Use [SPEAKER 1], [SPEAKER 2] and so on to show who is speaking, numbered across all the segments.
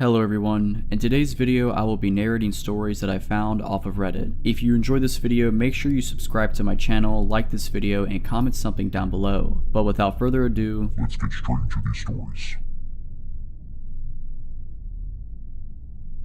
[SPEAKER 1] Hello everyone, in today's video I will be narrating stories that I found off of Reddit. If you enjoyed this video, make sure you subscribe to my channel, like this video, and comment something down below. But without further ado,
[SPEAKER 2] let's get straight into these stories.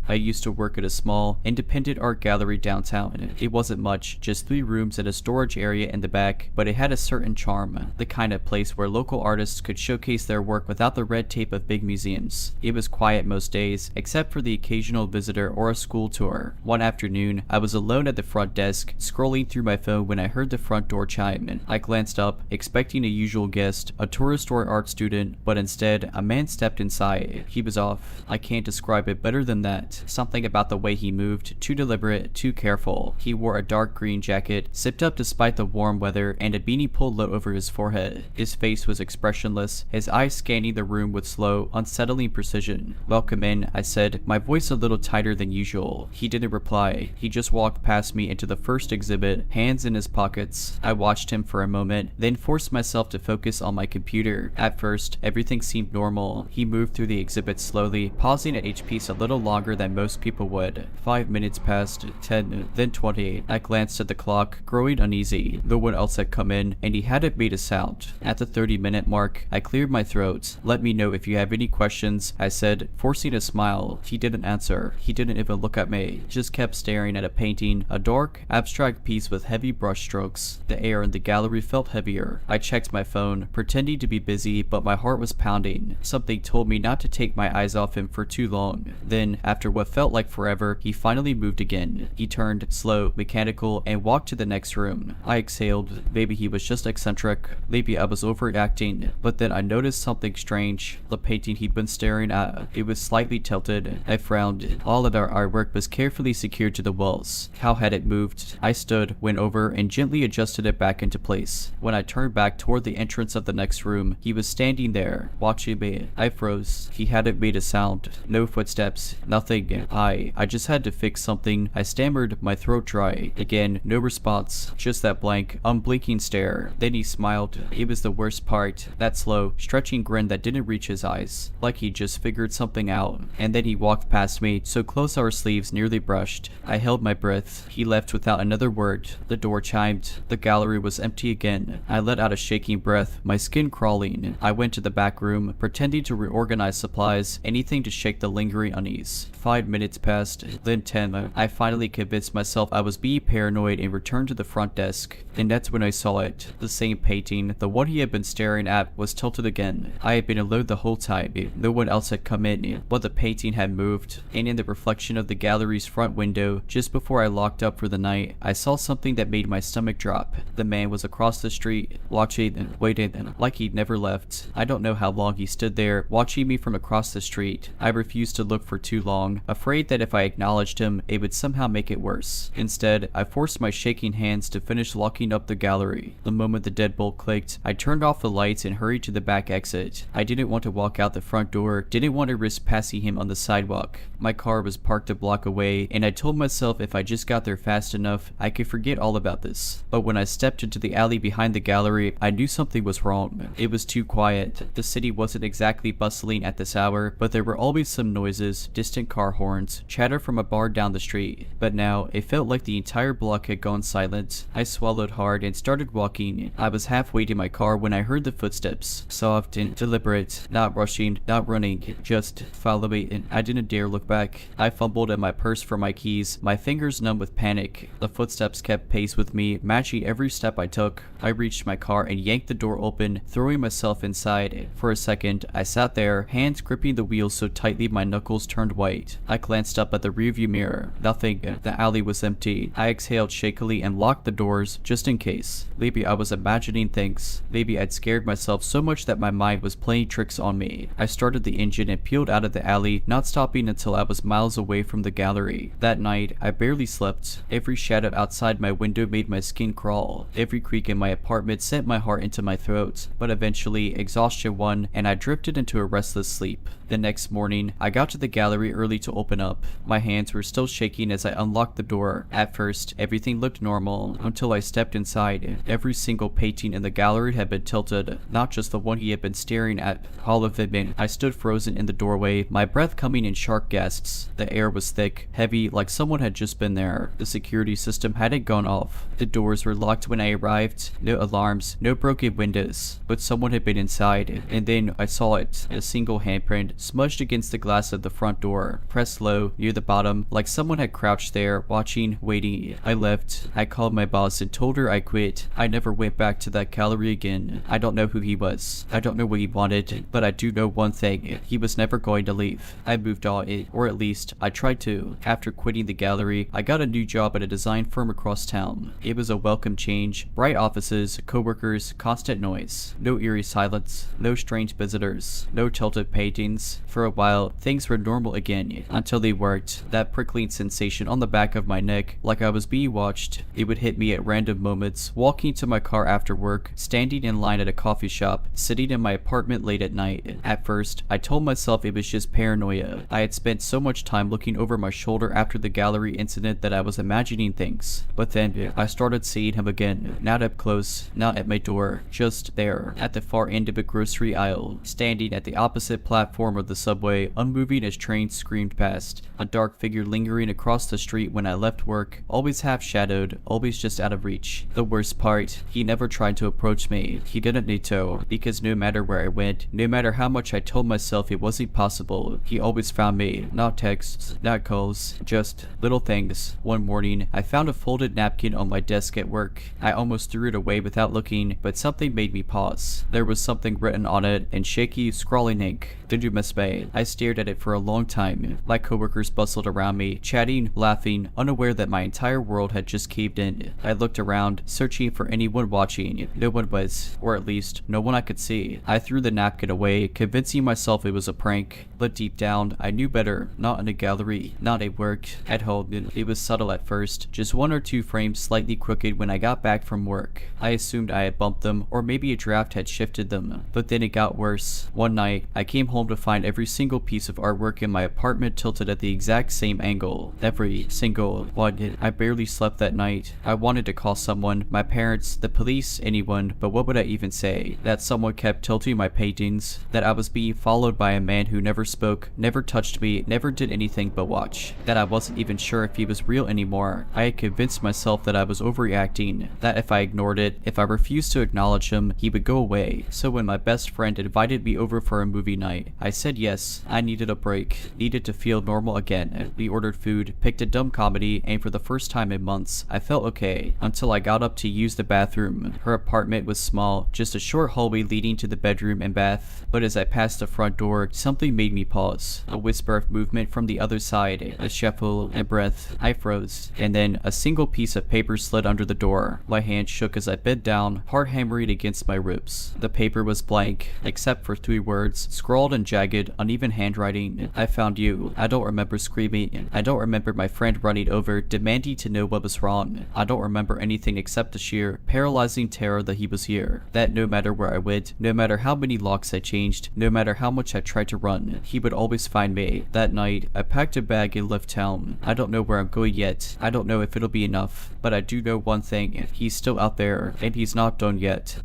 [SPEAKER 1] I used to work at a small, independent art gallery downtown. It wasn't much, just 3 rooms and a storage area in the back, but it had a certain charm, the kind of place where local artists could showcase their work without the red tape of big museums. It was quiet most days, except for the occasional visitor or a school tour. One afternoon, I was alone at the front desk, scrolling through my phone when I heard the front door chime. I glanced up, expecting a usual guest, a tourist or art student, but instead, a man stepped inside. He was off. I can't describe it better than that. Something about the way he moved, too deliberate, too careful. He wore a dark green jacket, zipped up despite the warm weather, and a beanie pulled low over his forehead. His face was expressionless, his eyes scanning the room with slow, unsettling precision. "Welcome in," I said, my voice a little tighter than usual. He didn't reply. He just walked past me into the first exhibit, hands in his pockets. I watched him for a moment, then forced myself to focus on my computer. At first, everything seemed normal. He moved through the exhibit slowly, pausing at each piece a little longer than most people would. 5 minutes passed, 10, then 20. I glanced at the clock, growing uneasy. No one else had come in, and he hadn't made a sound. At the 30-minute mark, I cleared my throat. "Let me know if you have any questions," I said, forcing a smile. He didn't answer. He didn't even look at me. Just kept staring at a painting, a dark, abstract piece with heavy brush strokes. The air in the gallery felt heavier. I checked my phone, pretending to be busy, but my heart was pounding. Something told me not to take my eyes off him for too long. Then, after what felt like forever, he finally moved again. He turned, slow, mechanical, and walked to the next room. I exhaled. Maybe he was just eccentric. Maybe I was overreacting. But then I noticed something strange. The painting he'd been staring at. It was slightly tilted. I frowned. All of our artwork was carefully secured to the walls. How had it moved? I stood, went over, and gently adjusted it back into place. When I turned back toward the entrance of the next room, he was standing there, watching me. I froze. He hadn't made a sound. No footsteps. Nothing. I just had to fix something. I stammered, my throat dry. Again, no response. Just that blank, unblinking stare. Then he smiled. It was the worst part. That slow, stretching grin that didn't reach his eyes. Like he just figured something out. And then he walked past me, so close our sleeves nearly brushed. I held my breath. He left without another word. The door chimed. The gallery was empty again. I let out a shaking breath, my skin crawling. I went to the back room, pretending to reorganize supplies, anything to shake the lingering unease. 5 minutes passed, then 10. I finally convinced myself I was being paranoid and returned to the front desk. And that's when I saw it. The same painting, the one he had been staring at, was tilted again. I had been alone the whole time. No one else had come in, but the painting had moved. And in the reflection of the gallery's front window, just before I locked up for the night, I saw something that made my stomach drop. The man was across the street, watching and waiting, like he'd never left. I don't know how long he stood there, watching me from across the street. I refused to look for too long, afraid that if I acknowledged him, it would somehow make it worse. Instead, I forced my shaking hands to finish locking up the gallery. The moment the deadbolt clicked, I turned off the lights and hurried to the back exit. I didn't want to walk out the front door, didn't want to risk passing him on the sidewalk. My car was parked a block away, and I told myself if I just got there fast enough, I could forget all about this. But when I stepped into the alley behind the gallery, I knew something was wrong. It was too quiet. The city wasn't exactly bustling at this hour, but there were always some noises, distant car horns, chatter from a bar down the street. But now, it felt like the entire block had gone silent. I swallowed hard and started walking. I was halfway to my car when I heard the footsteps. Soft and deliberate, not rushing, not running, just follow me, and I didn't dare look back. I fumbled at my purse for my keys, my fingers numb with panic. The footsteps kept pace with me, matching every step I took. I reached my car and yanked the door open, throwing myself inside. For a second, I sat there, hands gripping the wheels so tightly my knuckles turned white. I glanced up at the rearview mirror. Nothing. The alley was empty. I exhaled shakily and locked the doors, just in case. Maybe I was imagining things. Maybe I'd scared myself so much that my mind was playing tricks on me. I started the engine and peeled out of the alley, not stopping until I was miles away from the gallery. That night, I barely slept. Every shadow outside my window made my skin crawl. Every creak in my apartment sent my heart into my throat. But eventually, exhaustion won, and I drifted into a restless sleep. The next morning, I got to the gallery early to open up. My hands were still shaking as I unlocked the door. At first, everything looked normal until I stepped inside. Every single painting in the gallery had been tilted, not just the one he had been staring at. All of it. I stood frozen in the doorway, my breath coming in sharp gasps. The air was thick, heavy, like someone had just been there. The security system hadn't gone off. The doors were locked when I arrived. No alarms, no broken windows, but someone had been inside. And then I saw it, a single handprint smudged against the glass of the front door, pressed low near the bottom, like someone had crouched there, watching, waiting. I left. I called my boss and told her I quit. I never went back to that gallery again. I don't know who he was. I don't know what he wanted, but I do know one thing. He was never going to leave. I moved on, or at least I tried to. After quitting the gallery, I got a new job at a design firm across town. It was a welcome change. Bright offices, co-workers, constant noise. No eerie silence. No strange visitors. No tilted paintings. For a while, things were normal again, until they weren't. That prickling sensation on the back of my neck, like I was being watched. It would hit me at random moments, walking to my car after work, standing in line at a coffee shop, sitting in my apartment late at night. At first, I told myself it was just paranoia. I had spent so much time looking over my shoulder after the gallery incident that I was imagining things. But then, I started seeing him again, not up close, not at my door, just there, at the far end of a grocery aisle, standing at the opposite platform of the subway, unmoving as trains screamed past. A dark figure lingering across the street when I left work, always half-shadowed, always just out of reach. The worst part, he never tried to approach me. He didn't need to, because no matter where I went, no matter how much I told myself it wasn't possible, he always found me. Not texts, not calls, just little things. One morning, I found a folded napkin on my desk at work. I almost threw it away without looking, but something made me pause. There was something written on it in shaky, scrawling ink. "Did you miss me?" I stared at it for a long time. My coworkers bustled around me, chatting, laughing, unaware that my entire world had just caved in. I looked around, searching for anyone watching. No one was, or at least, no one I could see. I threw the napkin away, convincing myself it was a prank. But deep down, I knew better. Not in a gallery, not at work, at home. It was subtle at first, just one or two frames slightly crooked when I got back from work. I assumed I had bumped them, or maybe a draft had shifted them. But then it got worse. One night, I came home to find every single piece of artwork in my apartment tilted at the exact same angle. Every single one. I barely slept that night. I wanted to call someone, my parents, the police, anyone, but what would I even say? That someone kept tilting my paintings, that I was being followed by a man who never spoke, never touched me, never did anything but watch, that I wasn't even sure if he was real anymore. I had convinced myself that I was overreacting, that if I ignored it, if I refused to acknowledge him, he would go away. So when my best friend invited me over for a movie night, I said yes. I needed a break, needed to feel normal again. We ordered food, picked a dumb comedy, and for the first time in months, I felt okay, until I got up to use the bathroom. Her apartment was small, just a short hallway leading to the bedroom and bath, but as I passed the front door, something made me pause. A whisper of movement from the other side, a shuffle, a breath. I froze, and then a single piece of paper slid under the door. My hand shook as I bent down, hard hammering against my ribs. The paper was blank, except for 3 words, scrawled in jagged, uneven handwriting. "I found you." I don't remember screaming. I don't remember my friend running over, demanding to know what was wrong. I don't remember anything except the sheer, paralyzing terror that he was here. That no matter where I went, no matter how many locks I changed, no matter how much I tried to run, he would always find me. That night, I packed a bag and left town. I don't know where I'm going yet. I don't know if it'll be enough, but I do know one thing. He's still out there, and he's not done yet.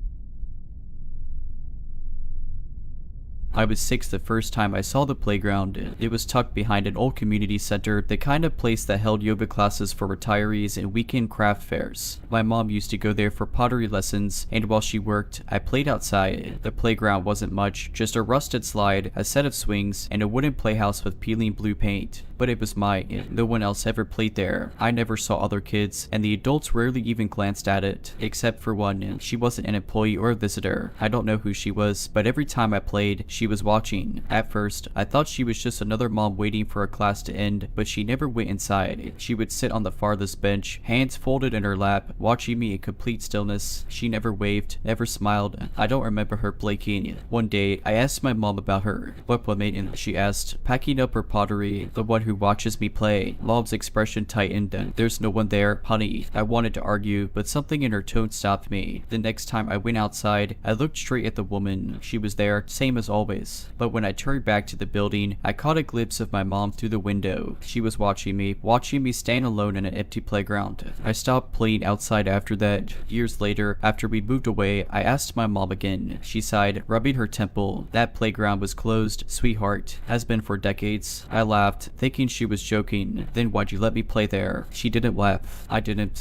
[SPEAKER 1] I was 6 the first time I saw the playground. It was tucked behind an old community center, the kind of place that held yoga classes for retirees and weekend craft fairs. My mom used to go there for pottery lessons, and while she worked, I played outside. The playground wasn't much, just a rusted slide, a set of swings, and a wooden playhouse with peeling blue paint. But it was mine. No one else ever played there. I never saw other kids, and the adults rarely even glanced at it, except for one. She wasn't an employee or a visitor. I don't know who she was, but every time I played, she was watching. At first, I thought she was just another mom waiting for a class to end, but she never went inside. She would sit on the farthest bench, hands folded in her lap, watching me in complete stillness. She never waved, never smiled. I don't remember her blinking. One day, I asked my mom about her. "What woman?" she asked, packing up her pottery. "The one who who watches me play. Mom's expression tightened. There's no one there, honey. I wanted to argue, but something in her tone stopped me. The next time I went outside, I looked straight at the woman. She was there, same as always. But when I turned back to the building, I caught a glimpse of my mom through the window. She was watching me stand alone in an empty playground. I stopped playing outside after that. Years later, after we moved away, I asked my mom again. She sighed, rubbing her temple. That playground was closed, sweetheart. Has been for decades. I laughed, thinking she was joking. Then why'd you let me play there? She didn't laugh. I didn't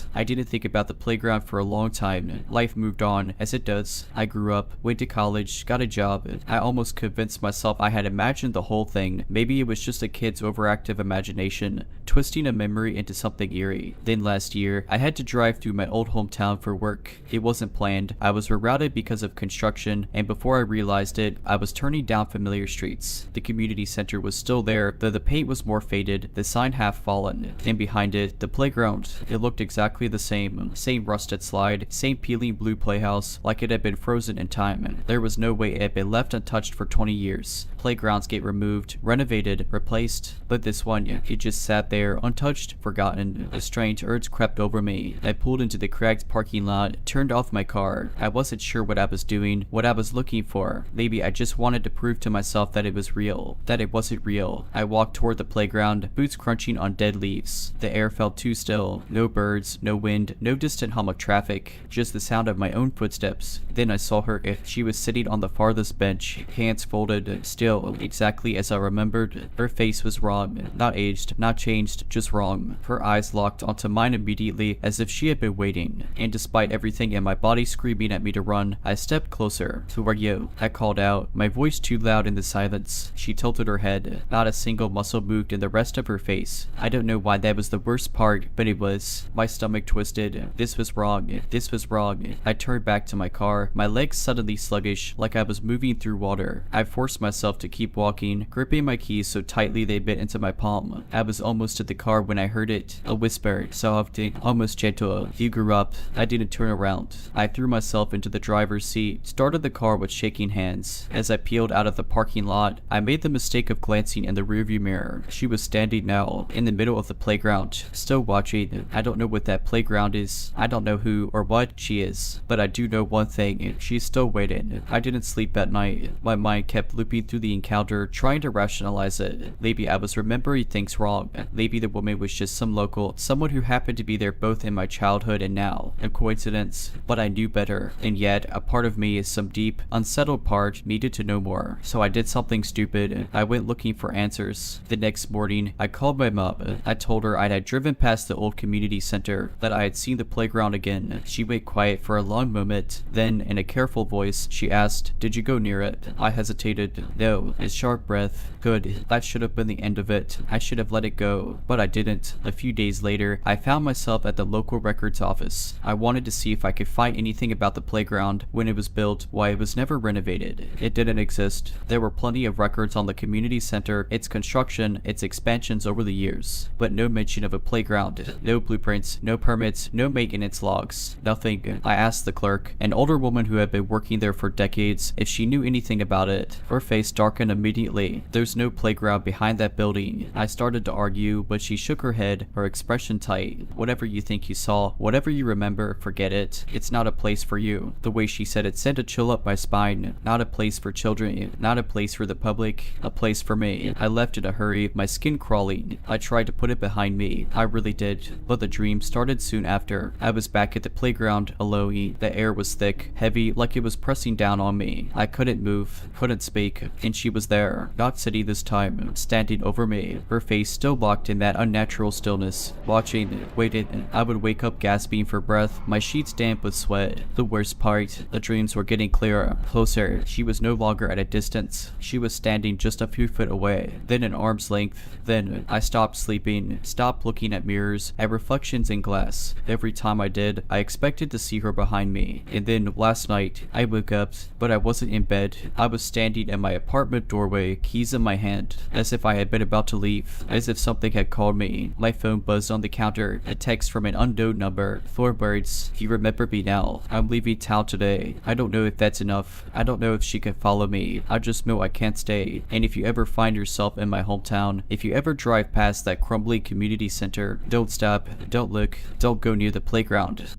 [SPEAKER 1] think about the playground for a long time. Life moved on, as it does. I grew up, went to college, got a job. I almost convinced myself I had imagined the whole thing. Maybe it was just a kid's overactive imagination, twisting a memory into something eerie. Then last year, I had to drive through my old hometown for work. It wasn't planned. I was rerouted because of construction, and before I realized it, I was turning down familiar streets. The community center was still there, though the paint was more faded, the sign half fallen, and behind it, the playground. It looked exactly the same. Same rusted slide, same peeling blue playhouse, like it had been frozen in time. There was no way it had been left untouched for 20 years. Playgrounds get removed, renovated, replaced, but this one, it just sat there, untouched, forgotten. A strange urge crept over me. I pulled into the cracked parking lot, turned off my car. I wasn't sure what I was doing, what I was looking for. Maybe I just wanted to prove to myself that it was real, that it wasn't real. I walked toward the playground, boots crunching on dead leaves. The air felt too still. No birds, no wind, no distant hum of traffic, just the sound of my own footsteps. Then I saw her. She was sitting on the farthest bench, hands folded, still, exactly as I remembered. Her face was wrong, not aged, not changed, just wrong. Her eyes locked onto mine immediately, as if she had been waiting. And despite everything in my body screaming at me to run, I stepped closer. "Who are you?" I called out, my voice too loud in the silence. She tilted her head. Not a single muscle moved in the rest of her face. I don't know why that was the worst part, but it was. My stomach twisted. This was wrong. This was wrong. I turned back to my car, my legs suddenly sluggish, like I was moving through water. I forced myself to keep walking, gripping my keys so tightly they bit into my palm. I was almost to the car when I heard it. A whisper, soft, almost gentle. "You grew up." I didn't turn around. I threw myself into the driver's seat, started the car with shaking hands. As I peeled out of the parking lot, I made the mistake of glancing in the rearview mirror. She was standing now, in the middle of the playground, still watching. I don't know what that playground is. I don't know who or what she is, but I do know one thing. She's still waiting. I didn't sleep at night. My mind kept looping through the encounter, trying to rationalize it. Maybe I was remembering things wrong. Maybe the woman was just some local, someone who happened to be there both in my childhood and now. A coincidence, but I knew better. And yet, a part of me, some deep, unsettled part, needed to know more. So I did something stupid. I went looking for answers. The next morning, I called my mom. I told her I had driven past the old community center, that I had seen the playground again. She went quiet for a long moment. Then, in a careful voice, she asked, "Did you go near it?" I hesitated. No. A sharp breath. Good. That should have been the end of it. I should have let it go. But I didn't. A few days later, I found myself at the local records office. I wanted to see if I could find anything about the playground, when it was built, why it was never renovated. It didn't exist. There were plenty of records on the community center, its construction, its expansions over the years, but no mention of a playground. No blueprints, no permits, no maintenance logs. Nothing. I asked the clerk, an older woman who had been working there for decades, if she knew anything about it. Her face darkened immediately. There's no playground behind that building. I started to argue, but she shook her head, her expression tight. Whatever you think you saw, whatever you remember, forget it. It's not a place for you. The way she said it sent a chill up my spine. Not a place for children, not a place for the public, a place for me. I left in a hurry, my skin crawling. I tried to put it behind me. I really did. But the dream started soon after. I was back at the playground, alone. The air was thick, heavy, like it was pressing down on me. I couldn't move, couldn't speak, and she was there, not sitting this time, standing over me, her face still locked in that unnatural stillness, watching, waiting. I would wake up gasping for breath, my sheets damp with sweat. The worst part, the dreams were getting clearer, closer. She was no longer at a distance. She was standing just a few feet away, then an arm's length. Then I stopped sleeping, stopped looking at mirrors, at reflections in glass. Every time I did, I expected to see her behind me. And then last night, I woke up, but I wasn't in bed. I was standing in my apartment doorway, keys in my hand, as if I had been about to leave, as if something had called me. My phone buzzed on the counter, a text from an unknown number. 4 words, "You remember me now. I'm leaving town today." I don't know if that's enough. I don't know if she can follow me. I just know I can't stay. And if you ever find yourself in my hometown, If you ever drive past that crumbly community center, don't stop, don't look, don't go near the playground.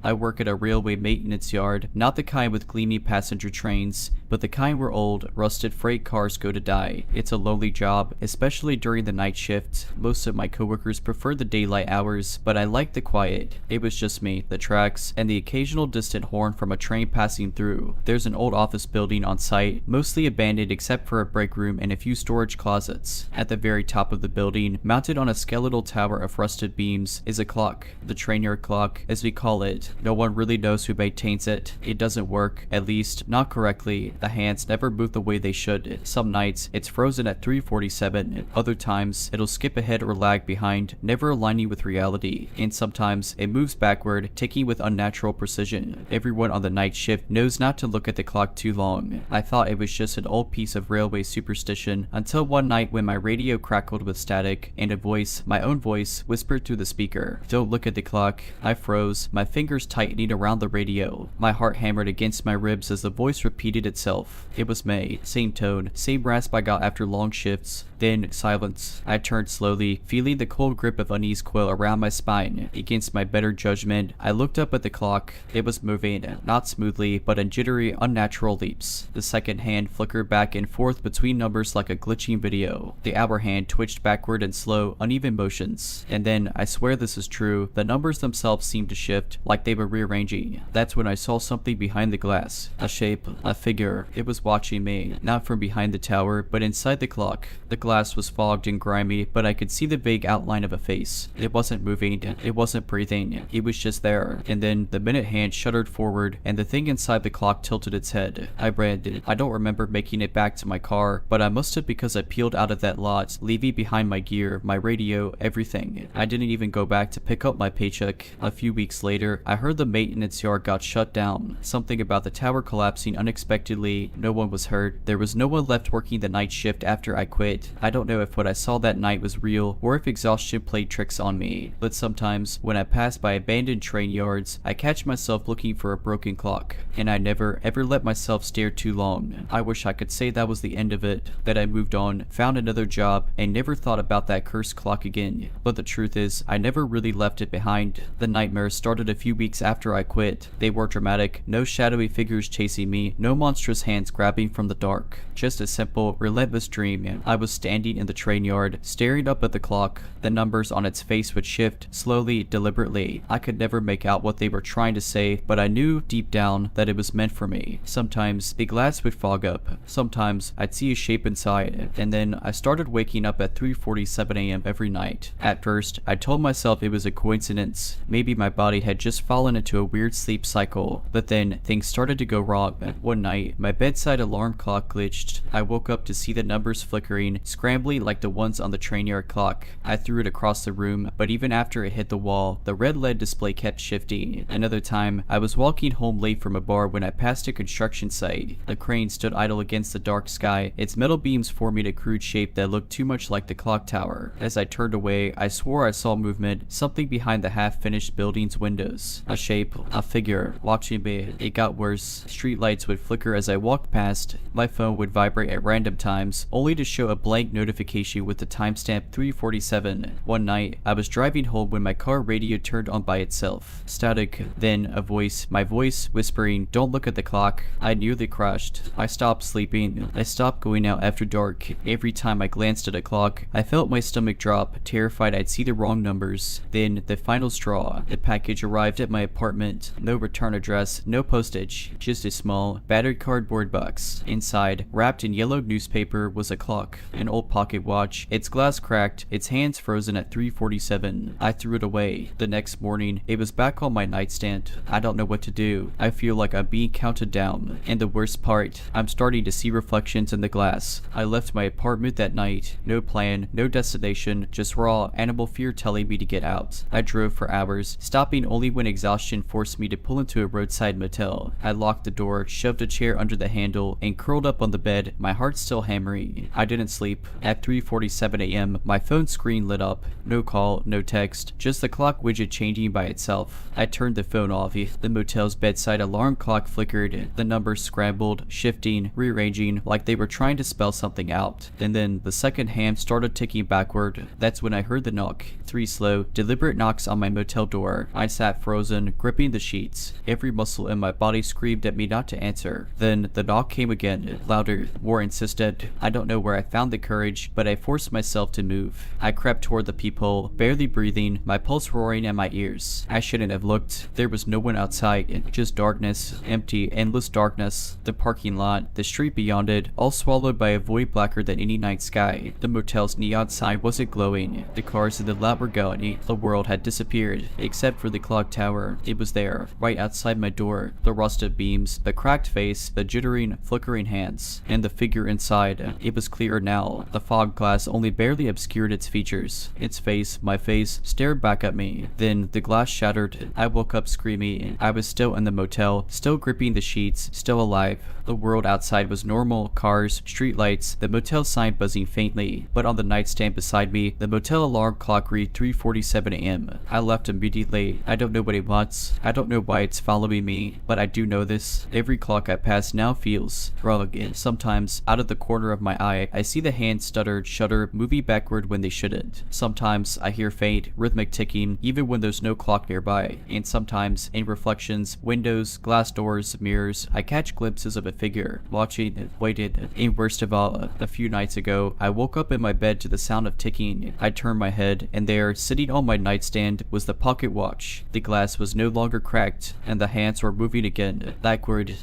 [SPEAKER 1] I work at a railway maintenance yard, not the kind with gleamy passenger trains, but the kind where old, rusted freight cars go to die. It's a lonely job, especially during the night shift. Most of my coworkers prefer the daylight hours, but I like the quiet. It was just me, the tracks, and the occasional distant horn from a train passing through. There's an old office building on site, mostly abandoned except for a break room and a few storage closets. At the very top of the building, mounted on a skeletal tower of rusted beams, is a clock. The train yard clock, as we call it. No one really knows who maintains it. It doesn't work, at least not correctly. The hands never move the way they should. Some nights, it's frozen at 3:47. Other times, it'll skip ahead or lag behind, never aligning with reality. And sometimes, it moves backward, ticking with unnatural precision. Everyone on the night shift knows not to look at the clock too long. I thought it was just an old piece of railway superstition, until one night when my radio crackled with static, and a voice, my own voice, whispered through the speaker, "Don't look at the clock." I froze, my fingers tightening around the radio. My heart hammered against my ribs as the voice repeated itself. It was May. Same tone, same rasp I got after long shifts. Then silence. I turned slowly, feeling the cold grip of unease coil around my spine. Against my better judgment, I looked up at the clock. It was moving, not smoothly, but in jittery, unnatural leaps. The second hand flickered back and forth between numbers like a glitching video. The hour hand twitched backward in slow, uneven motions. And then, I swear this is true, the numbers themselves seemed to shift, like they were rearranging. That's when I saw something behind the glass. A shape, a figure. It was watching me, not from behind the tower, but inside the clock. The glass was fogged and grimy, but I could see the vague outline of a face. It wasn't moving, it wasn't breathing, it was just there. And then, the minute hand shuddered forward, and the thing inside the clock tilted its head. I ran. I don't remember making it back to my car, but I must have because I peeled out of that lot, leaving behind my gear, my radio, everything. I didn't even go back to pick up my paycheck. A few weeks later, I heard the maintenance yard got shut down. Something about the tower collapsing unexpectedly. No one was hurt. There was no one left working the night shift after I quit. I don't know if what I saw that night was real or if exhaustion played tricks on me, but sometimes when I pass by abandoned train yards, I catch myself looking for a broken clock, and I never ever let myself stare too long. I wish I could say that was the end of it, that I moved on, found another job, and never thought about that cursed clock again. But the truth is, I never really left it behind. The nightmares started a few weeks after I quit. They were dramatic, no shadowy figures chasing me, no monstrous hands grabbing from the dark. Just a simple, relentless dream. I was standing in the train yard, staring up at the clock. The numbers on its face would shift, slowly, deliberately. I could never make out what they were trying to say, but I knew, deep down, that it was meant for me. Sometimes, the glass would fog up. Sometimes, I'd see a shape inside, and then I started waking up at 3:47 a.m. every night. At first, I told myself it was a coincidence. Maybe my body had just fallen into a weird sleep cycle, but then things started to go wrong. One night, my bedside alarm clock glitched. I woke up to see the numbers flickering, scrambling like the ones on the train yard clock. I threw it across the room, but even after it hit the wall, the red LED display kept shifting. Another time, I was walking home late from a bar when I passed a construction site. The crane stood idle against the dark sky, its metal beams forming a crude shape that looked too much like the clock tower. As I turned away, I swore I saw movement, something behind the half-finished building's windows. A shape, a figure, watching me. It got worse. Streetlights would flicker as I walked past. My phone would vibrate at random times, only to show a blank notification with the timestamp 3:47. One night, I was driving home when my car radio turned on by itself. Static, then a voice, my voice, whispering, "Don't look at the clock." I nearly crashed. I stopped sleeping. I stopped going out after dark. Every time I glanced at a clock, I felt my stomach drop, terrified I'd see the wrong numbers. Then, the final straw. The package arrived at my apartment. No return address, no postage, just a small, battered cardboard box. Inside, wrapped in yellowed newspaper, was a clock, an old pocket watch, its glass cracked, its hands frozen at 3:47. I threw it away. The next morning, it was back on my nightstand. I don't know what to do. I feel like I'm being counted down. And the worst part, I'm starting to see reflections in the glass. I left my apartment that night. No plan, no destination, just raw animal fear telling me to get out. I drove for hours, stopping only when exhaustion forced me to pull into a roadside motel. I locked the door, shoved a chair under the handle, and curled up on the bed, my heart still hammering. I didn't sleep. At 3:47 a.m., my phone screen lit up. No call, no text, just the clock widget changing by itself. I turned the phone off. The motel's bedside alarm clock flickered. The numbers scrambled, shifting, rearranging, like they were trying to spell something out. And then the second hand started ticking backward. That's when I heard the knock. 3 slow, deliberate knocks on my motel door. I sat frozen, gripping the sheets. Every muscle in my body screamed at me not to answer. Then the knock came again, louder, more insistent. I don't know where I found the courage, but I forced myself to move. I crept toward the peephole, barely breathing, my pulse roaring in my ears. I shouldn't have looked. There was no one outside, just darkness, empty, endless darkness. The parking lot, the street beyond it, all swallowed by a void blacker than any night sky. The motel's neon sign wasn't glowing. The cars in the lot were gone. The world had disappeared, except for the clock tower. It was there, right outside my door. The rusted beams, the cracked face, the jittering, flickering hands, and the figure inside. It was clearer now. The fog glass only barely obscured its features. Its face, my face, stared back at me. Then the glass shattered. I woke up screaming. I was still in the motel, still gripping the sheets, still alive. The world outside was normal, cars, street lights, the motel sign buzzing faintly. But on the nightstand beside me, the motel alarm clock read 3:47 a.m. I left immediately. I don't know what it wants. I don't know why it's following me, but I do know this. Every clock I pass now feels wrong. Sometimes, out of the corner of my eye, I see the hand stutter, shudder, moving backward when they shouldn't. Sometimes I hear faint, rhythmic ticking, even when there's no clock nearby. And sometimes, in reflections, windows, glass doors, mirrors, I catch glimpses of a figure, watching, waited. And worst of all, a few nights ago, I woke up in my bed to the sound of ticking. I turned my head, and there, sitting on my nightstand, was the pocket watch. The glass was no longer cracked, and the hands were moving again, backward.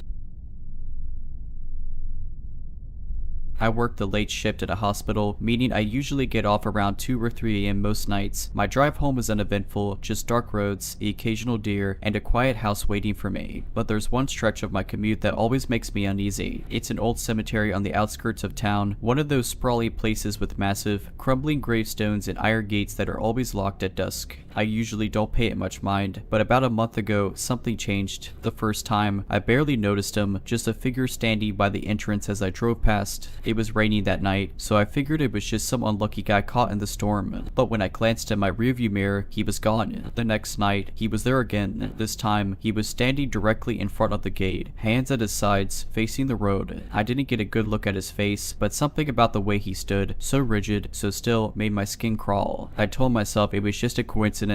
[SPEAKER 1] I work the late shift at a hospital, meaning I usually get off around 2 or 3 a.m. most nights. My drive home is uneventful, just dark roads, the occasional deer, and a quiet house waiting for me. But there's one stretch of my commute that always makes me uneasy. It's an old cemetery on the outskirts of town, one of those sprawly places with massive, crumbling gravestones and iron gates that are always locked at dusk. I usually don't pay it much mind, but about a month ago, something changed. The first time, I barely noticed him, just a figure standing by the entrance as I drove past. It was raining that night, so I figured it was just some unlucky guy caught in the storm. But when I glanced in my rearview mirror, he was gone. The next night, he was there again. This time, he was standing directly in front of the gate, hands at his sides, facing the road. I didn't get a good look at his face, but something about the way he stood, so rigid, so still, made my skin crawl. I told myself it was just a coincidence.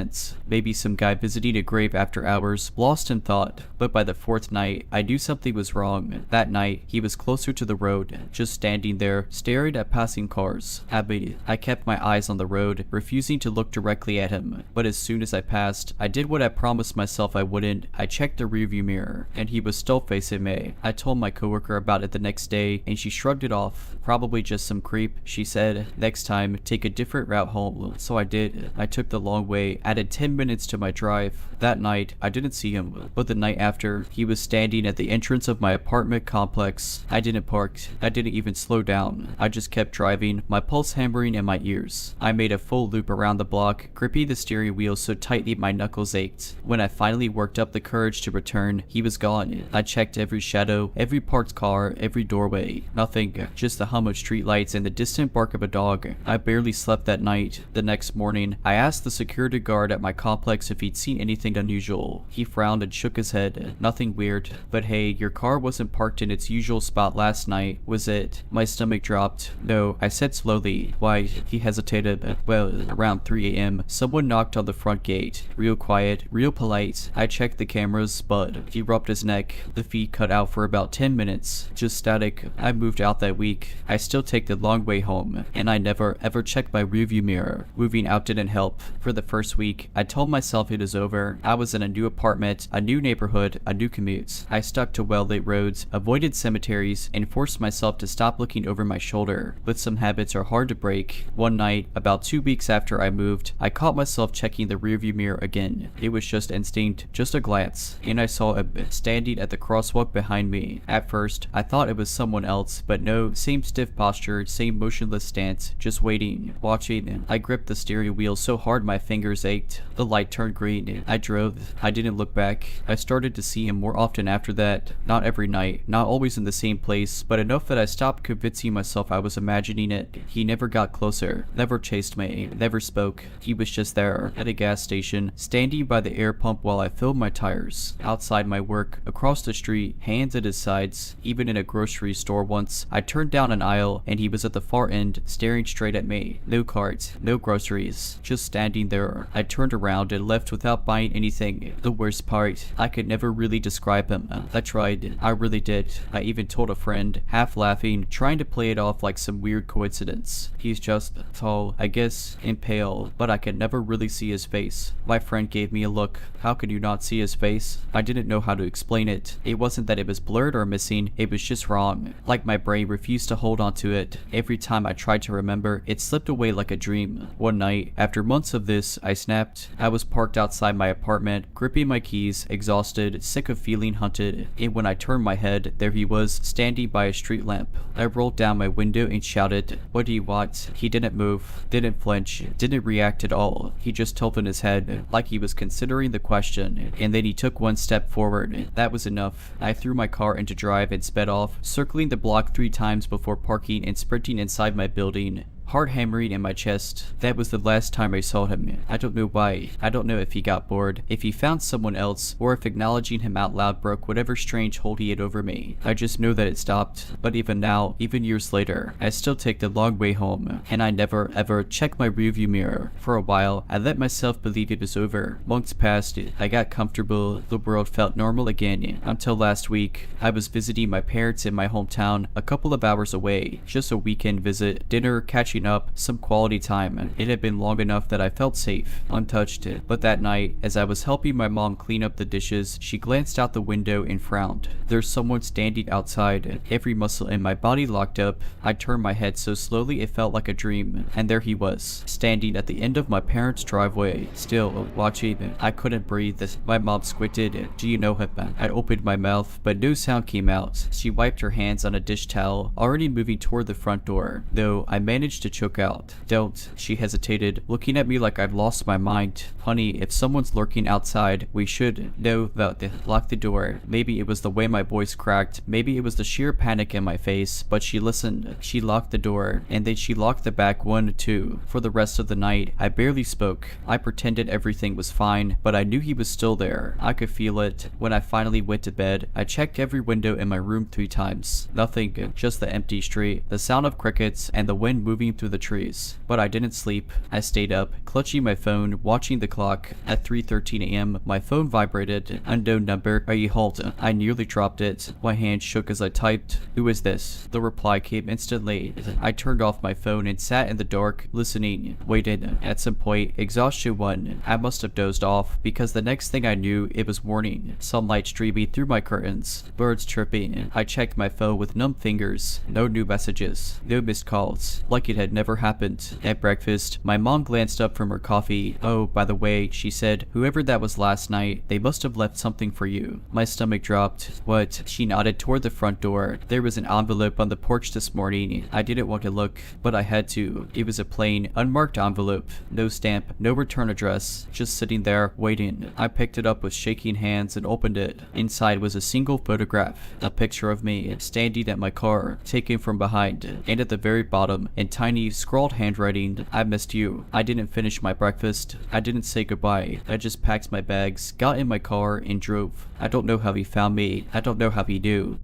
[SPEAKER 1] Maybe some guy visiting a grave after hours, lost in thought. But by the 4th night, I knew something was wrong. That night, he was closer to the road, just standing there, staring at passing cars. I kept my eyes on the road, refusing to look directly at him. But as soon as I passed, I did what I promised myself I wouldn't. I checked the rearview mirror, and he was still facing me. I told my coworker about it the next day, and she shrugged it off. Probably just some creep, she said. Next time, take a different route home. So I did. I took the long way, added 10 minutes to my drive. That night, I didn't see him, but the night after, he was standing at the entrance of my apartment complex. I didn't park. I didn't even slow down. I just kept driving, my pulse hammering in my ears. I made a full loop around the block, gripping the steering wheel so tightly my knuckles ached. When I finally worked up the courage to return, he was gone. I checked every shadow, every parked car, every doorway. Nothing, just the hum of streetlights and the distant bark of a dog. I barely slept that night. The next morning, I asked the security guard at my complex if he'd seen anything unusual. He frowned and shook his head. Nothing weird. But hey, your car wasn't parked in its usual spot last night, was it? My stomach dropped. No, I said slowly. Why? He hesitated. Well, around 3 a.m., someone knocked on the front gate. Real quiet, real polite. I checked the cameras, but he rubbed his neck. The feed cut out for about 10 minutes. Just static. I moved out that week. I still take the long way home, and I never ever checked my rearview mirror. Moving out didn't help. For the first week, I told myself it was over. I was in a new apartment, a new neighborhood, a new commute. I stuck to well-lit roads, avoided cemeteries, and forced myself to stop looking over my shoulder, but some habits are hard to break. One night, about 2 weeks after I moved, I caught myself checking the rearview mirror again. It was just instinct, just a glance, and I saw a standing at the crosswalk behind me. At first, I thought it was someone else, but no, same stiff posture, same motionless stance, just waiting, watching. I gripped the steering wheel so hard my fingers ached. The light turned green. I drove. I didn't look back. I started to see him more often after that. Not every night, not always in the same place, but enough that I stopped convincing myself I was imagining it. He never got closer, never chased me, never spoke. He was just there, at a gas station, standing by the air pump while I filled my tires. Outside my work, across the street, hands at his sides. Even in a grocery store once, I turned down an aisle and he was at the far end, staring straight at me. No carts, no groceries, just standing there. I turned around and left without buying anything. The worst part, I could never really describe him. I tried, I really did. I even told a friend, half laughing, trying to play it off like some weird coincidence. He's just tall, I guess, and pale, but I could never really see his face. My friend gave me a look. How could you not see his face? I didn't know how to explain it. It wasn't that it was blurred or missing, it was just wrong. Like my brain refused to hold on to it. Every time I tried to remember, it slipped away like a dream. One night, after months of this, I snapped. I was parked outside my apartment, gripping my keys, exhausted, sick of feeling hunted, and when I turned my head, there he was, standing by a street lamp. I rolled down my window and shouted, "What do you want?" He didn't move, didn't flinch, didn't react at all. He just tilted his head, like he was considering the question, and then he took one step forward. That was enough. I threw my car into drive and sped off, circling the block 3 times before parking and sprinting inside my building. Heart hammering in my chest. That was the last time I saw him. I don't know why. I don't know if he got bored, if he found someone else, or if acknowledging him out loud broke whatever strange hold he had over me. I just know that it stopped. But even now, even years later, I still take the long way home, and I never ever check my rearview mirror. For a while, I let myself believe it was over. Months passed, I got comfortable, the world felt normal again, until last week. I was visiting my parents in my hometown, a couple of hours away. Just a weekend visit, dinner, catching up, some quality time. It had been long enough that I felt safe, untouched. But that night, as I was helping my mom clean up the dishes, she glanced out the window and frowned. There's someone standing outside. Every muscle in my body locked up. I turned my head so slowly it felt like a dream, and there he was, standing at the end of my parents' driveway, still watching. I couldn't breathe. My mom squinted. "Do you know him?" I opened my mouth, but no sound came out. She wiped her hands on a dish towel, already moving toward the front door, though I managed to choke out. "Don't." She hesitated, looking at me like I'd lost my mind. "Honey, if someone's lurking outside, we should know about lock the door." Maybe it was the way my voice cracked, maybe it was the sheer panic in my face, but she listened. She locked the door, and then she locked the back one too. For the rest of the night, I barely spoke. I pretended everything was fine, but I knew he was still there. I could feel it. When I finally went to bed, I checked every window in my room 3 times. Nothing, just the empty street, the sound of crickets, and the wind moving through the trees. But I didn't sleep. I stayed up, clutching my phone, watching the clock. At 3:13 a.m., my phone vibrated. Unknown number. Are you home? I nearly dropped it. My hand shook as I typed, "Who is this?" The reply came instantly. I turned off my phone and sat in the dark, listening, waited. At some point, exhaustion won. I must have dozed off, because the next thing I knew, it was morning. Sunlight streaming through my curtains, birds chirping. I checked my phone with numb fingers. No new messages, no missed calls, like it had never happened. At breakfast, my mom glanced up from her coffee. "Oh, by the way," she said, "whoever that was last night, they must have left something for you." My stomach dropped. "What?" She nodded toward the front door. "There was an envelope on the porch this morning. I didn't want to look, but I had to. It was a plain, unmarked envelope. No stamp, no return address. Just sitting there, waiting." I picked it up with shaking hands and opened it. Inside was a single photograph. A picture of me, standing at my car, taken from behind. And at the very bottom, in tiny, scrawled handwriting, "I missed you." I didn't finish my breakfast. I didn't say goodbye. I just packed my bags, got in my car, and drove. I don't know how he found me. I don't know how he knew.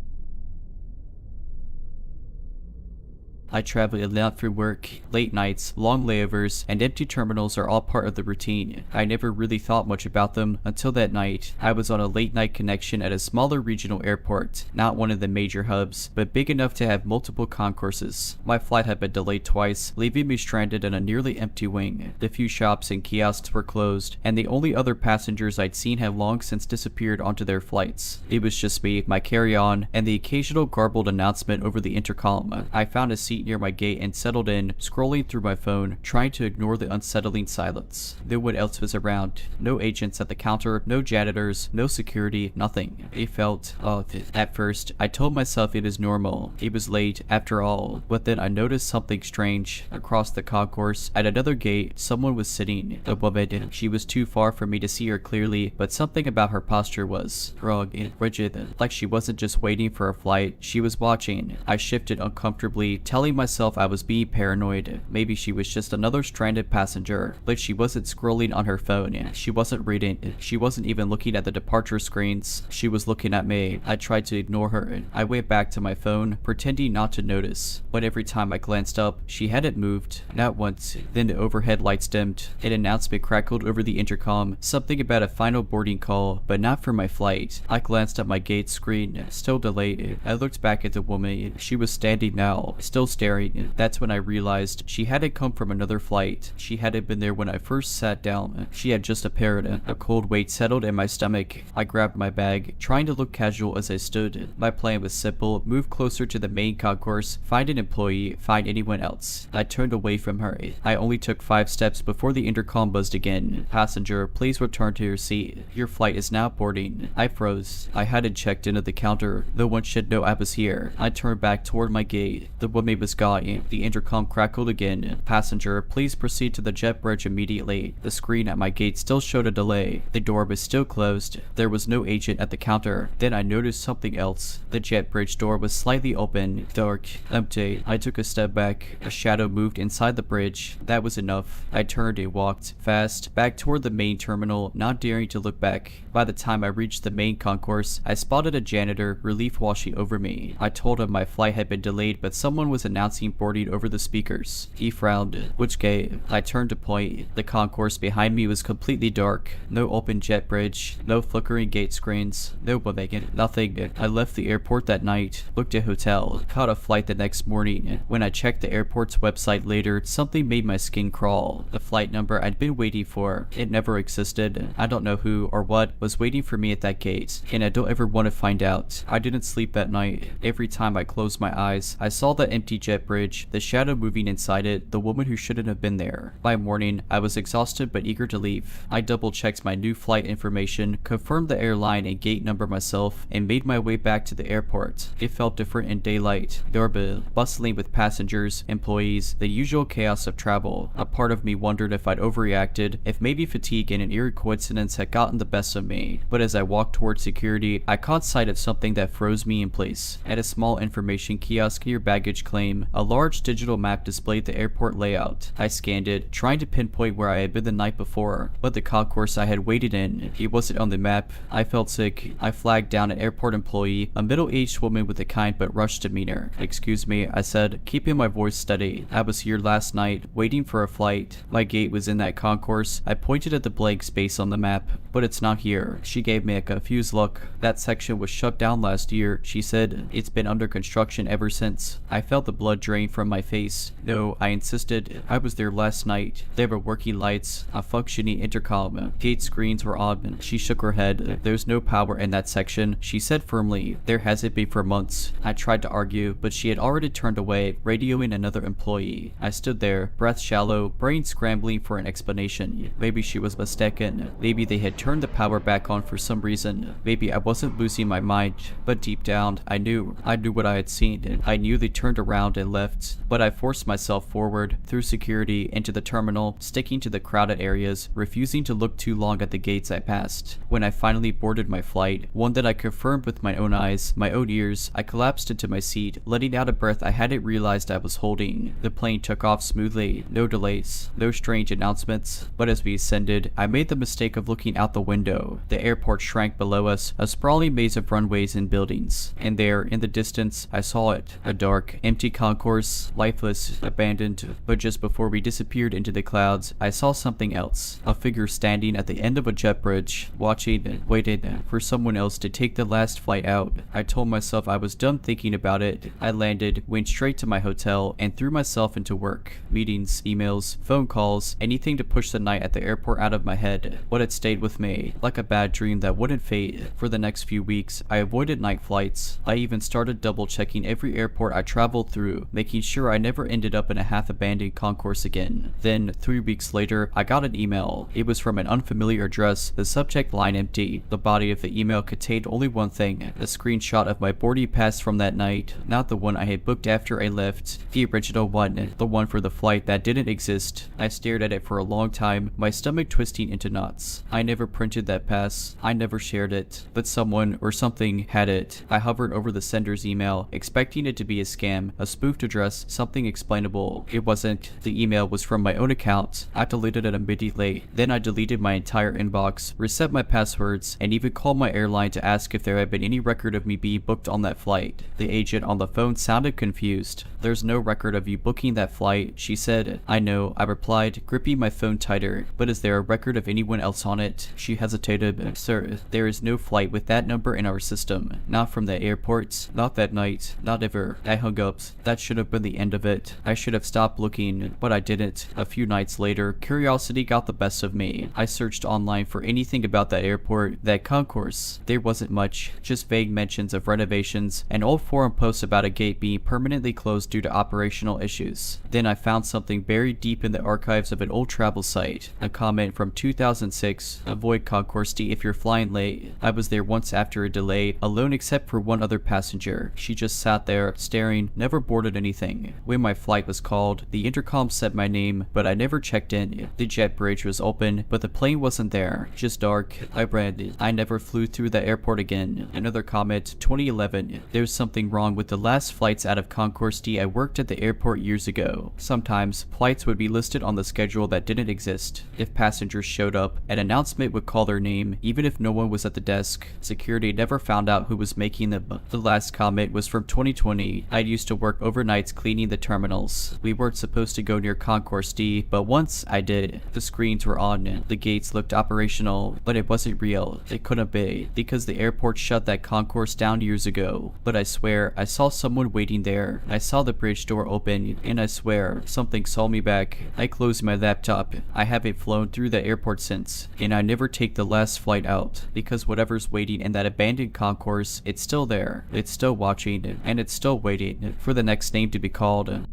[SPEAKER 1] I travel a lot through work, late nights, long layovers, and empty terminals are all part of the routine. I never really thought much about them until that night. I was on a late night connection at a smaller regional airport, not one of the major hubs, but big enough to have multiple concourses. My flight had been delayed twice, leaving me stranded in a nearly empty wing. The few shops and kiosks were closed, and the only other passengers I'd seen have long since disappeared onto their flights. It was just me, my carry-on, and the occasional garbled announcement over the intercom. I found a seat near my gate and settled in, scrolling through my phone, trying to ignore the unsettling silence. No one else was around. No agents at the counter, no janitors, no security, nothing. It felt off. At first, I told myself it is normal. It was late, after all, but then I noticed something strange. Across the concourse, at another gate, someone was sitting. A woman. She was too far for me to see her clearly, but something about her posture was wrong and rigid, like she wasn't just waiting for a flight, she was watching. I shifted uncomfortably, telling myself I was being paranoid. Maybe she was just another stranded passenger, but she wasn't scrolling on her phone. She wasn't reading. She wasn't even looking at the departure screens. She was looking at me. I tried to ignore her. I went back to my phone, pretending not to notice. But every time I glanced up, she hadn't moved. Not once. Then the overhead lights dimmed. An announcement crackled over the intercom, something about a final boarding call, but not for my flight. I glanced at my gate screen, still delayed. I looked back at the woman. She was standing now, still staring. That's when I realized she hadn't come from another flight. She hadn't been there when I first sat down. She had just appeared. A cold weight settled in my stomach. I grabbed my bag, trying to look casual as I stood. My plan was simple: move closer to the main concourse, find an employee, find anyone else. I turned away from her. I only took 5 steps before the intercom buzzed again. Passenger, please return to your seat. Your flight is now boarding. I froze. I hadn't checked into the counter. No one should know I was here. I turned back toward my gate. The woman was gone. The intercom crackled again. Passenger, please proceed to the jet bridge immediately. The screen at my gate still showed a delay. The door was still closed. There was no agent at the counter. Then I noticed something else. The jet bridge door was slightly open, dark, empty. I took a step back. A shadow moved inside the bridge. That was enough. I turned and walked fast back toward the main terminal, not daring to look back. By the time I reached the main concourse, I spotted a janitor, relief washing over me. I told him my flight had been delayed, but someone was announcing boarding over the speakers. He frowned. Which gate? I turned to point. The concourse behind me was completely dark. No open jet bridge, no flickering gate screens, no woman, nothing. I left the airport that night, booked a hotel, caught a flight the next morning. When I checked the airport's website later, something made my skin crawl. The flight number I'd been waiting for, it never existed. I don't know who or what was waiting for me at that gate, and I don't ever want to find out. I didn't sleep that night. Every time I closed my eyes, I saw that empty jet bridge, the shadow moving inside it, the woman who shouldn't have been there. By morning, I was exhausted but eager to leave. I double-checked my new flight information, confirmed the airline and gate number myself, and made my way back to the airport. It felt different in daylight. Doorbell, bustling with passengers, employees, the usual chaos of travel. A part of me wondered if I'd overreacted, if maybe fatigue and an eerie coincidence had gotten the best of me. But as I walked towards security, I caught sight of something that froze me in place. At a small information kiosk near baggage claim, a large digital map displayed the airport layout. I scanned it, trying to pinpoint where I had been the night before, but the concourse I had waited in, it wasn't on the map. I felt sick. I flagged down an airport employee, a middle-aged woman with a kind but rushed demeanor. "Excuse me," I said, keeping my voice steady. "I was here last night, waiting for a flight. My gate was in that concourse." I pointed at the blank space on the map. "But it's not here." She gave me a confused look. "That section was shut down last year," she said. "It's been under construction ever since." I felt the blood drain from my face. "No," I insisted. "I was there last night. There were working lights, a functioning intercom. Gate screens were on." She shook her head. "There's no power in that section," she said firmly. "There hasn't been for months." I tried to argue, but she had already turned away, radioing another employee. I stood there, breath shallow, brain scrambling for an explanation. Maybe she was mistaken. Maybe they had turned the power back on for some reason. Maybe I wasn't losing my mind. But deep down, I knew what I had seen. I knew they turned around and left. But I forced myself forward, through security, into the terminal, sticking to the crowded areas, refusing to look too long at the gates I passed. When I finally boarded my flight, one that I confirmed with my own eyes, my own ears, I collapsed into my seat, letting out a breath I hadn't realized I was holding. The plane took off smoothly, no delays, no strange announcements. But as we ascended, I made the mistake of looking out the window. The airport shrank below us, a sprawling maze of runways and buildings. And there, in the distance, I saw it, a dark, empty concourse, lifeless, abandoned, but just before we disappeared into the clouds, I saw something else. A figure standing at the end of a jet bridge, watching, waiting for someone else to take the last flight out. I told myself I was done thinking about it. I landed, went straight to my hotel, and threw myself into work. Meetings, emails, phone calls, anything to push the night at the airport out of my head. What had stayed with me, like a bad dream that wouldn't fade. For the next few weeks, I avoided night flights. I even started double checking every airport I traveled through, making sure I never ended up in a half-abandoned concourse again. Then, 3 weeks later, I got an email. It was from an unfamiliar address, the subject line empty. The body of the email contained only one thing, a screenshot of my boarding pass from that night, not the one I had booked after I left, the original one, the one for the flight that didn't exist. I stared at it for a long time, my stomach twisting into knots. I never printed that pass, I never shared it, but someone or something had it. I hovered over the sender's email, expecting it to be a scam, a spoofed address, something explainable. It wasn't. The email was from my own account. I deleted it immediately. Then I deleted my entire inbox, reset my passwords, and even called my airline to ask if there had been any record of me being booked on that flight. The agent on the phone sounded confused. "There's no record of you booking that flight," she said. "I know," I replied, gripping my phone tighter. "But is there a record of anyone else on it?" She hesitated. "Sir, there is no flight with that number in our system. Not from the airport. Not that night. Not ever." I hung up. That should have been the end of it. I should have stopped looking, but I didn't. A few nights later, curiosity got the best of me. I searched online for anything about that airport, that concourse. There wasn't much, just vague mentions of renovations and old forum posts about a gate being permanently closed due to operational issues. Then I found something buried deep in the archives of an old travel site. A comment from 2006, "Avoid concourse D if you're flying late." I was there once after a delay, alone except for one other passenger. She just sat there, staring, never boarded anything. When my flight was called, the intercom said my name, but I never checked in. The jet bridge was open, but the plane wasn't there. Just dark. I read, "I never flew through the airport again." Another comment, 2011. "There's something wrong with the last flights out of Concourse D. I worked at the airport years ago. Sometimes, flights would be listed on the schedule that didn't exist. If passengers showed up, an announcement would call their name, even if no one was at the desk. Security never found out who was making them." The last comment was from 2020. "I used to work overnights cleaning the terminals. We weren't supposed to go near Concourse D, but once I did. The screens were on. The gates looked operational, but it wasn't real. It couldn't be, because the airport shut that concourse down years ago. But I swear, I saw someone waiting there. I saw the bridge door open, and I swear, something saw me back." I closed my laptop. I haven't flown through the airport since, and I never take the last flight out, because whatever's waiting in that abandoned concourse, it's still there. It's still watching, and it's still waiting for the next name to be called.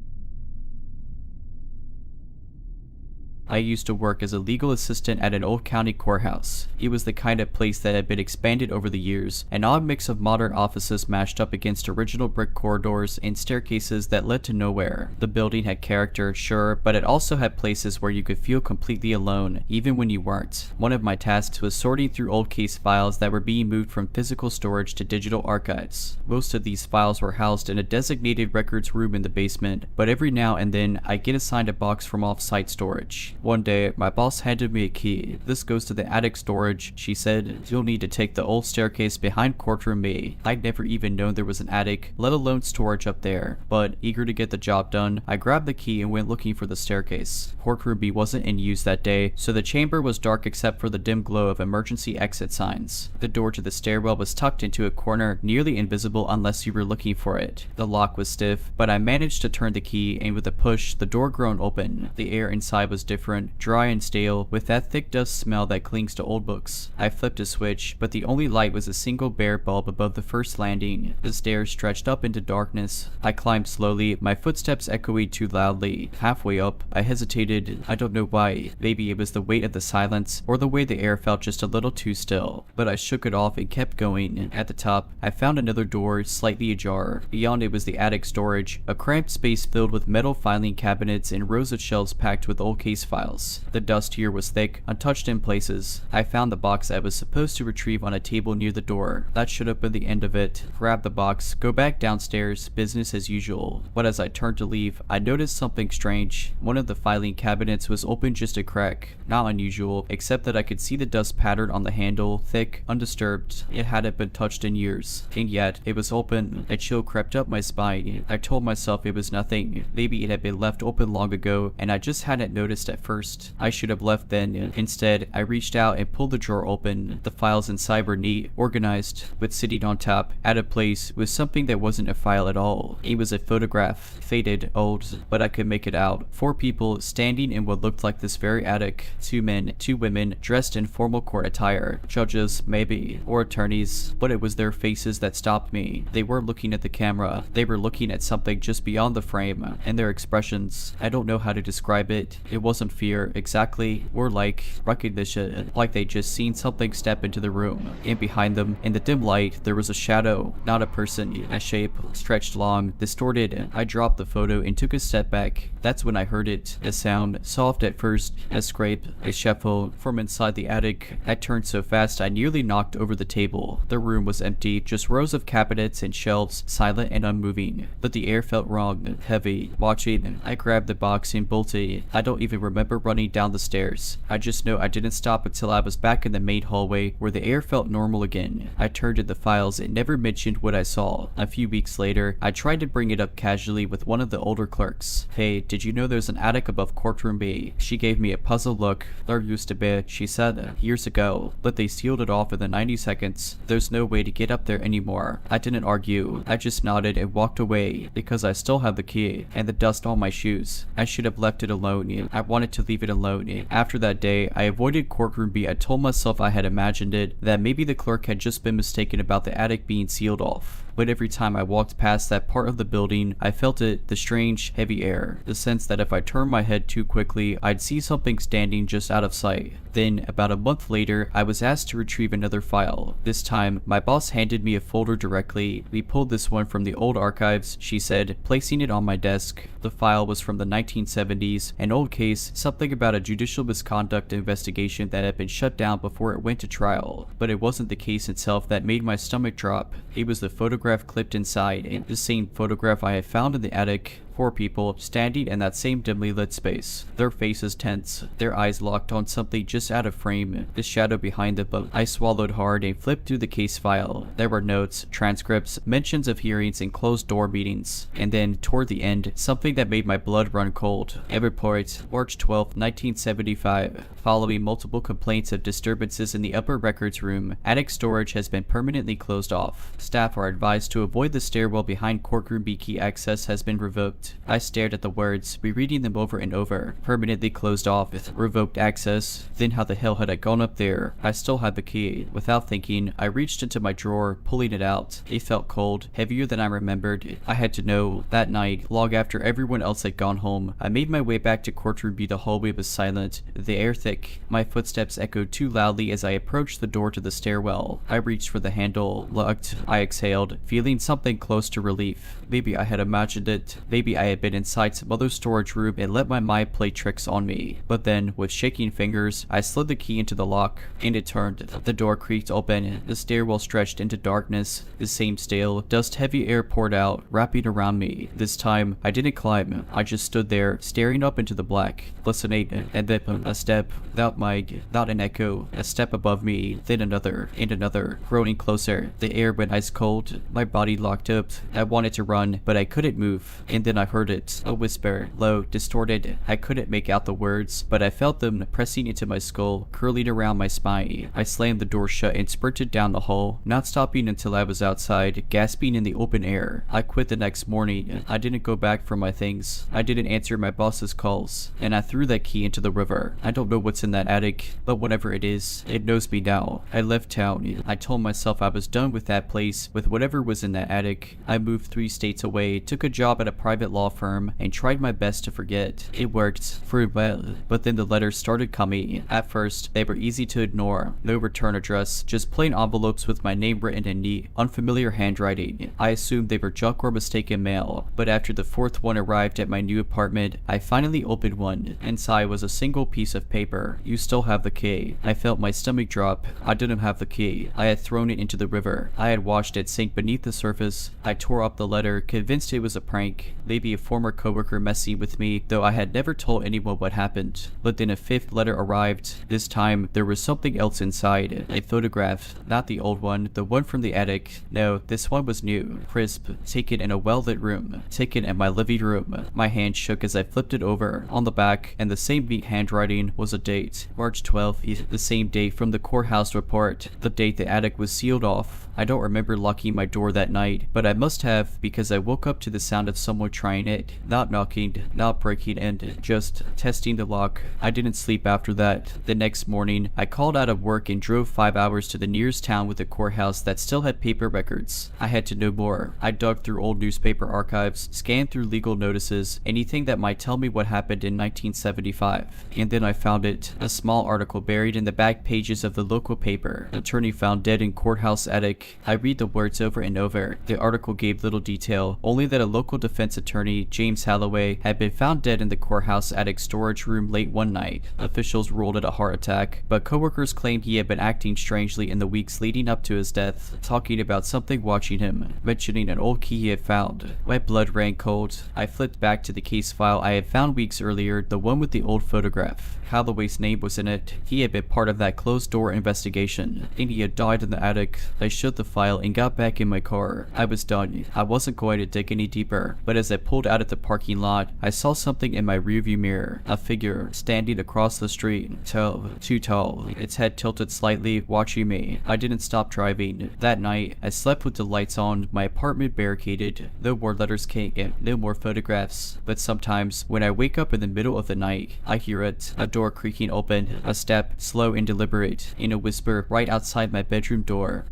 [SPEAKER 1] I used to work as a legal assistant at an old county courthouse. It was the kind of place that had been expanded over the years, an odd mix of modern offices mashed up against original brick corridors and staircases that led to nowhere. The building had character, sure, but it also had places where you could feel completely alone, even when you weren't. One of my tasks was sorting through old case files that were being moved from physical storage to digital archives. Most of these files were housed in a designated records room in the basement, but every now and then I get assigned a box from off-site storage. One day, my boss handed me a key. "This goes to the attic storage," she said. "You'll need to take the old staircase behind courtroom B." I'd never even known there was an attic, let alone storage up there, but eager to get the job done, I grabbed the key and went looking for the staircase. Courtroom B wasn't in use that day, so the chamber was dark except for the dim glow of emergency exit signs. The door to the stairwell was tucked into a corner, nearly invisible unless you were looking for it. The lock was stiff, but I managed to turn the key, and with a push, the door groaned open. The air inside was different, dry and stale, with that thick dust smell that clings to old books. I flipped a switch, but the only light was a single bare bulb above the first landing. The stairs stretched up into darkness. I climbed slowly, my footsteps echoing too loudly. Halfway up, I hesitated. I don't know why. Maybe it was the weight of the silence, or the way the air felt just a little too still. But I shook it off and kept going. At the top, I found another door, slightly ajar. Beyond it was the attic storage, a cramped space filled with metal filing cabinets and rows of shelves packed with old case files. files. The dust here was thick, untouched in places. I found the box I was supposed to retrieve on a table near the door. That should have been the end of it. Grab the box, go back downstairs, business as usual. But as I turned to leave, I noticed something strange. One of the filing cabinets was open just a crack. Not unusual, except that I could see the dust pattern on the handle, thick, undisturbed. It hadn't been touched in years. And yet, it was open. A chill crept up my spine. I told myself it was nothing. Maybe it had been left open long ago, and I just hadn't noticed at first. I should have left then. Instead, I reached out and pulled the drawer open. The files inside were neat, organized, but sitting on top, out of place, was something that wasn't a file at all. It was a photograph, faded, old, but I could make it out. 4 people standing in what looked like this very attic. 2 men, 2 women, dressed in formal court attire. Judges, maybe, or attorneys, but it was their faces that stopped me. They weren't looking at the camera. They were looking at something just beyond the frame, and their expressions, I don't know how to describe it. It wasn't fear, exactly, or like recognition, like they'd just seen something step into the room. And behind them, in the dim light, there was a shadow, not a person, a shape, stretched long, distorted. I dropped the photo and took a step back. That's when I heard it. A sound, soft at first, a scrape, a shuffle, from inside the attic. I turned so fast I nearly knocked over the table. The room was empty, just rows of cabinets and shelves, silent and unmoving. But the air felt wrong, heavy. Watching, I grabbed the box and bolted. I don't even remember running down the stairs. I just know I didn't stop until I was back in the main hallway where the air felt normal again. I turned to the files and never mentioned what I saw. A few weeks later, I tried to bring it up casually with one of the older clerks. Hey, did you know there's an attic above courtroom B? She gave me a puzzled look. There used to be, she said, years ago, but they sealed it off in the 90 seconds. There's no way to get up there anymore. I didn't argue. I just nodded and walked away because I still have the key and the dust on my shoes. I should have left it alone. I wanted to leave it alone. After that day, I avoided courtroom B. I told myself I had imagined it, that maybe the clerk had just been mistaken about the attic being sealed off. But every time I walked past that part of the building, I felt it, the strange, heavy air, the sense that if I turned my head too quickly, I'd see something standing just out of sight. Then, about a month later, I was asked to retrieve another file. This time, my boss handed me a folder directly. We pulled this one from the old archives, she said, placing it on my desk. The file was from the 1970s, an old case, something about a judicial misconduct investigation that had been shut down before it went to trial. But it wasn't the case itself that made my stomach drop. It was the photograph clipped inside, and the same photograph I had found in the attic. 4 people standing in that same dimly lit space, their faces tense, their eyes locked on something just out of frame, the shadow behind them. I swallowed hard and flipped through the case file. There were notes, transcripts, mentions of hearings and closed door meetings, and then, toward the end, something that made my blood run cold. A report, March 12, 1975. Following multiple complaints of disturbances in the upper records room, attic storage has been permanently closed off. Staff are advised to avoid the stairwell behind courtroom B. Key access has been revoked. I stared at the words, rereading them over and over. Permanently closed off, revoked access. Then how the hell had I gone up there? I still had the key. Without thinking, I reached into my drawer, pulling it out. It felt cold, heavier than I remembered. I had to know. That night, long after everyone else had gone home, I made my way back to courtroom B. The hallway was silent, the air thick. My footsteps echoed too loudly as I approached the door to the stairwell. I reached for the handle, looked. I exhaled, feeling something close to relief. Maybe I had imagined it. Maybe I had been inside some other storage room and let my mind play tricks on me. But then, with shaking fingers, I slid the key into the lock, and it turned. The door creaked open. The stairwell stretched into darkness. The same stale, dust-heavy air poured out, wrapping around me. This time, I didn't climb. I just stood there, staring up into the black, listening, and then a step, without an echo, a step above me, then another, and another, growing closer. The air went ice cold. My body locked up. I wanted to run, but I couldn't move. And then I heard it, a whisper, low, distorted. I couldn't make out the words, but I felt them pressing into my skull, curling around my spine. I slammed the door shut and sprinted down the hall, not stopping until I was outside, gasping in the open air. I quit the next morning. I didn't go back for my things. I didn't answer my boss's calls, and I threw that key into the river. I don't know what's in that attic, but whatever it is, it knows me now. I left town. I told myself I was done with that place, with whatever was in that attic. I moved 3 states away, took a job at a private law law firm and tried my best to forget. It worked for a while, but then the letters started coming. At first, they were easy to ignore. No return address, just plain envelopes with my name written in neat, unfamiliar handwriting. I assumed they were junk or mistaken mail, but after the fourth one arrived at my new apartment, I finally opened one. Inside was a single piece of paper. "You still have the key." I felt my stomach drop. I didn't have the key. I had thrown it into the river. I had watched it sink beneath the surface. I tore up the letter, convinced it was a prank. Maybe a former coworker messing with me, though I had never told anyone what happened. But then a fifth letter arrived. This time, there was something else inside. A photograph. Not the old one, the one from the attic. No, this one was new. Crisp. Taken in a well-lit room. Taken in my living room. My hand shook as I flipped it over. On the back, and the same neat handwriting, was a date. March 12th, the same date from the courthouse report. The date the attic was sealed off. I don't remember locking my door that night, but I must have, because I woke up to the sound of someone trying it. Not knocking, not breaking in, just testing the lock. I didn't sleep after that. The next morning, I called out of work and drove 5 hours to the nearest town with a courthouse that still had paper records. I had to know more. I dug through old newspaper archives, scanned through legal notices, anything that might tell me what happened in 1975. And then I found it. A small article buried in the back pages of the local paper. Attorney found dead in courthouse attic. I read the words over and over. The article gave little detail, only that a local defense attorney, James Holloway, had been found dead in the courthouse attic storage room late one night. Officials ruled it a heart attack, but coworkers claimed he had been acting strangely in the weeks leading up to his death, talking about something watching him, mentioning an old key he had found. My blood ran cold. I flipped back to the case file I had found weeks earlier, the one with the old photograph. Holloway's name was in it. He had been part of that closed-door investigation, and he had died in the attic. I shut the file and got back in my car. I was done. I wasn't going to dig any deeper, but as I pulled out at the parking lot, I saw something in my rearview mirror. A figure standing across the street. Tall, too tall, its head tilted slightly, watching me. I didn't stop driving. That night, I slept with the lights on, my apartment barricaded. No more letters came, no more photographs. But sometimes, when I wake up in the middle of the night, I hear it. A door creaking open, a step, slow and deliberate, in a whisper right outside my bedroom door.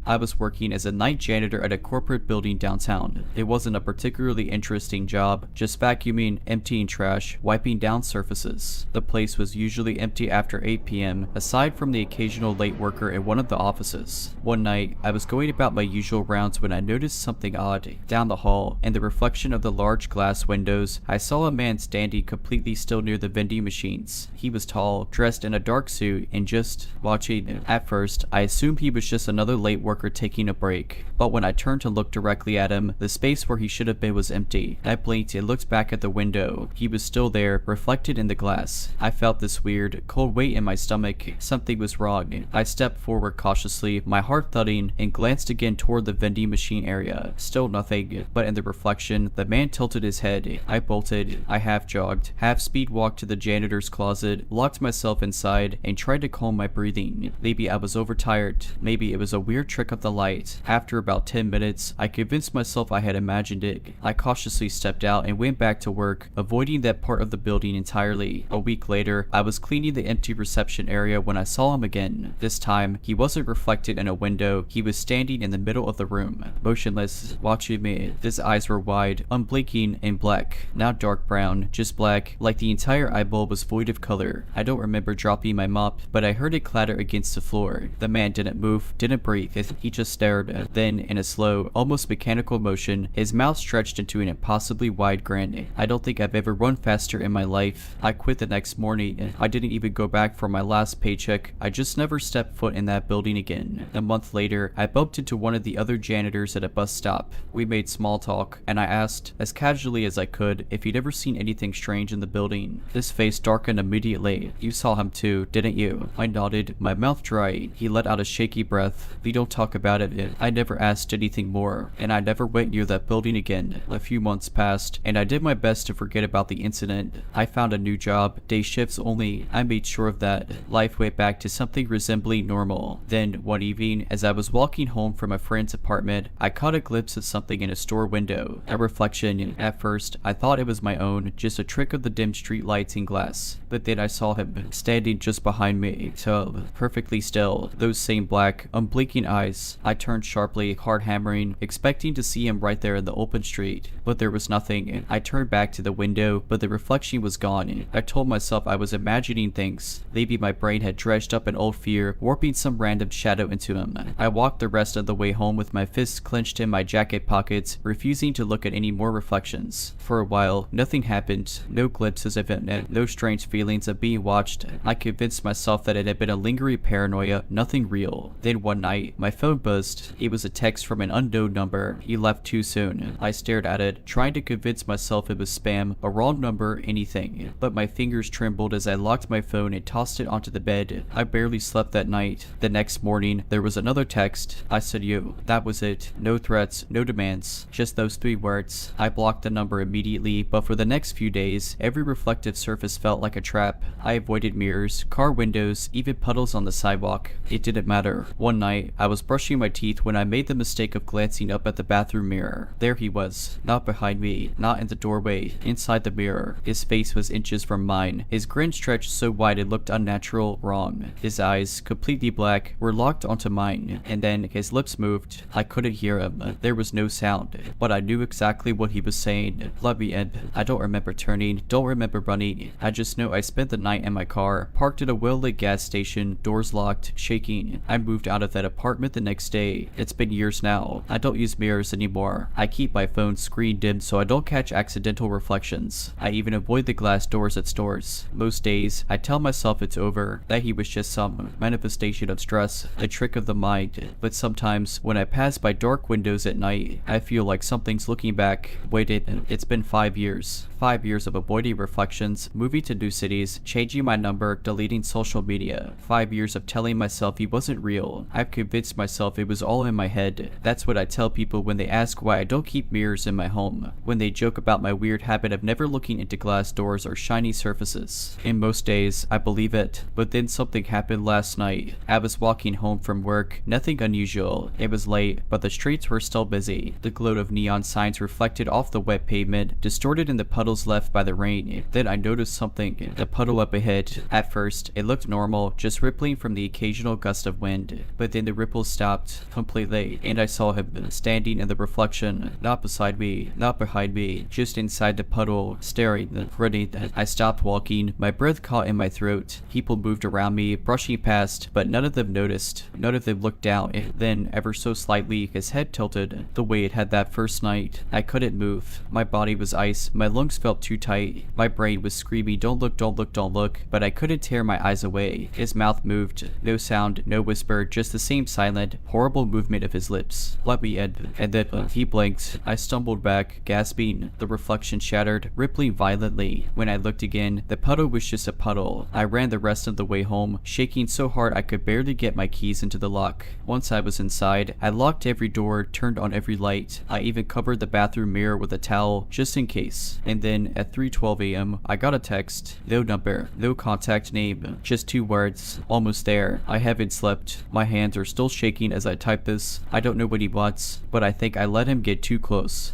[SPEAKER 1] I was working as a night janitor at a corporate building downtown. It wasn't a particularly interesting job, just vacuuming, emptying trash, wiping down surfaces. The place was usually empty after 8 p.m., aside from the occasional late worker in one of the offices. One night, I was going about my usual rounds when I noticed something odd. Down the hall, in the reflection of the large glass windows, I saw a man standing completely still near the vending machines. He was tall, dressed in a dark suit, and just watching. At first, I assumed he was just another late worker taking a break, but when I turned to look directly at him, the space where he should have been was empty. I blinked and looked back at the window. He was still there, reflected in the glass. I felt this weird, cold weight in my stomach. Something was wrong. I stepped forward cautiously, my heart thudding, and glanced again toward the vending machine area. Still nothing, but in the reflection, the man tilted his head. I bolted. I half jogged, half speed walked to the janitor's closet, locked myself inside, and tried to calm my breathing. Maybe I was overtired. Maybe it was a weird trick of the light. After about 10 minutes, I convinced myself I had imagined it. I cautiously stepped out and went back to work, avoiding that part of the building entirely. A week later, I was cleaning the empty reception area when I saw him again. This time, he wasn't reflected in a window. He was standing in the middle of the room, motionless, watching me. His eyes were wide, unblinking, and black. Not dark brown, just black, like the entire eyeball was void of color. I don't remember dropping my mop, but I heard it clatter against the floor. The man didn't move, didn't breathe. He just stared. Then, in a slow, almost mechanical motion, his mouth stretched into an impossibly wide grin. I don't think I've ever run faster in my life. I quit the next morning. I didn't even go back for my last paycheck. I just never stepped foot in that building again. A month later, I bumped into one of the other janitors at a bus stop. We made small talk, and I asked, as casually as I could, if he'd ever seen anything strange in the building. His face darkened immediately. "You saw him too, didn't you?" I nodded, my mouth dry. He let out a shaky breath. "We don't talk about it. I never asked anything more, and I never went near that building again." A few months passed, and I did my best to forget about the incident. I found a new job, day shifts only. I made sure of that. Life went back to something resembling normal. Then, one evening, as I was walking home from a friend's apartment, I caught a glimpse of something in a store window. A reflection. At first, I thought it was my own, just a trick of the dim street lights and glass. But then I saw him, standing just behind me, tall, perfectly still, those same black, unblinking eyes eyes. I turned sharply, hard hammering, expecting to see him right there in the open street, but there was nothing. I turned back to the window, but the reflection was gone. I told myself I was imagining things. Maybe my brain had dredged up an old fear, warping some random shadow into him. I walked the rest of the way home with my fists clenched in my jacket pockets, refusing to look at any more reflections. For a while, nothing happened. No glimpses of it, no strange feelings of being watched. I convinced myself that it had been a lingering paranoia, nothing real. Then one night, my phone buzzed. It was a text from an unknown number. He left too soon. I stared at it, trying to convince myself it was spam, a wrong number, anything. But my fingers trembled as I locked my phone and tossed it onto the bed. I barely slept that night. The next morning, there was another text. I said yo. That was it. No threats, no demands. Just those 3 words. I blocked the number immediately, but for the next few days, every reflective surface felt like a trap. I avoided mirrors, car windows, even puddles on the sidewalk. It didn't matter. One night, I was brushing my teeth when I made the mistake of glancing up at the bathroom mirror. There he was. Not behind me, not in the doorway, inside the mirror. His face was inches from mine. His grin stretched so wide it looked unnatural, wrong. His eyes, completely black, were locked onto mine, and then his lips moved. I couldn't hear him. There was no sound, but I knew exactly what he was saying. Let me in. I don't remember turning, don't remember running. I just know I spent the night in my car, parked at a well-lit gas station, doors locked, shaking. I moved out of that apartment the next day. It's been years now. I don't use mirrors anymore. I keep my phone screen dimmed so I don't catch accidental reflections. I even avoid the glass doors at stores. Most days, I tell myself it's over, that he was just some manifestation of stress, a trick of the mind. But sometimes, when I pass by dark windows at night, I feel like something's looking back. Wait, it's been 5 years. 5 years of avoiding reflections, moving to new cities, changing my number, deleting social media. 5 years of telling myself he wasn't real. I've convinced myself it was all in my head. That's what I tell people when they ask why I don't keep mirrors in my home. When they joke about my weird habit of never looking into glass doors or shiny surfaces. In most days, I believe it. But then something happened last night. I was walking home from work. Nothing unusual. It was late, but the streets were still busy. The glow of neon signs reflected off the wet pavement, distorted in the puddles left by the rain. Then I noticed something. The puddle up ahead. At first, it looked normal, just rippling from the occasional gust of wind. But then the ripples stopped completely, and I saw him standing in the reflection. Not beside me, not behind me, just inside the puddle, staring, grinning. I stopped walking, my breath caught in my throat. People moved around me, brushing past, but none of them noticed. None of them looked down. Then, ever so slightly, his head tilted, the way it had that first night. I couldn't move. My body was ice, my lungs felt too tight. My brain was screaming, don't look, don't look, don't look, but I couldn't tear my eyes away. His mouth moved. No sound, no whisper, just the same silent, horrible movement of his lips. Let me in. And then he blinked. I stumbled back, gasping. The reflection shattered, rippling violently. When I looked again, the puddle was just a puddle. I ran the rest of the way home, shaking so hard I could barely get my keys into the lock. Once I was inside, I locked every door, turned on every light. I even covered the bathroom mirror with a towel, just in case. And then, at 3:12 a.m., I got a text. No number, no contact name, just 2 words. Almost there. I haven't slept. My hands are still shaking as I type this. I don't know what he wants, but I think I let him get too close.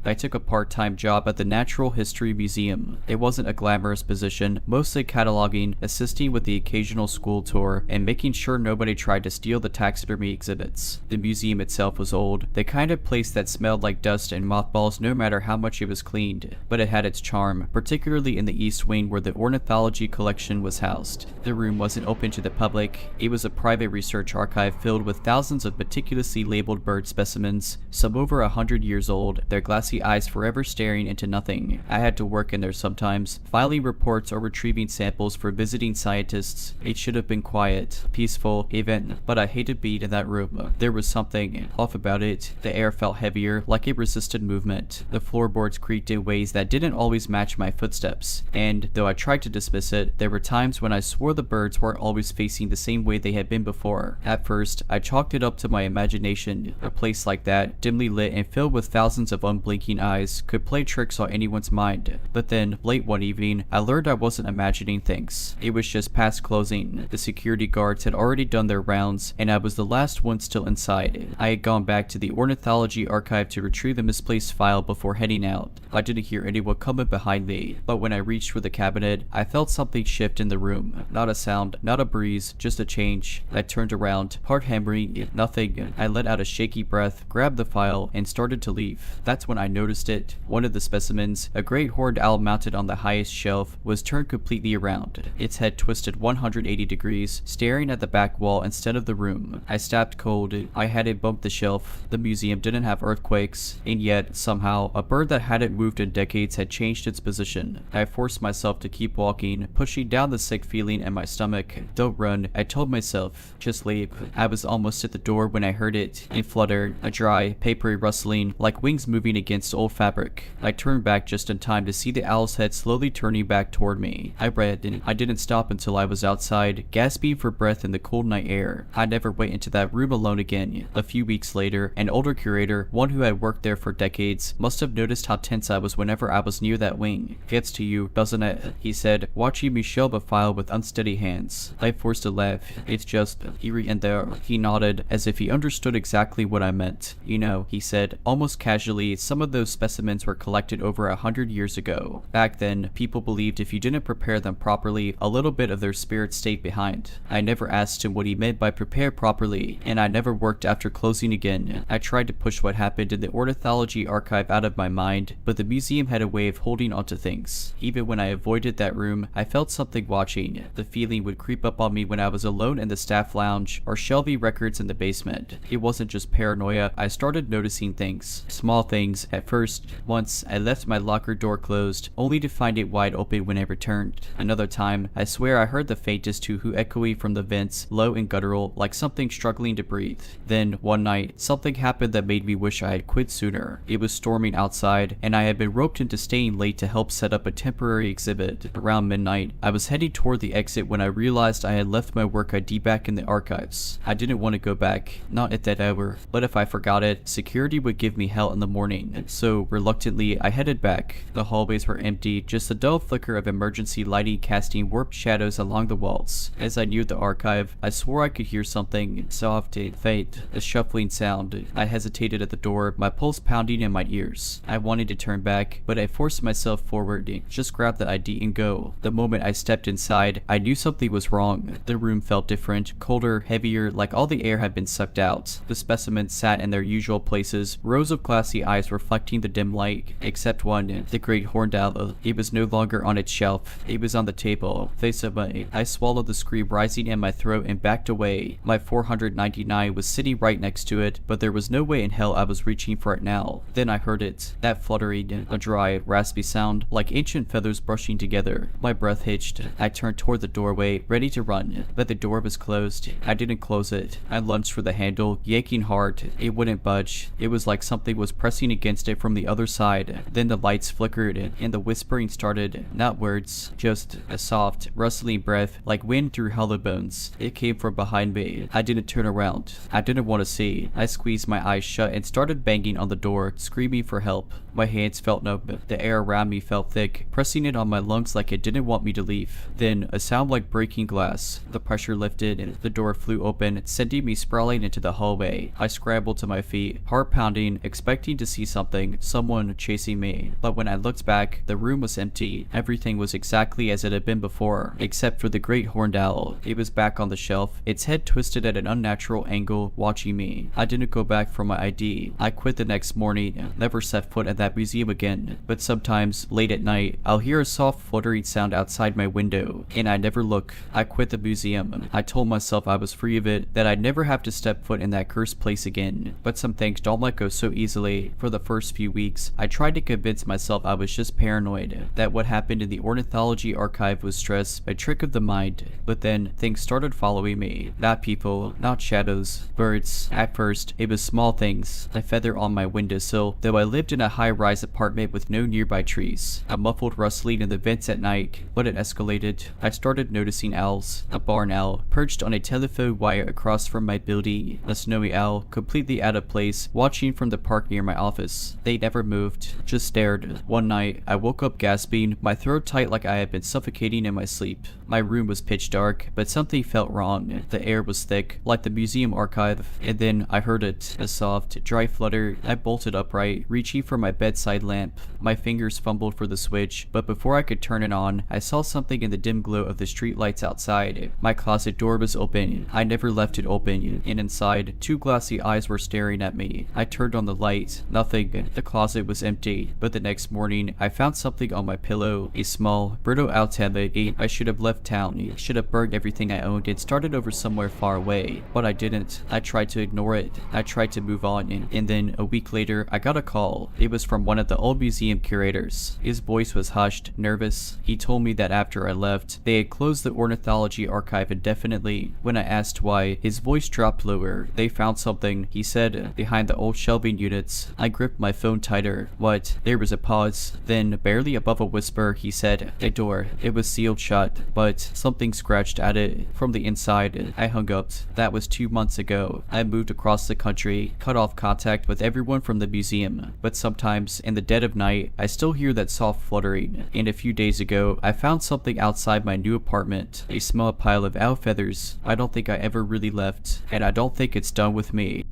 [SPEAKER 1] I took a part-time job at the Natural History Museum. It wasn't a glamorous position, mostly cataloging, assisting with the occasional school tour, and making sure nobody tried to steal the taxidermy exhibits. The museum itself was old, the kind of place that smelled like dust and mothballs no matter how much it was cleaned, but it had its charm, particularly in the East Wing where the ornithology collection was housed. The room wasn't open to the public. It was a private research archive filled with thousands of meticulously labeled bird specimens, some over 100 years old, their glassy eyes forever staring into nothing. I had to work in there sometimes, filing reports or retrieving samples for visiting scientists. It should have been quiet, peaceful, even, but I hated being in that room. There was something off about it. The air felt heavier, like it resisted movement. The floorboards creaked in ways that didn't always match my footsteps, and though I tried to dismiss it, there were times when I swore the birds weren't always facing the same way they had been before. At first, I chalked it up to my imagination. A place like that, dimly lit and filled with thousands of unblinking keen eyes could play tricks on anyone's mind. But then, late one evening, I learned I wasn't imagining things. It was just past closing. The security guards had already done their rounds, and I was the last one still inside. I had gone back to the ornithology archive to retrieve the misplaced file before heading out. I didn't hear anyone coming behind me, but when I reached for the cabinet, I felt something shift in the room. Not a sound, not a breeze, just a change. I turned around, part hammering, nothing. I let out a shaky breath, grabbed the file, and started to leave. That's when I noticed it. One of the specimens, a great horned owl mounted on the highest shelf, was turned completely around. Its head twisted 180 degrees, staring at the back wall instead of the room. I stabbed cold. I hadn't bumped the shelf. The museum didn't have earthquakes, and yet, somehow, a bird that hadn't moved in decades had changed its position. I forced myself to keep walking, pushing down the sick feeling in my stomach. Don't run, I told myself. Just leave. I was almost at the door when I heard it. It fluttered, a dry, papery rustling, like wings moving against old fabric. I turned back just in time to see the owl's head slowly turning back toward me. I read, and I didn't stop until I was outside, gasping for breath in the cold night air. I never went into that room alone again. A few weeks later, an older curator, one who had worked there for decades, must have noticed how tense I was whenever I was near that wing. Gets to you, doesn't it? He said, watching me shelve a file with unsteady hands. I forced a laugh. It's just eerie in there. He nodded, as if he understood exactly what I meant. You know, he said, almost casually, some of those specimens were collected over 100 years ago. Back then, people believed if you didn't prepare them properly, a little bit of their spirit stayed behind. I never asked him what he meant by prepare properly, and I never worked after closing again. I tried to push what happened in the ornithology archive out of my mind, but the museum had a way of holding onto things. Even when I avoided that room, I felt something watching. The feeling would creep up on me when I was alone in the staff lounge or shelving records in the basement. It wasn't just paranoia, I started noticing things. Small things. At first, once, I left my locker door closed, only to find it wide open when I returned. Another time, I swear I heard the faintest hoo-hoo echoey from the vents, low and guttural, like something struggling to breathe. Then, one night, something happened that made me wish I had quit sooner. It was storming outside, and I had been roped into staying late to help set up a temporary exhibit. Around midnight, I was heading toward the exit when I realized I had left my work ID back in the archives. I didn't want to go back, not at that hour, but if I forgot it, security would give me hell in the morning. So, reluctantly, I headed back. The hallways were empty, just a dull flicker of emergency lighting casting warped shadows along the walls. As I neared the archive, I swore I could hear something soft and faint, a shuffling sound. I hesitated at the door, my pulse pounding in my ears. I wanted to turn back, but I forced myself forward, just grab the ID and go. The moment I stepped inside, I knew something was wrong. The room felt different, colder, heavier, like all the air had been sucked out. The specimens sat in their usual places, rows of glassy eyes reflecting the dim light, except one, the great horned owl. It was no longer on its shelf. It was on the table, face away. I swallowed the scream rising in my throat and backed away. My 499 was sitting right next to it, but there was no way in hell I was reaching for it now. Then I heard it, that fluttering, a dry, raspy sound, like ancient feathers brushing together. My breath hitched. I turned toward the doorway, ready to run, but the door was closed. I didn't close it. I lunged for the handle, yanking hard. It wouldn't budge. It was like something was pressing against it from the other side. Then the lights flickered, and the whispering started. Not words, just a soft, rustling breath, like wind through hollow bones. It came from behind me. I didn't turn around. I didn't want to see. I squeezed my eyes shut and started banging on the door, screaming for help. My hands felt numb. The air around me felt thick, pressing it on my lungs like it didn't want me to leave. Then, a sound like breaking glass. The pressure lifted, and the door flew open, sending me sprawling into the hallway. I scrambled to my feet, heart pounding, expecting to see something, someone chasing me. But when I looked back, the room was empty. Everything was exactly as it had been before, except for the great horned owl. It was back on the shelf, its head twisted at an unnatural angle, watching me. I didn't go back for my ID. I quit the next morning, never set foot at that museum again. But sometimes, late at night, I'll hear a soft fluttering sound outside my window, and I never look. I quit the museum. I told myself I was free of it, that I'd never have to step foot in that cursed place again. But some things don't let go so easily. For the first few weeks, I tried to convince myself I was just paranoid, that what happened in the ornithology archive was stress, a trick of the mind. But then, things started following me. Not people, not shadows, birds. At first, it was small things, a feather on my windowsill, though I lived in a high-rise apartment with no nearby trees. A muffled rustling in the vents at night, but it escalated. I started noticing owls. A barn owl, perched on a telephone wire across from my building. A snowy owl, completely out of place, watching from the park near my office. eyes. They never moved, just stared. One night, I woke up gasping, my throat tight like I had been suffocating in my sleep. My room was pitch dark, but something felt wrong. The air was thick, like the museum archive, and then I heard it, a soft, dry flutter. I bolted upright, reaching for my bedside lamp. My fingers fumbled for the switch, but before I could turn it on, I saw something in the dim glow of the streetlights outside. My closet door was open. I never left it open, and inside, two glassy eyes were staring at me. I turned on the light. Nothing. The closet was empty, but the next morning, I found something on my pillow. A small, brittle outhanded. I should have left town, should have burned everything I owned and started over somewhere far away, but I didn't. I tried to ignore it. I tried to move on, and then a week later, I got a call. It was from one of the old museum curators. His voice was hushed, nervous. He told me that after I left, they had closed the ornithology archive indefinitely. When I asked why, his voice dropped lower. They found something, he said, behind the old shelving units. I gripped my phone tighter. What? There was a pause. Then, barely above a whisper, he said, "A door. It was sealed shut, but something scratched at it from the inside." I hung up. That was 2 months ago. I moved across the country, cut off contact with everyone from the museum, but sometimes, in the dead of night, I still hear that soft fluttering. And a few days ago, I found something outside my new apartment. A small pile of owl feathers. I don't think I ever really left, and I don't think it's done with me.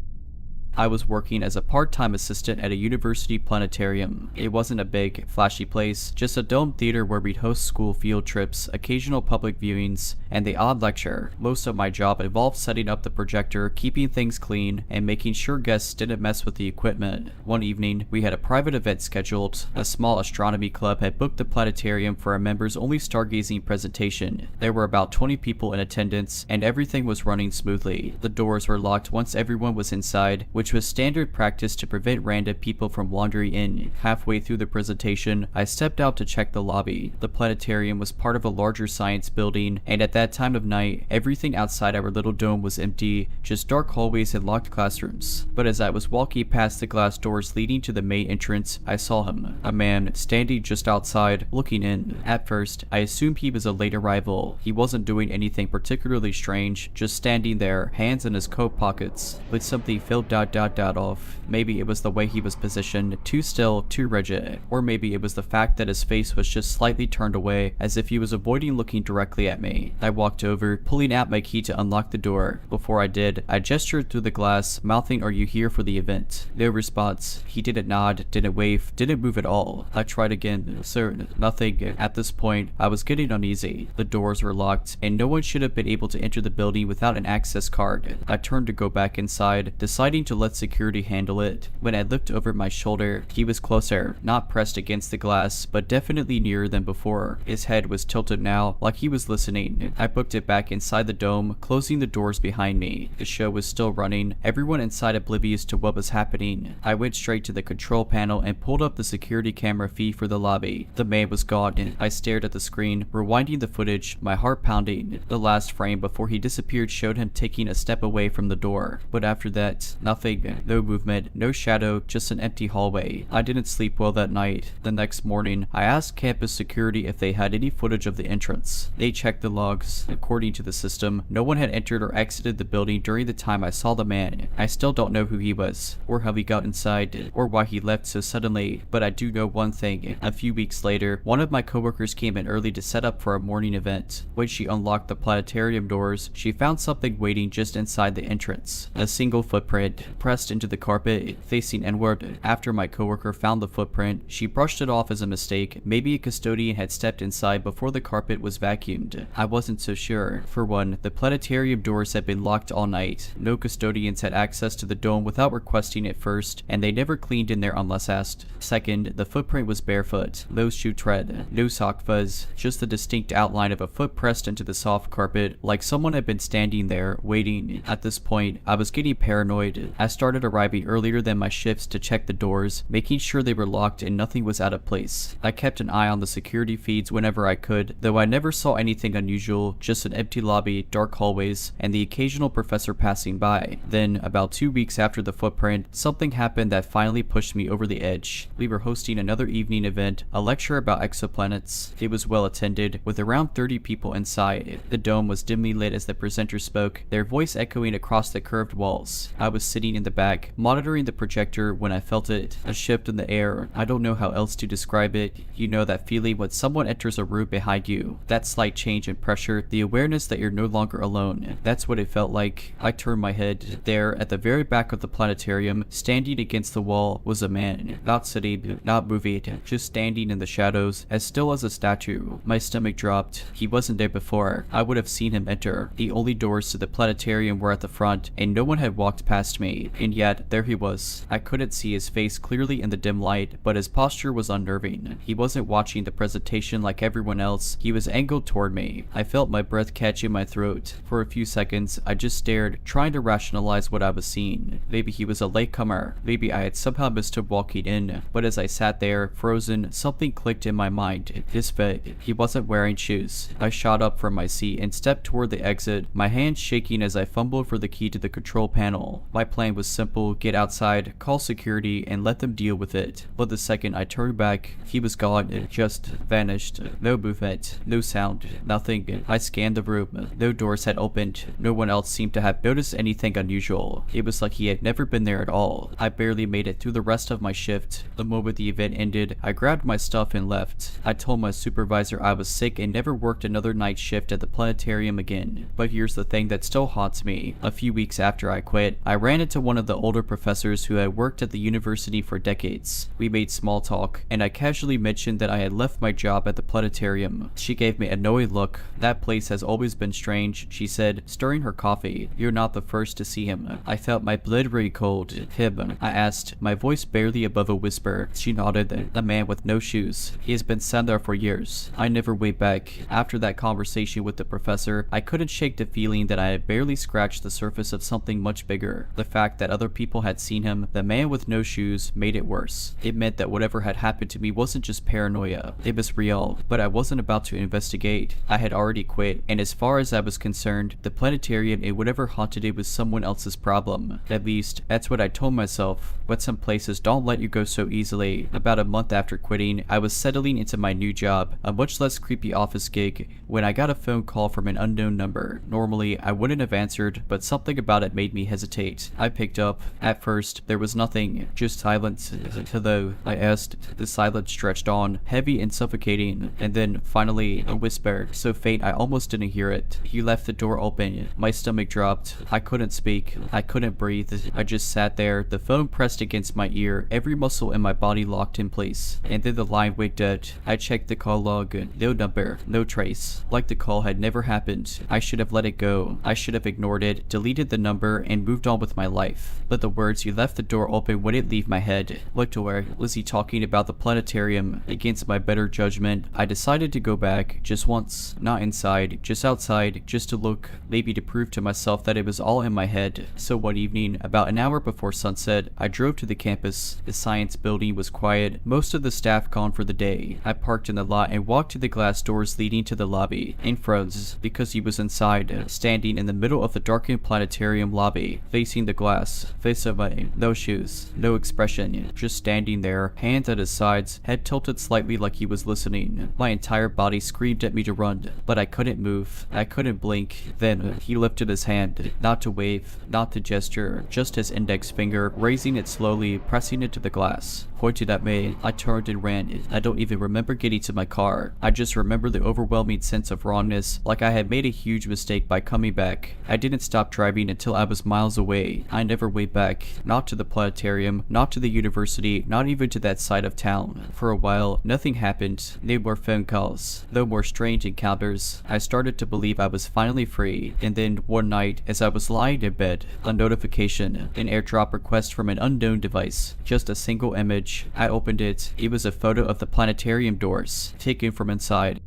[SPEAKER 1] I was working as a part-time assistant at a university planetarium. It wasn't a big, flashy place, just a domed theater where we'd host school field trips, occasional public viewings, and the odd lecture. Most of my job involved setting up the projector, keeping things clean, and making sure guests didn't mess with the equipment. One evening, we had a private event scheduled. A small astronomy club had booked the planetarium for a members-only stargazing presentation. There were about 20 people in attendance, and everything was running smoothly. The doors were locked once everyone was inside, which was standard practice to prevent random people from wandering in. Halfway through the presentation, I stepped out to check the lobby. The planetarium was part of a larger science building, and at that time of night, everything outside our little dome was empty, just dark hallways and locked classrooms. But as I was walking past the glass doors leading to the main entrance, I saw him, a man standing just outside, looking in. At first, I assumed he was a late arrival. He wasn't doing anything particularly strange, just standing there, hands in his coat pockets, but something felt off. Maybe it was the way he was positioned, too still, too rigid, or maybe it was the fact that his face was just slightly turned away, as if he was avoiding looking directly at me. I walked over, pulling out my key to unlock the door. Before I did, I gestured through the glass, mouthing, "Are you here for the event?" No response. He didn't nod, didn't wave, didn't move at all. I tried again. "Sir, nothing." At this point, I was getting uneasy. The doors were locked, and no one should have been able to enter the building without an access card. I turned to go back inside, deciding to let security handle it. When I looked over my shoulder, he was closer, not pressed against the glass, but definitely nearer than before. His head was tilted now, like he was listening. I booked it back inside the dome, closing the doors behind me. The show was still running, everyone inside oblivious to what was happening. I went straight to the control panel and pulled up the security camera feed for the lobby. The man was gone. I stared at the screen, rewinding the footage, my heart pounding. The last frame before he disappeared showed him taking a step away from the door. But after that, nothing. No movement, no shadow, just an empty hallway. I didn't sleep well that night. The next morning, I asked campus security if they had any footage of the entrance. They checked the logs. According to the system, no one had entered or exited the building during the time I saw the man. I still don't know who he was, or how he got inside, or why he left so suddenly, but I do know one thing. A few weeks later, one of my coworkers came in early to set up for a morning event. When she unlocked the planetarium doors, she found something waiting just inside the entrance. A single footprint, pressed into the carpet, facing inward. After my coworker found the footprint, she brushed it off as a mistake. Maybe a custodian had stepped inside before the carpet was vacuumed. I wasn't so sure. For one, the planetarium doors had been locked all night. No custodians had access to the dome without requesting it first, and they never cleaned in there unless asked. Second, the footprint was barefoot, no shoe tread, no sock fuzz, just the distinct outline of a foot pressed into the soft carpet, like someone had been standing there, waiting. At this point, I was getting paranoid. I started arriving earlier than my shifts to check the doors, making sure they were locked and nothing was out of place. I kept an eye on the security feeds whenever I could, though I never saw anything unusual, just an empty lobby, dark hallways, and the occasional professor passing by. Then, about 2 weeks after the footprint, something happened that finally pushed me over the edge. We were hosting another evening event, a lecture about exoplanets. It was well attended, with around 30 people inside. The dome was dimly lit as the presenter spoke, their voice echoing across the curved walls. I was sitting in the back, monitoring the projector when I felt it. A shift in the air. I don't know how else to describe it. You know that feeling when someone enters a room behind you. That slight change in pressure, the awareness that you're no longer alone. That's what it felt like. I turned my head. There, at the very back of the planetarium, standing against the wall, was a man. Not sitting, not moving, just standing in the shadows, as still as a statue. My stomach dropped. He wasn't there before. I would have seen him enter. The only doors to the planetarium were at the front, and no one had walked past me. And yet, there he was. I couldn't see his face clearly in the dim light, but his posture was unnerving. He wasn't watching the presentation like everyone else. He was angled toward me. I felt my breath catch in my throat. For a few seconds, I just stared, trying to rationalize what I was seeing. Maybe he was a latecomer. Maybe I had somehow missed him walking in. But as I sat there, frozen, something clicked in my mind. His fit. He wasn't wearing shoes. I shot up from my seat and stepped toward the exit, my hands shaking as I fumbled for the key to the control panel. My plan was simple: get outside, call security, and let them deal with it. But the second I turned back, he was gone. It just vanished. No movement, no sound, nothing. I scanned the room. No doors had opened. No one else seemed to have noticed anything unusual. It was like he had never been there at all. I barely made it through the rest of my shift. The moment the event ended, I grabbed my stuff and left. I told my supervisor I was sick and never worked another night shift at the planetarium again. But here's the thing that still haunts me. A few weeks after I quit, I ran into one of the older professors who had worked at the university for decades. We made small talk, and I casually mentioned that I had left my job at the planetarium. She gave me an annoyed look. That place has always been strange, she said, stirring her coffee. You're not the first to see him. I felt my blood really cold. Him? I asked, my voice barely above a whisper. She nodded. The man with no shoes. He has been sent there for years. I never went back. After that conversation with the professor, I couldn't shake the feeling that I had barely scratched the surface of something much bigger. The fact that other people had seen him, the man with no shoes, made it worse. It meant that whatever had happened to me wasn't just paranoia. It was real, but I wasn't about to investigate. I had already quit, and as far as I was concerned, the planetarium and whatever haunted it was someone else's problem. At least, that's what I told myself. But some places don't let you go so easily. About a month after quitting, I was settling into my new job, a much less creepy office gig, when I got a phone call from an unknown number. Normally, I wouldn't have answered, but something about it made me hesitate. I picked up. At first, there was nothing, just silence. Hello, I asked. The silence stretched on, heavy and suffocating, and then, finally, a whisper, so faint I almost didn't hear it. He left the door open. My stomach dropped. I couldn't speak. I couldn't breathe. I just sat there, the phone pressed against my ear, every muscle in my body locked in place. And then the line went dead. I checked the call log. No number, no trace. Like the call had never happened. I should have let it go. I should have ignored it, deleted the number, and moved on with my life. But the words "you left the door open" wouldn't leave my head. What door? Was he talking about the planetarium? Against my better judgment, I decided to go back, just once. Not inside, just outside, just to look, maybe to prove to myself that it was all in my head. So one evening, about an hour before sunset, I drove to the campus. The science building was quiet, most of the staff gone for the day. I parked in the lot and walked to the glass doors leading to the lobby, and froze, because he was inside, standing in the middle of the darkened planetarium lobby, facing the glass, face away, no shoes, no expression, just standing there, hands at his sides, head tilted slightly like he was listening. My entire body screamed at me to run, but I couldn't move. I couldn't blink. Then, he lifted his hand, not to wave, not to gesture, just his index finger, raising it slowly, pressing it to the glass. Pointed at me. I turned and ran. I don't even remember getting to my car. I just remember the overwhelming sense of wrongness, like I had made a huge mistake by coming back. I didn't stop driving until I was miles away. I never went back. Not to the planetarium, not to the university, not even to that side of town. For a while, nothing happened. No more phone calls. No more strange encounters. I started to believe I was finally free. And then, one night, as I was lying in bed, a notification. An airdrop request from an unknown device. Just a single image. I opened it. It was a photo of the planetarium doors, taken from inside.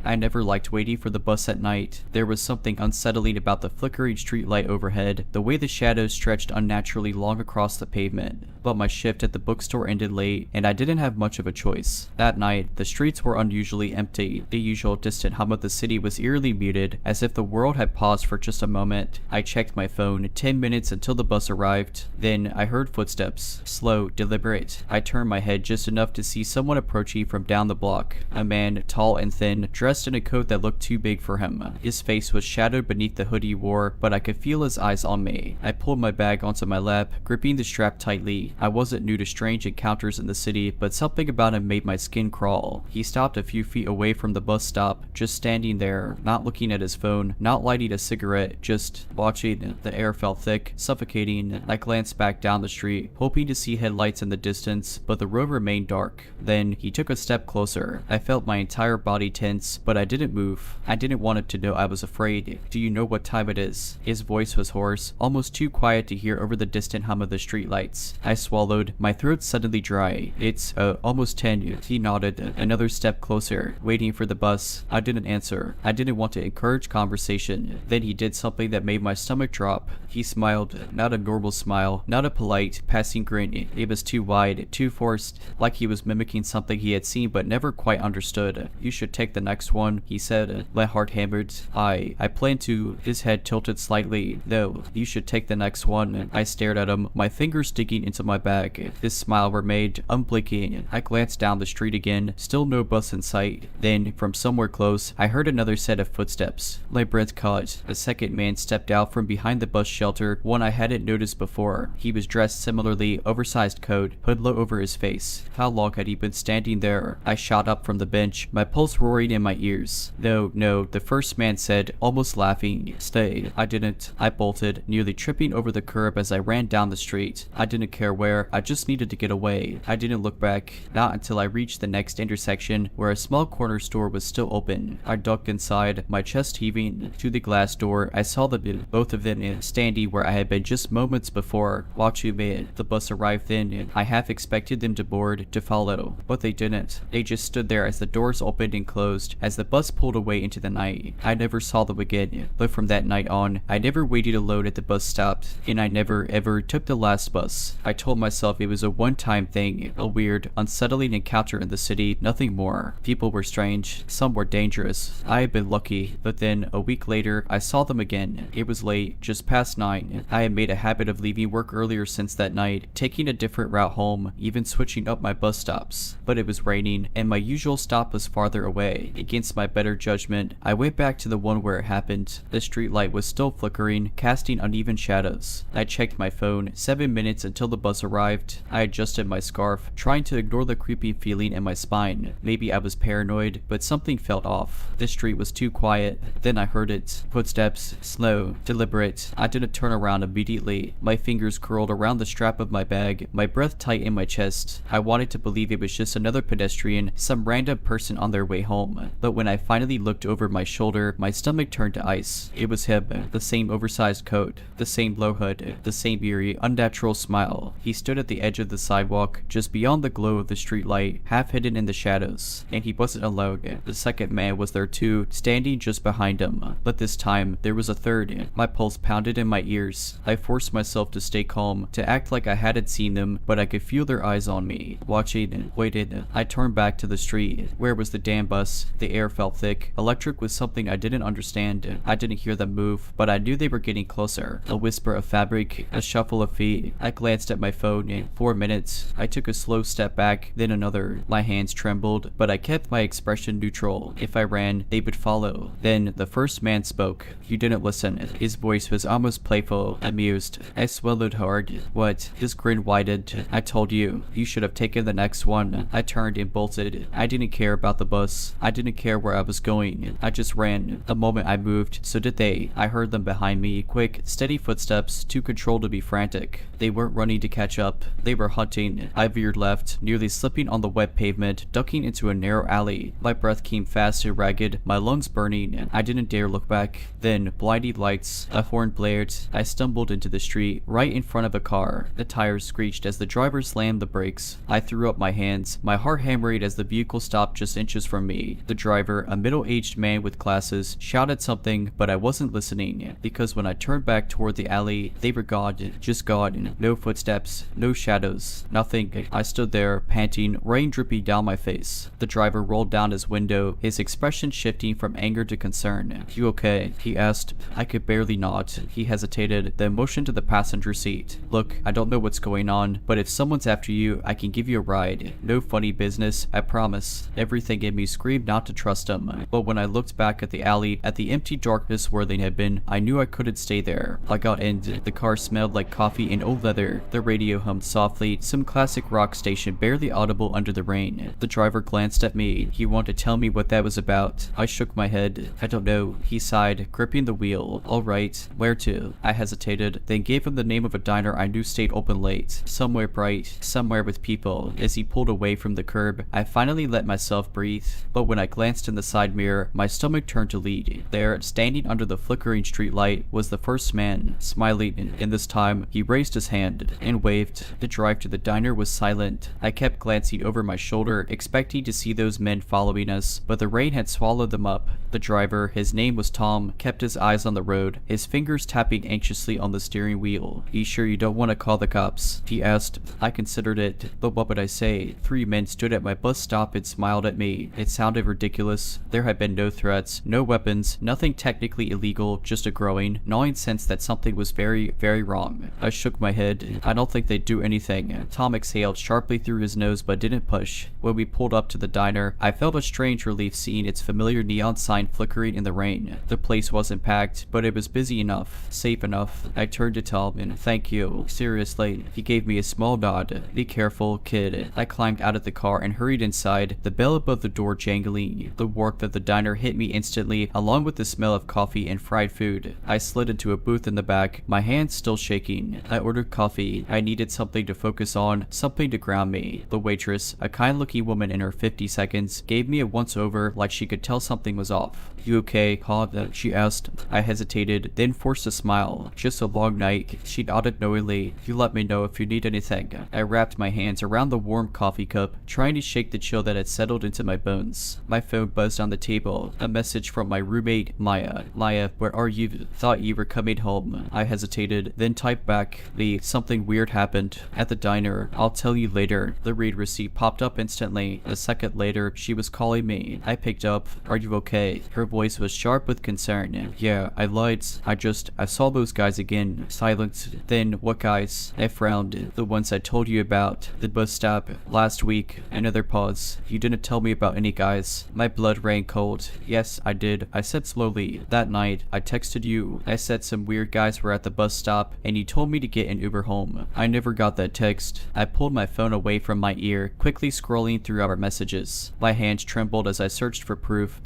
[SPEAKER 1] I never liked waiting for the bus at night. There was something unsettling about the flickering streetlight overhead, the way the shadows stretched unnaturally long across the pavement. But my shift at the bookstore ended late, and I didn't have much of a choice. That night, the streets were unusually empty. The usual distant hum of the city was eerily muted, as if the world had paused for just a moment. I checked my phone, 10 minutes until the bus arrived. Then, I heard footsteps. Slow, deliberate. I turned my head just enough to see someone approaching from down the block. A man, tall and thin, dressed dressed in a coat that looked too big for him. His face was shadowed beneath the hoodie he wore, but I could feel his eyes on me. I pulled my bag onto my lap, gripping the strap tightly. I wasn't new to strange encounters in the city, but something about him made my skin crawl. He stopped a few feet away from the bus stop, just standing there, not looking at his phone, not lighting a cigarette, just watching. The air felt thick, suffocating. I glanced back down the street, hoping to see headlights in the distance, but the road remained dark. Then he took a step closer. I felt my entire body tense, but I didn't move. I didn't want him to know I was afraid. Do you know what time it is? His voice was hoarse, almost too quiet to hear over the distant hum of the streetlights. I swallowed, my throat suddenly dry. It's almost 10. He nodded. Another step closer, waiting for the bus. I didn't answer. I didn't want to encourage conversation. Then he did something that made my stomach drop. He smiled, not a normal smile, not a polite, passing grin. It was too wide, too forced, like he was mimicking something he had seen but never quite understood. You should take the next one, he said. My heart hammered. I plan to. His head tilted slightly. No, you should take the next one. I stared at him, my fingers digging into my bag. His smile remained unblinking. I glanced down the street again, still no bus in sight. Then, from somewhere close, I heard another set of footsteps. My breath caught. A second man stepped out from behind the bus shelter, one I hadn't noticed before. He was dressed similarly, oversized coat, hood low over his face. How long had he been standing there? I shot up from the bench, my pulse roaring in my ears. No, the first man said, almost laughing. Stay. I didn't. I bolted, nearly tripping over the curb as I ran down the street. I didn't care where, I just needed to get away. I didn't look back, not until I reached the next intersection, where a small corner store was still open. I ducked inside, my chest heaving. To the glass door, I saw both of them standing where I had been just moments before, watching me. The bus arrived then. I half expected them to board, to follow, but they didn't. They just stood there as the doors opened and closed, as the bus pulled away into the night. I never saw them again, but from that night on, I never waited alone at the bus stop, and I never ever took the last bus. I told myself it was a one-time thing, a weird, unsettling encounter in the city, nothing more. People were strange, some were dangerous. I had been lucky, but then, a week later, I saw them again. It was late, just past 9. I had made a habit of leaving work earlier since that night, taking a different route home, even switching up my bus stops. But it was raining, and my usual stop was farther away. Against my better judgment, I went back to the one where it happened. The street light was still flickering, casting uneven shadows. I checked my phone, 7 minutes until the bus arrived. I adjusted my scarf, trying to ignore the creeping feeling in my spine. Maybe I was paranoid, but something felt off. The street was too quiet. Then I heard it. Footsteps, slow, deliberate. I didn't turn around immediately. My fingers curled around the strap of my bag, my breath tight in my chest. I wanted to believe it was just another pedestrian, some random person on their way home. But when I finally looked over my shoulder, my stomach turned to ice. It was him, the same oversized coat, the same low hood, the same eerie, unnatural smile. He stood at the edge of the sidewalk, just beyond the glow of the streetlight, half hidden in the shadows. And he wasn't alone. The second man was there too, standing just behind him. But this time, there was a third. My pulse pounded in my ears. I forced myself to stay calm, to act like I hadn't seen them, but I could feel their eyes on me, watching, waited. I turned back to the street. Where was the damn bus? The air felt thick. Electric was something I didn't understand. I didn't hear them move, but I knew they were getting closer. A whisper of fabric, a shuffle of feet. I glanced at my phone. 4 minutes. I took a slow step back, then another. My hands trembled, but I kept my expression neutral. If I ran, they would follow. Then the first man spoke. You didn't listen. His voice was almost playful, amused. I swallowed hard. What? His grin widened. I told you. You should have taken the next one. I turned and bolted. I didn't care about the bus. I didn't care where I was going. I just ran. The moment I moved, so did they. I heard them behind me. Quick, steady footsteps, too controlled to be frantic. They weren't running to catch up. They were hunting. I veered left, nearly slipping on the wet pavement, ducking into a narrow alley. My breath came fast and ragged, my lungs burning. I didn't dare look back. Then, blinding lights, a horn blared. I stumbled into the street, right in front of a car. The tires screeched as the driver slammed the brakes. I threw up my hands, my heart hammering as the vehicle stopped just inches from me. The driver, a middle-aged man with glasses, shouted something, but I wasn't listening, because when I turned back toward the alley, they were gone, just gone. No footsteps, no shadows, nothing. I stood there, panting, rain dripping down my face. The driver rolled down his window, his expression shifting from anger to concern. You okay? He asked. I could barely nod. He hesitated, then motioned to the passenger seat. Look, I don't know what's going on, but if someone's after you, I can give you a ride. No funny business, I promise. Everything in me screamed not to trust him. But when I looked back at the alley, at the empty darkness where they had been, I knew I couldn't stay there. I got in. The car smelled like coffee and old leather. The radio hummed softly, some classic rock station barely audible under the rain. The driver glanced at me. He wanted to tell me what that was about. I shook my head. I don't know. He sighed, gripping the wheel. All right. Where to? I hesitated, then gave him the name of a diner I knew stayed open late. Somewhere bright, somewhere with people. As he pulled away from the curb, I finally let myself breathe. But when I glanced in the side mirror, my stomach turned to lead. There, standing under the flickering street light, was the first man, smiling, and this time, he raised his hand and waved. The drive to the diner was silent. I kept glancing over my shoulder, expecting to see those men following us, but the rain had swallowed them up. The driver, his name was Tom, kept his eyes on the road, his fingers tapping anxiously on the steering wheel. "You sure you don't want to call the cops?" he asked. I considered it, but what would I say? 3 men stood at my bus stop and smiled at me. It sounded ridiculous. There had been no threats, no weapons, nothing technically illegal, just a growing, gnawing sense that something was very, very wrong. I shook my head. I don't think they'd do anything. Tom exhaled sharply through his nose but didn't push. When we pulled up to the diner, I felt a strange relief seeing its familiar neon sign flickering in the rain. The place wasn't packed, but it was busy enough, safe enough. I turned to Tom and "Thank you. Seriously." He gave me a small nod. "Be careful, kid." I climbed out of the car and hurried inside, the bell above the door jangling. The warmth of the diner hit me instantly, along with the smell of coffee and fried food. I slid into a booth in the back, my hands still shaking. I ordered coffee. I needed something to focus on, something to ground me. The waitress, a kind-looking woman in her 50 seconds, gave me a once-over like she could tell something was off. "You okay, Hod?" she asked. I hesitated, then forced a smile. "Just a long night." She nodded knowingly. "You let me know if you need anything." I wrapped my hands around the warm coffee cup, trying to shake the chill that had settled into my bones. My phone buzzed on the table. A message from my roommate, Maya. "Maya, where are you? Thought you were coming home." I hesitated, then typed back, "Something weird happened at the diner. I'll tell you later." The read receipt popped up instantly. A second later, she was calling me. I picked up. "Are you okay?" Her voice was sharp with concern. "Yeah, I lied. I saw those guys again." Silence. Then, "What guys?" I frowned. "The ones I told you about. The bus stop. Last week." Another pause. "You didn't tell me about any guys." My blood ran cold. "Yes, I did." I said slowly. "That night, I texted you. I said some weird guys were at the bus stop, and you told me to get an Uber home." I never got that text. I pulled my phone away from my ear, quickly scrolling through our messages. My hands trembled as I searched for proof.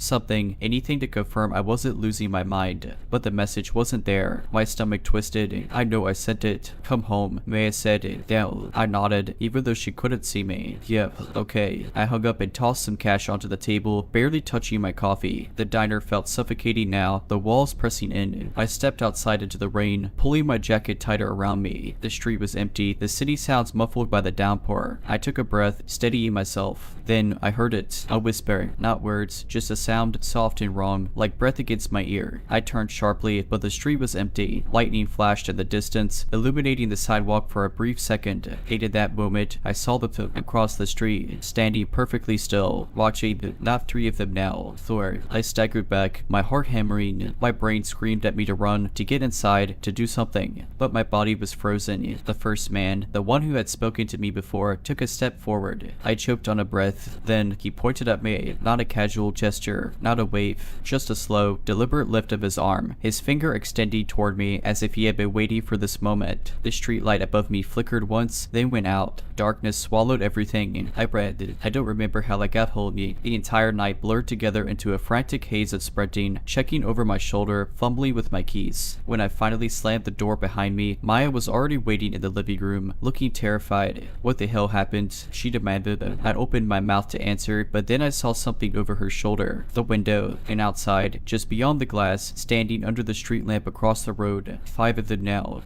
[SPEAKER 1] Anything to confirm I wasn't losing my mind. But the message wasn't there. My stomach twisted. "I know I sent it. Come home." Maya said, "Down." I nodded, even though she couldn't see me. "Yep, okay." I hung up and tossed some cash onto the table, barely touching my coffee. The diner felt suffocating now, the walls pressing in. I stepped outside into the rain, pulling my jacket tighter around me. The street was empty, the city sounds muffled by the downpour. I took a breath, steadying myself. Then I heard it. A whisper, not words, just a sound soft and wrong, like breath against my ear. I turned sharply, but the street was empty. Lightning flashed in the distance, illuminating the sidewalk for a brief second. And in that moment, I saw them across the street, standing perfectly still, watching, not 3 of them now. Thor. I staggered back, my heart hammering. My brain screamed at me to run, to get inside, to do something. But my body was frozen. The first man, the one who had spoken to me before, took a step forward. I choked on a breath. Then he pointed at me, not a casual gesture, not a wave, just a slow, deliberate lift of his arm, his finger extending toward me as if he had been waiting for this moment. The street light above me flickered once, then went out. Darkness swallowed everything. I read. I don't remember how I got hold of me. The entire night blurred together into a frantic haze of sprinting, checking over my shoulder, fumbling with my keys. When I finally slammed the door behind me, Maya was already waiting in the living room, looking terrified. "What the hell happened?" she demanded. I opened my mouth to answer, but then I saw something over her shoulder. The window, and outside, just beyond the glass, standing under the street lamp across the road. 5 of them now.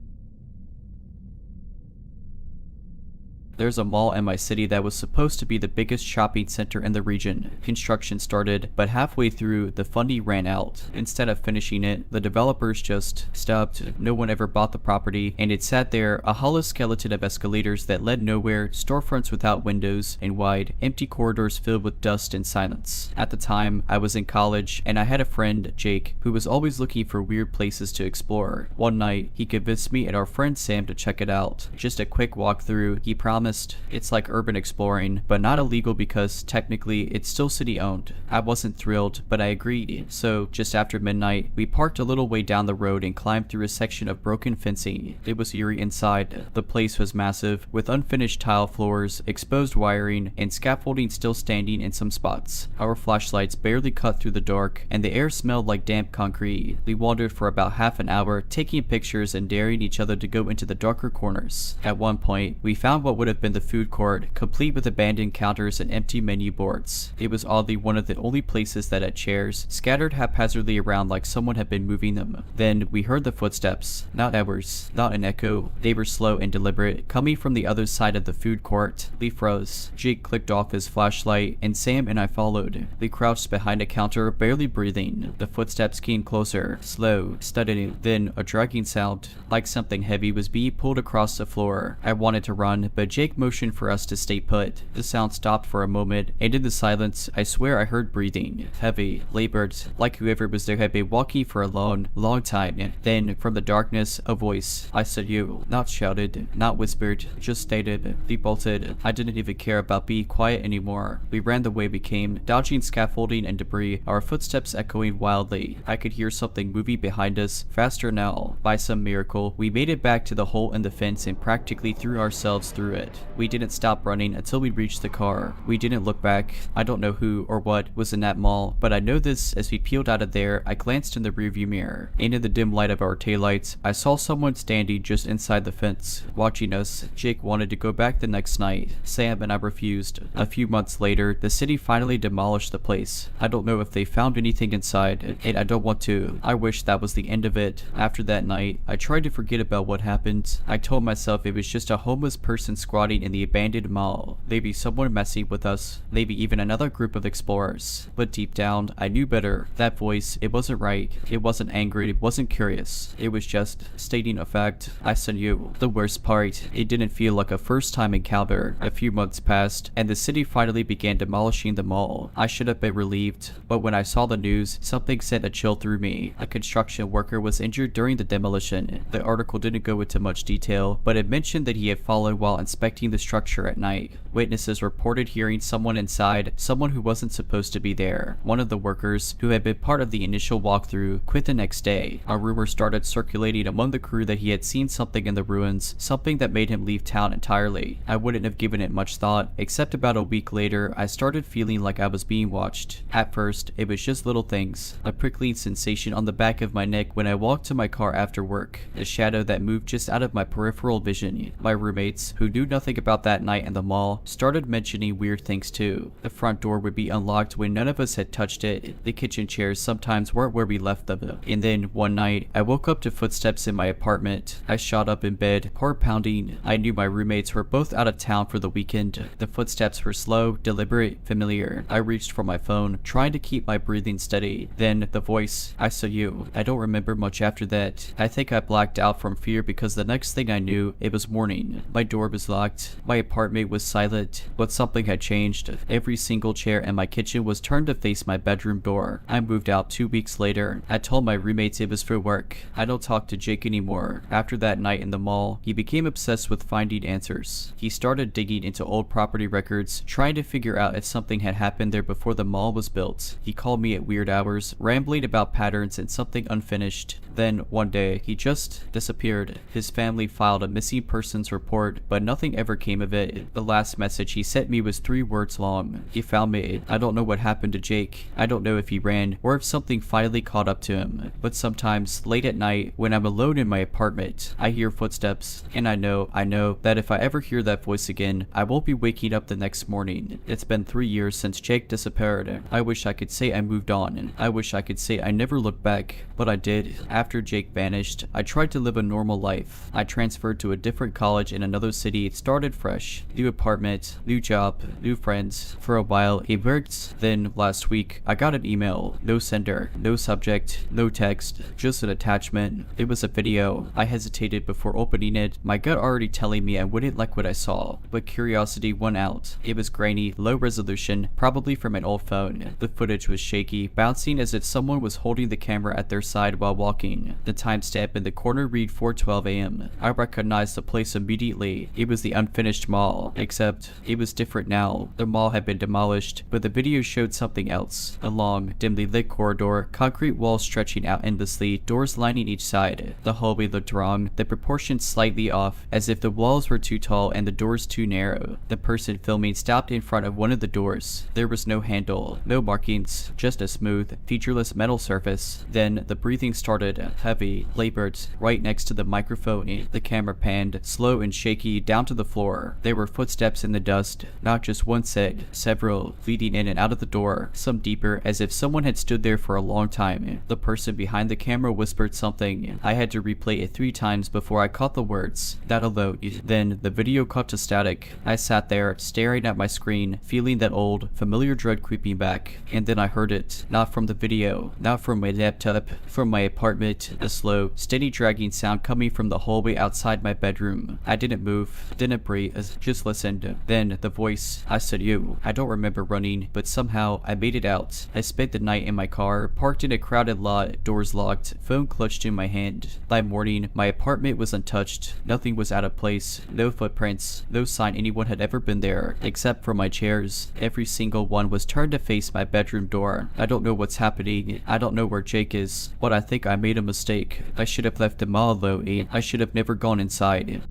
[SPEAKER 1] There's a mall in my city that was supposed to be the biggest shopping center in the region. Construction started, but halfway through, the funding ran out. Instead of finishing it, the developers just stopped. No one ever bought the property, and it sat there, a hollow skeleton of escalators that led nowhere, storefronts without windows, and wide, empty corridors filled with dust and silence. At the time, I was in college, and I had a friend, Jake, who was always looking for weird places to explore. One night, he convinced me and our friend Sam to check it out. Just a quick walkthrough, he promised honest. It's like urban exploring, but not illegal because technically it's still city owned. I wasn't thrilled, but I agreed. So just after midnight, we parked a little way down the road and climbed through a section of broken fencing. It was eerie inside. The place was massive, with unfinished tile floors, exposed wiring, and scaffolding still standing in some spots. Our flashlights barely cut through the dark, and the air smelled like damp concrete. We wandered for about half an hour, taking pictures and daring each other to go into the darker corners. At one point, we found what would have been the food court, complete with abandoned counters and empty menu boards. It was oddly one of the only places that had chairs, scattered haphazardly around like someone had been moving them. Then we heard the footsteps, not ours, not an echo. They were slow and deliberate, coming from the other side of the food court. We froze. Jake clicked off his flashlight, and Sam and I followed. We crouched behind a counter, barely breathing. The footsteps came closer, slow, studying, then a dragging sound, like something heavy was being pulled across the floor. I wanted to run, but Jake motioned for us to stay put. The sound stopped for a moment, and in the silence, I swear I heard breathing. Heavy, labored, like whoever was there had been walking for a long, long time. Then, from the darkness, a voice. I said you. Not shouted, not whispered, just stated. We bolted. I didn't even care about being quiet anymore. We ran the way we came, dodging scaffolding and debris, our footsteps echoing wildly. I could hear something moving behind us, faster now. By some miracle, we made it back to the hole in the fence and practically threw ourselves through it. We didn't stop running until we reached the car. We didn't look back. I don't know who or what was in that mall, but I know this as we peeled out of there. I glanced in the rearview mirror, and in the dim light of our taillights, I saw someone standing just inside the fence, watching us. Jake wanted to go back the next night. Sam and I refused. A few months later, the city finally demolished the place. I don't know if they found anything inside, and I don't want to. I wish that was the end of it. After that night, I tried to forget about what happened. I told myself it was just a homeless person squatting in the abandoned mall. Maybe someone messing with us. Maybe even another group of explorers. But deep down, I knew better. That voice, it wasn't right. It wasn't angry. It wasn't curious. It was just stating a fact. I said you. The worst part, it didn't feel like a first-time encounter. A few months passed, and the city finally began demolishing the mall. I should have been relieved, but when I saw the news, something sent a chill through me. A construction worker was injured during the demolition. The article didn't go into much detail, but it mentioned that he had fallen while inspecting the structure at night. Witnesses reported hearing someone inside, someone who wasn't supposed to be there. One of the workers, who had been part of the initial walkthrough, quit the next day. A rumor started circulating among the crew that he had seen something in the ruins, something that made him leave town entirely. I wouldn't have given it much thought, except about a week later, I started feeling like I was being watched. At first, it was just little things. A prickling sensation on the back of my neck when I walked to my car after work. A shadow that moved just out of my peripheral vision. My roommates, who knew nothing about that night in the mall, started mentioning weird things too. The front door would be unlocked when none of us had touched it. The kitchen chairs sometimes weren't where we left them. And then, one night, I woke up to footsteps in my apartment. I shot up in bed, heart pounding. I knew my roommates were both out of town for the weekend. The footsteps were slow, deliberate, familiar. I reached for my phone, trying to keep my breathing steady. Then, the voice. I saw you. I don't remember much after that. I think I blacked out from fear because the next thing I knew, it was morning. My door was locked. My apartment was silent, but something had changed. Every single chair in my kitchen was turned to face my bedroom door. I moved out 2 weeks later. I told my roommates it was for work. I don't talk to Jake anymore. After that night in the mall, he became obsessed with finding answers. He started digging into old property records, trying to figure out if something had happened there before the mall was built. He called me at weird hours, rambling about patterns and something unfinished. Then, one day, he just disappeared. His family filed a missing persons report, but nothing ever came of it. The last message he sent me was 3 words long. He found me. I don't know what happened to Jake. I don't know if he ran, or if something finally caught up to him. But sometimes, late at night, when I'm alone in my apartment, I hear footsteps, and I know that if I ever hear that voice again, I won't be waking up the next morning. It's been 3 years since Jake disappeared. I wish I could say I moved on. I wish I could say I never looked back, but I did. After Jake vanished, I tried to live a normal life. I transferred to a different college in another city, started fresh. New apartment, new job, new friends. For a while, it worked. Then, last week, I got an email. No sender, no subject, no text, just an attachment. It was a video. I hesitated before opening it, my gut already telling me I wouldn't like what I saw, but curiosity won out. It was grainy, low resolution, probably from an old phone. The footage was shaky, bouncing as if someone was holding the camera at their side while walking. The timestamp in the corner read 4:12 a.m. I recognized the place immediately. It was the the unfinished mall, except it was different now. The mall had been demolished, but the video showed something else. A long, dimly lit corridor, concrete walls stretching out endlessly, doors lining each side. The hallway looked wrong, the proportions slightly off, as if the walls were too tall and the doors too narrow. The person filming stopped in front of one of the doors. There was no handle, no markings, just a smooth, featureless metal surface. Then the breathing started, heavy, labored, right next to the microphone. The camera panned, slow and shaky, down to the floor. There were footsteps in the dust, not just one set, several, leading in and out of the door, some deeper, as if someone had stood there for a long time. The person behind the camera whispered something. I had to replay it 3 times before I caught the words. That alone. Then the video cut to static. I sat there, staring at my screen, feeling that old, familiar dread creeping back. And then I heard it. Not from the video, not from my laptop, from my apartment, a slow, steady dragging sound coming from the hallway outside my bedroom. I didn't move, didn't breathe, just listened. Then the voice. I said you. I don't remember running, but somehow I made it out. I spent the night in my car, parked in a crowded lot, doors locked, phone clutched in my hand. By morning, my apartment was untouched. Nothing was out of place, no footprints, no sign anyone had ever been there, except for my chairs. Every single one was turned to face my bedroom door. I don't know what's happening. I don't know where Jake is, but I think I made a mistake. I should have left the mall alone. I should have never gone inside.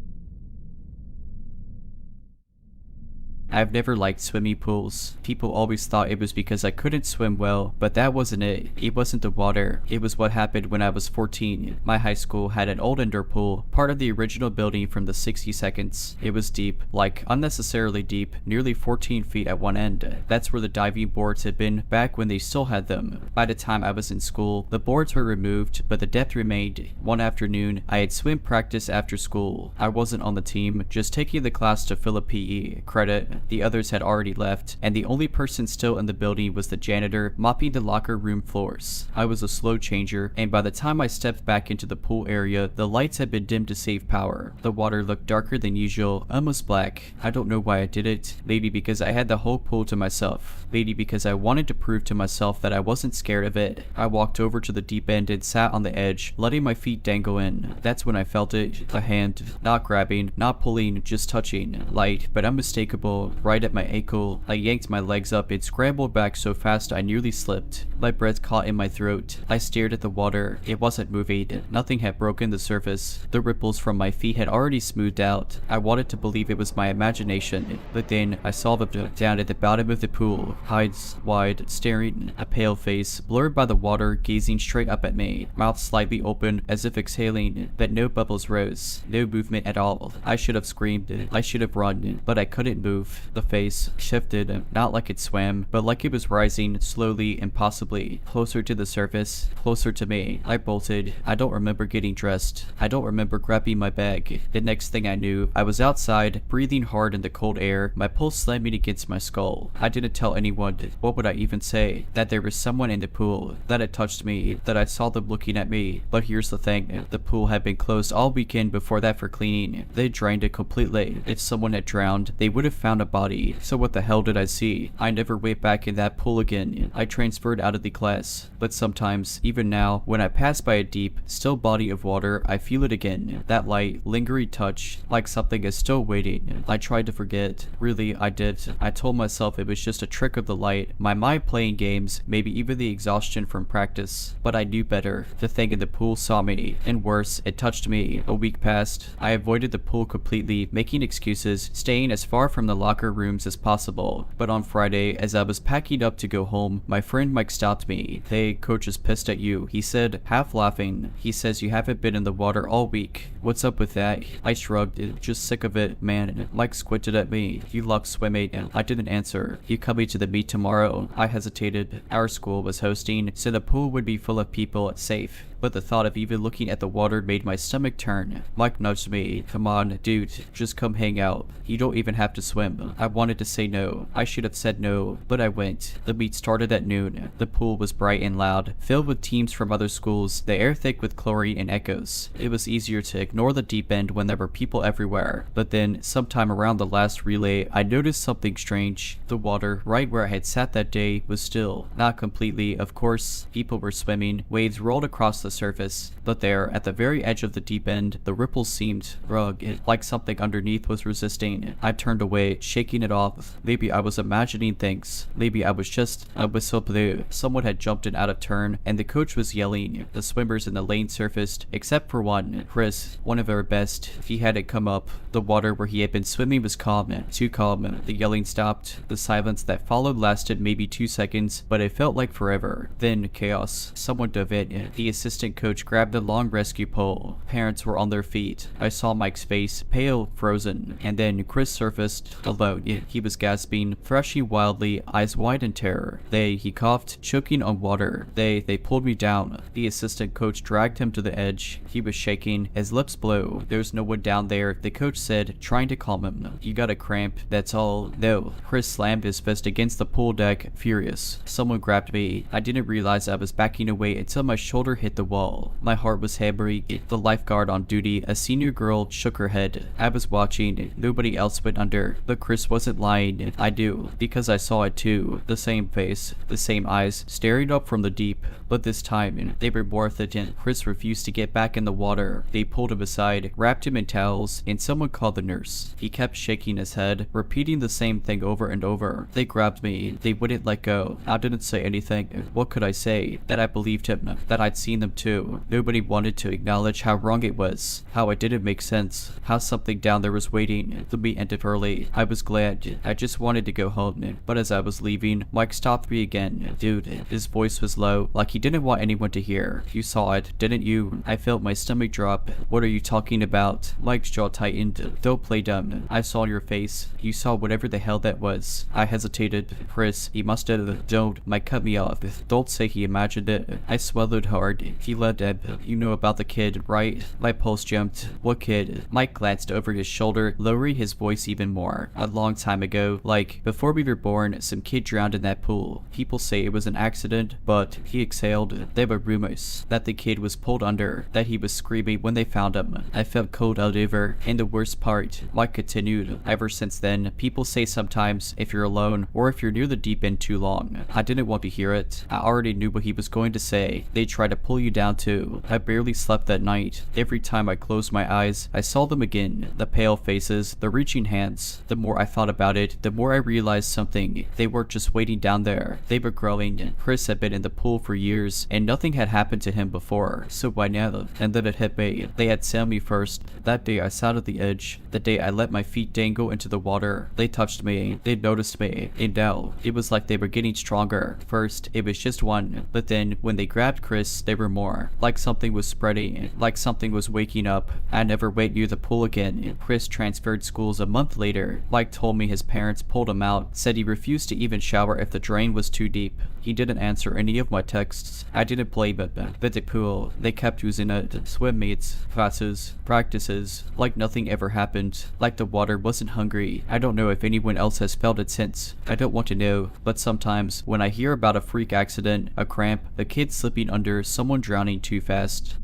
[SPEAKER 1] I've never liked swimming pools. People always thought it was because I couldn't swim well, but that wasn't it. It wasn't the water. It was what happened when I was 14. My high school had an old indoor pool, part of the original building from the 60s. It was deep, like unnecessarily deep, nearly 14 feet at one end. That's where the diving boards had been back when they still had them. By the time I was in school, the boards were removed, but the depth remained. One afternoon, I had swim practice after school. I wasn't on the team, just taking the class to fill a PE credit. The others had already left, and the only person still in the building was the janitor, mopping the locker room floors. I was a slow changer, and by the time I stepped back into the pool area, the lights had been dimmed to save power. The water looked darker than usual, almost black. I don't know why I did it. Maybe because I had the whole pool to myself. Maybe because I wanted to prove to myself that I wasn't scared of it. I walked over to the deep end and sat on the edge, letting my feet dangle in. That's when I felt it. A hand, not grabbing, not pulling, just touching. Light, but unmistakable. Right at my ankle. I yanked my legs up and scrambled back so fast I nearly slipped. My breath caught in my throat. I stared at the water. It wasn't moving. Nothing had broken the surface. The ripples from my feet had already smoothed out. I wanted to believe it was my imagination, but then I saw them down at the bottom of the pool, eyes wide, staring, a pale face, blurred by the water, gazing straight up at me, mouth slightly open as if exhaling, but no bubbles rose, no movement at all. I should have screamed. I should have run, but I couldn't move. The face shifted, not like it swam, but like it was rising, slowly and possibly, closer to the surface, closer to me. I bolted. I don't remember getting dressed. I don't remember grabbing my bag. The next thing I knew, I was outside, breathing hard in the cold air, my pulse slamming against my skull. I didn't tell anyone. What would I even say? That there was someone in the pool, that it touched me, that I saw them looking at me. But here's the thing, the pool had been closed all weekend before that for cleaning. They drained it completely. If someone had drowned, they would have found a body. So what the hell did I see? I never went back in that pool again. I transferred out of the class. But sometimes, even now, when I pass by a deep, still body of water, I feel it again. That light, lingering touch, like something is still waiting. I tried to forget. Really, I did. I told myself it was just a trick of the light, my mind playing games, maybe even the exhaustion from practice. But I knew better. The thing in the pool saw me, and worse, it touched me. A week passed. I avoided the pool completely, making excuses, staying as far from the locker rooms as possible. But on Friday, as I was packing up to go home, my friend Mike stopped me. "Hey, coach is pissed at you," he said, half laughing. He says you haven't been in the water all week. What's up with that? I shrugged, just sick of it, man. Mike squinted at me. You love swimming. I didn't answer. You coming to the meet tomorrow? I hesitated. Our school was hosting, so the pool would be full of people, safe. But the thought of even looking at the water made my stomach turn. Mike nudged me. "Come on, dude, just come hang out. You don't even have to swim." I wanted to say no. I should have said no, but I went. The meet started at noon. The pool was bright and loud, filled with teams from other schools, the air thick with chlorine and echoes. It was easier to ignore the deep end when there were people everywhere. But then, sometime around the last relay, I noticed something strange. The water, right where I had sat that day, was still. Not completely, of course. People were swimming. Waves rolled across the the surface. But there, at the very edge of the deep end, the ripples seemed rugged, like something underneath was resisting. I turned away, shaking it off. Maybe I was imagining things. Maybe I was so blue. Someone had jumped in out of turn, and the coach was yelling. The swimmers in the lane surfaced, except for one, Chris, one of our best. He hadn't come up. The water where he had been swimming was calm, too calm. The yelling stopped. The silence that followed lasted maybe 2 seconds, but it felt like forever. Then, chaos. Someone dove in. The assistant coach grabbed the long rescue pole. Parents were on their feet. I saw Mike's face, pale, frozen, and then Chris surfaced, alone. He was gasping, thrashing wildly, eyes wide in terror. He coughed, choking on water. They pulled me down. The assistant coach dragged him to the edge. He was shaking, his lips blew. There's no one down there, the coach said, trying to calm him. You got a cramp, that's all. No. Chris slammed his fist against the pool deck, furious. Someone grabbed me. I didn't realize I was backing away until my shoulder hit the wall. My heart was hammering. The lifeguard on duty, a senior girl, shook her head. I was watching. Nobody else went under. But Chris wasn't lying. I do, because I saw it too. The same face, the same eyes, staring up from the deep. But this time, they were more threatened. Chris refused to get back in the water. They pulled him aside, wrapped him in towels, and someone called the nurse. He kept shaking his head, repeating the same thing over and over. They grabbed me. They wouldn't let go. I didn't say anything. What could I say? That I believed him. That I'd seen them too. Nobody wanted to acknowledge how wrong it was. How it didn't make sense. How something down there was waiting. The meet ended early. I was glad. I just wanted to go home. But as I was leaving, Mike stopped me again. Dude, his voice was low, like he didn't want anyone to hear. You saw it, didn't you? I felt my stomach drop. What are you talking about? Mike's jaw tightened. Don't play dumb. I saw your face. You saw whatever the hell that was. I hesitated. Chris, he must have. Don't. Mike cut me off. Don't say he imagined it. I swallowed hard. He let Eb. You know about the kid, right? My pulse jumped. What kid? Mike glanced over his shoulder, lowering his voice even more. A long time ago, like, before we were born, some kid drowned in that pool. People say it was an accident, but he exhaled. There were rumors that the kid was pulled under, that he was screaming when they found him. I felt cold all over. And the worst part, Mike continued, ever since then, people say sometimes, if you're alone, or if you're near the deep end too long. I didn't want to hear it. I already knew what he was going to say. They try to pull you down too. I barely slept that night. Every time I closed my eyes, I saw them again. The pale faces, the reaching hands. The more I thought about it, the more I realized something. They weren't just waiting down there. They were growing. Chris had been in the pool for years, and nothing had happened to him before. So why now? And then it hit me. They had sailed me first. That day I sat at the edge. The day I let my feet dangle into the water. They touched me. They noticed me. And now, it was like they were getting stronger. First, it was just one. But then, when they grabbed Chris, there were more. Like something was spreading. Like something was waking up. I never went near the pool again. Chris transferred schools a month later. Mike told me his parents pulled him out. Said he refused to even shower if the drain was too deep. He didn't answer any of my texts. I didn't play but the pool. They kept using it. Swim meets, classes, practices. Like nothing ever happened. Like the water wasn't hungry. I don't know if anyone else has felt it since. I don't want to know. But sometimes, when I hear about a freak accident, a cramp, a kid slipping under, someone drowning too fast,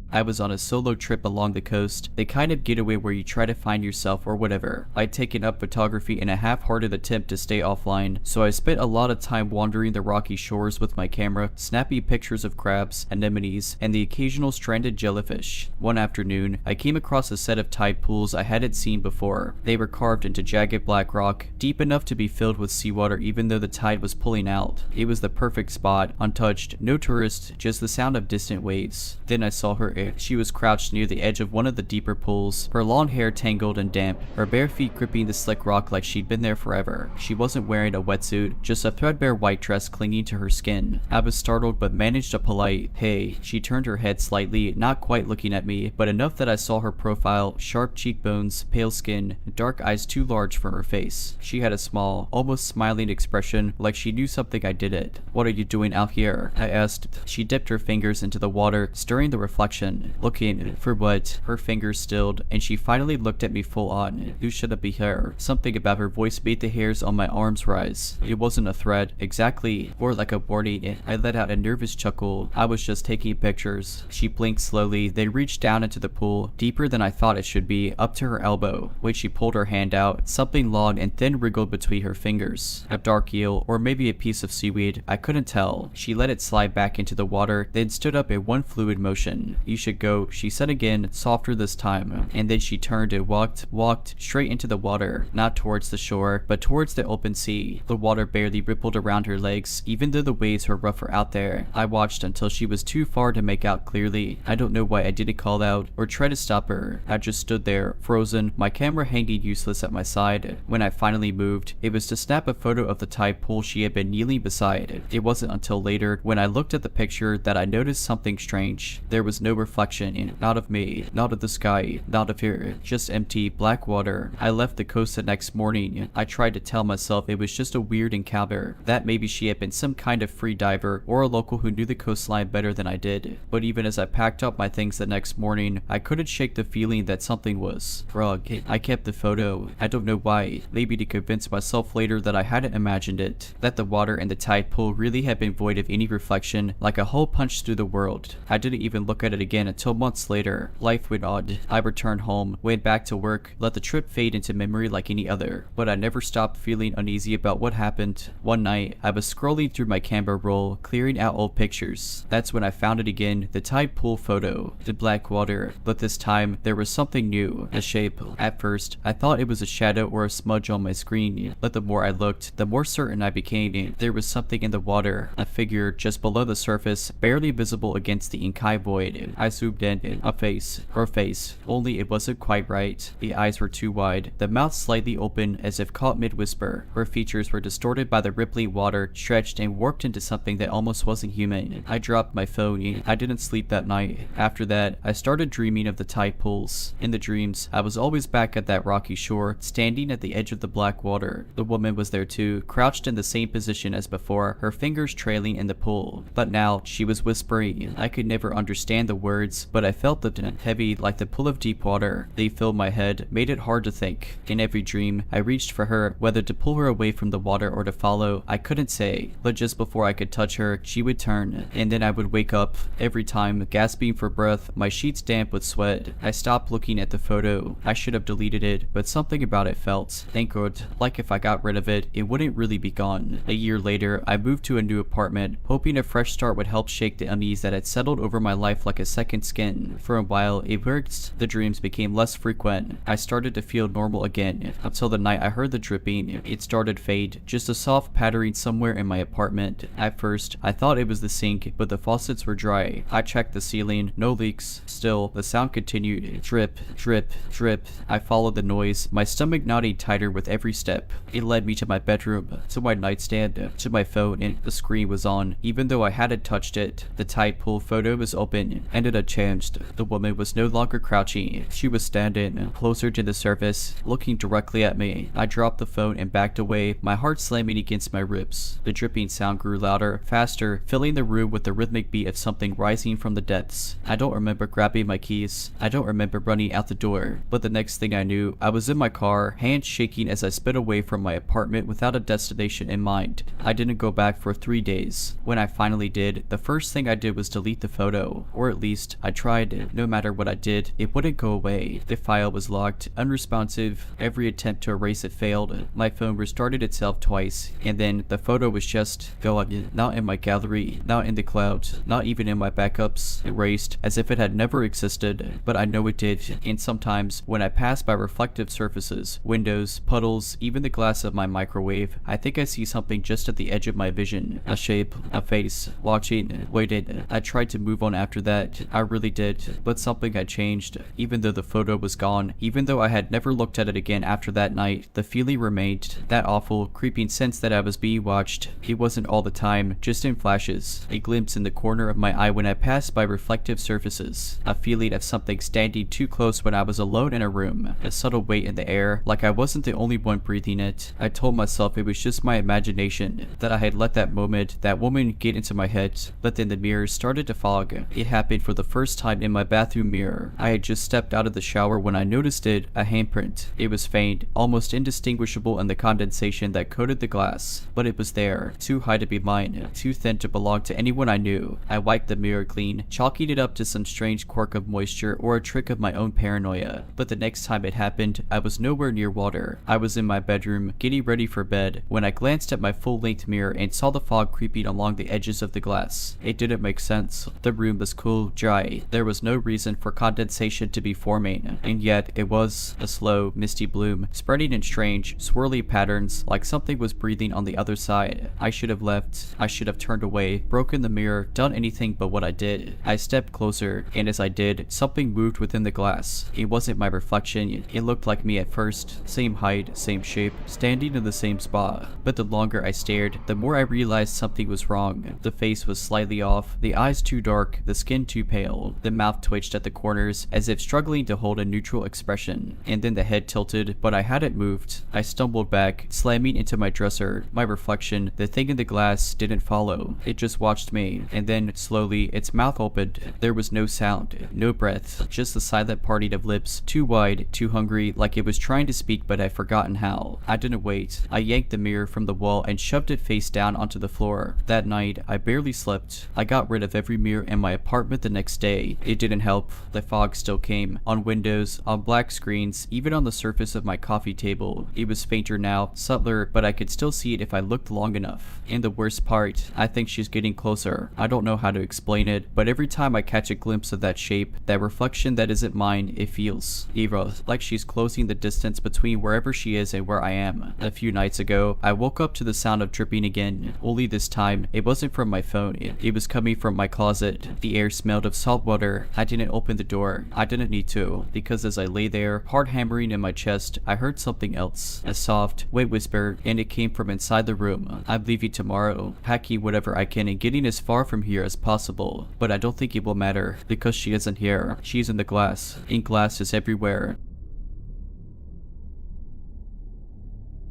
[SPEAKER 1] I was on a solo trip along the coast, the kind of getaway where you try to find yourself or whatever. I'd taken up photography in a half-hearted attempt to stay offline, so I spent a lot of time wandering the rocky shores with my camera, snapping pictures of crabs, anemones, and the occasional stranded jellyfish. One afternoon, I came across a set of tide pools I hadn't seen before. They were carved into jagged black rock, deep enough to be filled with seawater even though the tide was pulling out. It was the perfect spot, untouched, no tourists, just the sound of distant waves. Then I saw her. She was crouched near the edge of one of the deeper pools, her long hair tangled and damp, her bare feet gripping the slick rock like she'd been there forever. She wasn't wearing a wetsuit, just a threadbare white dress clinging to her skin. I was startled but managed a polite, "Hey." She turned her head slightly, not quite looking at me, but enough that I saw her profile, sharp cheekbones, pale skin, dark eyes too large for her face. She had a small, almost smiling expression, like she knew something I didn't. "What are you doing out here?" I asked. She dipped her fingers into the water, stirring the reflection. reflection. Looking for what? Her fingers stilled, and she finally looked at me full on. Who should it be her? Something about her voice made the hairs on my arms rise. It wasn't a threat, exactly, or like a warning. I let out a nervous chuckle. I was just taking pictures. She blinked slowly, then reached down into the pool, deeper than I thought it should be, up to her elbow. When she pulled her hand out, something long and thin wriggled between her fingers. A dark eel, or maybe a piece of seaweed, I couldn't tell. She let it slide back into the water, then stood up in one fluid motion. You should go, she said again, softer this time, and then she turned and walked straight into the water, not towards the shore, but towards the open sea. The water barely rippled around her legs, even though the waves were rougher out there. I watched until she was too far to make out clearly. I don't know why I didn't call out or try to stop her. I just stood there, frozen, my camera hanging useless at my side. When I finally moved, it was to snap a photo of the tide pool she had been kneeling beside. It wasn't until later, when I looked at the picture, that I noticed something strange. There was no reflection, not of me, not of the sky, not of her, just empty, black water. I left the coast the next morning. I tried to tell myself it was just a weird encounter, that maybe she had been some kind of free diver or a local who knew the coastline better than I did. But even as I packed up my things the next morning, I couldn't shake the feeling that something was wrong. I kept the photo. I don't know why, maybe to convince myself later that I hadn't imagined it, that the water in the tide pool really had been void of any reflection, like a hole punched through the world. I didn't even look at it again until months later. Life went on. I returned home, went back to work, let the trip fade into memory like any other, but I never stopped feeling uneasy about what happened. One night, I was scrolling through my camera roll, clearing out old pictures. That's when I found it again, the tide pool photo, the black water, but this time, there was something new, a shape. At first, I thought it was a shadow or a smudge on my screen, but the more I looked, the more certain I became. There was something in the water, a figure just below the surface, barely visible against the inky void. I zoomed in, a face, her face, only it wasn't quite right. The eyes were too wide, the mouth slightly open as if caught mid-whisper. Her features were distorted by the rippling water, stretched and warped into something that almost wasn't human. I dropped my phone. I didn't sleep that night. After that, I started dreaming of the tide pools. In the dreams, I was always back at that rocky shore, standing at the edge of the black water. The woman was there too, crouched in the same position as before, her fingers trailing in the pool. But now, she was whispering. I could never understand the words, but I felt them heavy like the pull of deep water. They filled my head, made it hard to think. In every dream, I reached for her, whether to pull her away from the water or to follow, I couldn't say. But just before I could touch her, she would turn, and then I would wake up, every time, gasping for breath, my sheets damp with sweat. I stopped looking at the photo. I should have deleted it, but something about it felt, thank God, like if I got rid of it, it wouldn't really be gone. A year later, I moved to a new apartment, hoping a fresh start would help shake the unease that had settled over my life like a second skin. For a while, it worked. The dreams became less frequent. I started to feel normal again, until the night I heard the dripping. It started fade, just a soft pattering somewhere in my apartment. At first, I thought it was the sink, but the faucets were dry. I checked the ceiling, no leaks. Still, the sound continued. Drip, drip, drip. I followed the noise, my stomach knotting tighter with every step. It led me to my bedroom, to my nightstand, to my phone, and the screen was on. Even though I hadn't touched it, the tide pool photo was open, and it had changed. The woman was no longer crouching. She was standing, closer to the surface, looking directly at me. I dropped the phone and backed away, my heart slamming against my ribs. The dripping sound grew louder, faster, filling the room with the rhythmic beat of something rising from the depths. I don't remember grabbing my keys. I don't remember running out the door. But the next thing I knew, I was in my car, hands shaking as I sped away from my apartment without a destination in mind. I didn't go back for 3 days. When I finally did, the first thing I did was delete the photo. Or at least, I tried. No matter what I did, it wouldn't go away. The file was locked, unresponsive. Every attempt to erase it failed. My phone restarted itself twice, and then the photo was just gone. Not in my gallery, not in the cloud, not even in my backups. Erased, as if it had never existed. But I know it did, and sometimes, when I pass by reflective surfaces, windows, puddles, even the glass of my microwave, I think I see something just at the edge of my vision. A shape, a face, watching, waited. I tried to move on after that. I really did, but something had changed. Even though the photo was gone, even though I had never looked at it again after that night, the feeling remained. That awful, creeping sense that I was being watched. It wasn't all the time, just in flashes. A glimpse in the corner of my eye when I passed by reflective surfaces. A feeling of something standing too close when I was alone in a room. A subtle weight in the air, like I wasn't the only one breathing it. I told myself it was just my imagination, that I had let that moment, that woman get into my head. But then the mirrors started to fog. It happened for the the first time in my bathroom mirror. I had just stepped out of the shower when I noticed it, a handprint. It was faint, almost indistinguishable in the condensation that coated the glass, but it was there, too high to be mine, too thin to belong to anyone I knew. I wiped the mirror clean, chalking it up to some strange quirk of moisture or a trick of my own paranoia. But the next time it happened, I was nowhere near water. I was in my bedroom, getting ready for bed, when I glanced at my full-length mirror and saw the fog creeping along the edges of the glass. It didn't make sense. The room was cool, dry. There was no reason for condensation to be forming, and yet it was a slow, misty bloom, spreading in strange, swirly patterns like something was breathing on the other side. I should have left. I should have turned away, broken the mirror, done anything but what I did. I stepped closer, and as I did, something moved within the glass. It wasn't my reflection. It looked like me at first. Same height, same shape, standing in the same spot. But the longer I stared, the more I realized something was wrong. The face was slightly off, the eyes too dark, the skin too pale. The mouth twitched at the corners, as if struggling to hold a neutral expression. And then the head tilted, but I hadn't moved. I stumbled back, slamming into my dresser. My reflection, the thing in the glass, didn't follow. It just watched me, and then, slowly, its mouth opened. There was no sound, no breath, just the silent parting of lips, too wide, too hungry, like it was trying to speak but had forgotten how. I didn't wait. I yanked the mirror from the wall and shoved it face down onto the floor. That night, I barely slept. I got rid of every mirror in my apartment the next day. It didn't help. The fog still came. On windows, on black screens, even on the surface of my coffee table. It was fainter now, subtler, but I could still see it if I looked long enough. And the worst part, I think she's getting closer. I don't know how to explain it, but every time I catch a glimpse of that shape, that reflection that isn't mine, it feels, Eva, like she's closing the distance between wherever she is and where I am. A few nights ago, I woke up to the sound of dripping again. Only this time, it wasn't from my phone. It was coming from my closet. The air smelled of salt water. I didn't open the door. I didn't need to, because as I lay there, hard hammering in my chest, I heard something else. A soft, wet whisper, and it came from inside the room. I'm leaving tomorrow, packing whatever I can and getting as far from here as possible. But I don't think it will matter, because she isn't here. She's in the glass. Ink glass is everywhere.